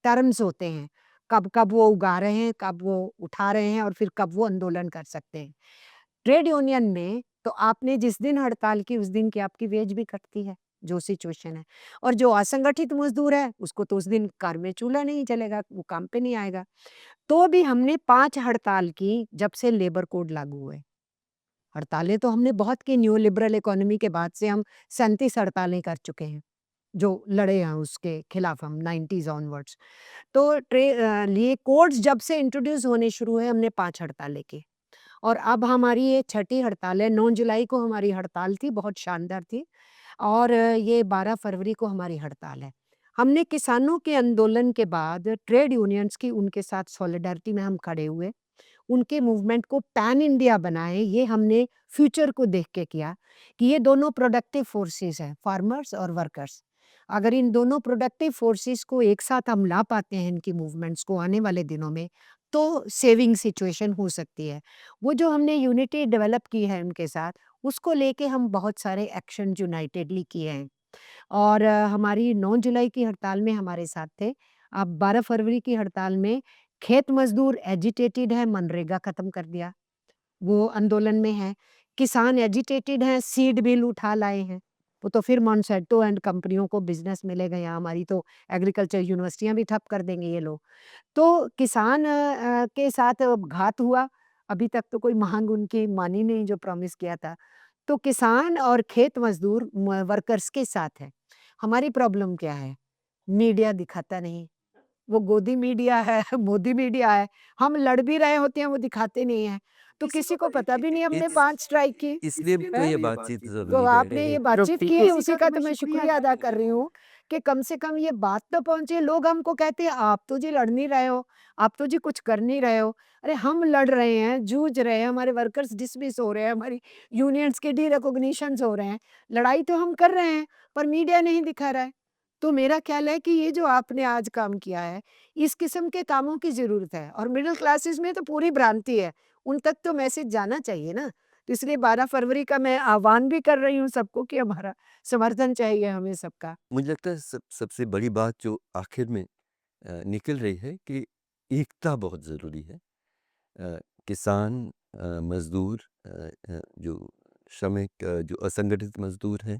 टर्म्स होते हैं, कब-कब वो उगा रहे हैं, कब वो उठा रहे हैं, और फिर कब वो आंदोलन कर सकते हैं। ट्रेड यूनियन में तो आपने जिस दिन हड़ताल की, उस दिन की आपकी वेज भी कटती है, जो सिचुएशन है। और जो असंगठित मज़दूर है, उसको तो उस दिन घर में चूल्हा नहीं जलेगा, वो काम पे नहीं आएगा। तो भी हमने 5 हड़ताल की जब से लेबर कोड लागू हुए। हड़तालें तो हमने बहुत की, न्यू लिबरल इकोनॉमी के बाद से हम 37 हड़तालें कर चुके हैं, जो लड़े हैं उसके खिलाफ हम 90s ऑनवर्ड्स। तो ये कोड्स जब से इंट्रोड्यूस होने शुरू हुए, हमने 5 हड़तालें की, और अब हमारी ये छठी हड़ताल है। 9 जुलाई को हमारी हड़ताल थी, बहुत शानदार थी, और ये 12 फरवरी को हमारी हड़ताल है। हमने किसानों के आंदोलन के बाद ट्रेड यूनियंस की उनके साथ सॉलिडारिटी में हम खड़े हुए, उनके मूवमेंट को पैन इंडिया बनाए। ये हमने फ्यूचर को देख के किया कि ये दोनों प्रोडक्टिव फोर्सेस हैं, फार्मर्स और वर्कर्स। अगर इन दोनों प्रोडक्टिव फोर्सेस को एक साथ हम ला पाते हैं, इनकी मूवमेंट्स को आने वाले दिनों में, तो सेविंग सिचुएशन हो सकती है। वो जो हमने यूनिटी डेवलप की है उनके साथ, उसको लेके हम बहुत सारे एक्शन यूनाइटेडली किए हैं। और हमारी 9 जुलाई की हड़ताल में हमारे साथ थे। अब 12 फरवरी की हड़ताल में खेत मज़दूर एजिटेटेड है, मनरेगा खत्म कर दिया, वो आंदोलन में है। किसान एजिटेटेड हैं, सीड बिल उठा लाए हैं। वो तो फिर मोंसैंटो एंड कंपनियों को बिज़नेस मिलेगा यहाँ, हमारी तो एग्रीकल्चर यूनिवर्सिटियाँ भी ठप कर देंगे ये लोग। तो किसान के साथ घात हुआ, अभी तक तो कोई माँग उनकी मानी नहीं जो प्रॉमिस किया था। तो किसान और खेत मज़दूर वर्कर्स के साथ है। हमारी प्रॉब्लम क्या है? मीडिया दिखाता नहीं। वो गोदी मीडिया है, मोदी मीडिया है। हम लड़ भी रहे होते हैं, वो दिखाते नहीं हैं। तो किसी को पता भी नहीं हमने 5 स्ट्राइक की। इसलिए तो हैं? ये बातचीत तो ज़रूरी है। आपने ये बातचीत की, उसी का तो मैं शुक्रिया अदा कर रही हूँ कि कम से कम ये बात तो पहुँचे। लोग हमको कहते हैं, "आप तो जी लड़ नहीं रहे हो, आप तो जी कुछ कर नहीं रहे हो।" अरे हम लड़ रहे हैं, जूझ रहे हैं, हमारे वर्कर्स डिसमिस हो रहे हैं, हमारी यूनियंस के डीरेकॉग्निशंस हो रहे हैं। लड़ाई तो हम कर रहे हैं, पर मीडिया नहीं दिखा रहा है। तो मेरा ख्याल है कि ये जो आपने आज काम किया है, इस किस्म के कामों की ज़रूरत है, और मिडल क्लासेस में तो पूरी भ्रांति है, उन तक तो मैसेज जाना चाहिए ना। तो इसलिए 12 फरवरी का मैं आह्वान भी कर रही हूँ सबको कि हमारा समर्थन चाहिए हमें सबका। मुझे लगता है सबसे बड़ी बात जो आखिर में निकल रही है कि एकता बहुत ज़रूरी है। किसान, मज़दूर, जो श्रमिक, जो असंगठित मज़दूर हैं,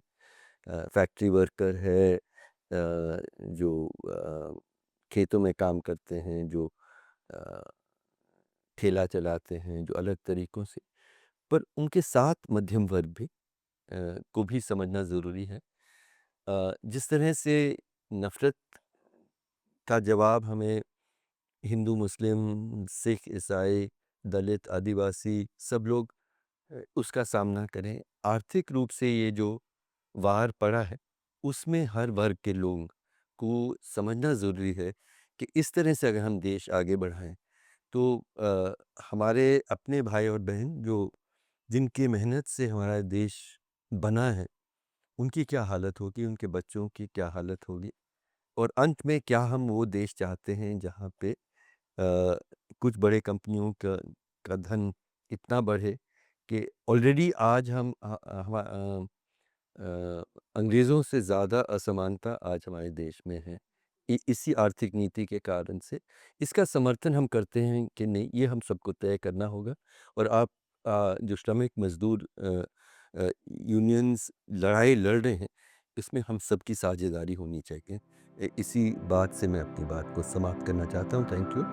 फैक्ट्री वर्कर है, जो खेतों में काम करते हैं, जो अ, ठेला चलाते हैं, जो अलग तरीक़ों से, पर उनके साथ मध्यम वर्ग भी को भी समझना ज़रूरी है। जिस तरह से नफ़रत का जवाब हमें हिंदू, मुस्लिम, सिख, ईसाई, दलित, आदिवासी सब लोग उसका सामना करें। आर्थिक रूप से ये जो वार पड़ा है, उसमें हर वर्ग के लोग को समझना ज़रूरी है कि इस तरह से अगर हम देश आगे बढ़ाएँ, तो हमारे अपने भाई और बहन जो जिनकी मेहनत से हमारा देश बना है, उनकी क्या हालत होगी, उनके बच्चों की क्या हालत होगी, और अंत में क्या हम वो देश चाहते हैं जहाँ पे कुछ बड़े कंपनियों का धन इतना बढ़े कि ऑलरेडी आज हम अंग्रेज़ों से ज़्यादा असमानता आज हमारे देश में है। इसी आर्थिक नीति के कारण से इसका समर्थन हम करते हैं कि नहीं, ये हम सबको तय करना होगा। और आप जो श्रमिक मज़दूर यूनियंस लड़ाई लड़ रहे हैं, इसमें हम सबकी साझेदारी होनी चाहिए। इसी बात से मैं अपनी बात को समाप्त करना चाहता हूँ। Thank you.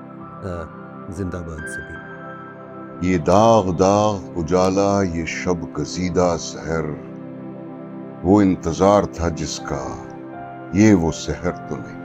जिंदाबाद सभी। ये दाग दाग उजाला, ये शब कसीदा सहर, वो इंतजार था जिसका, ये वो सहर तो नहीं।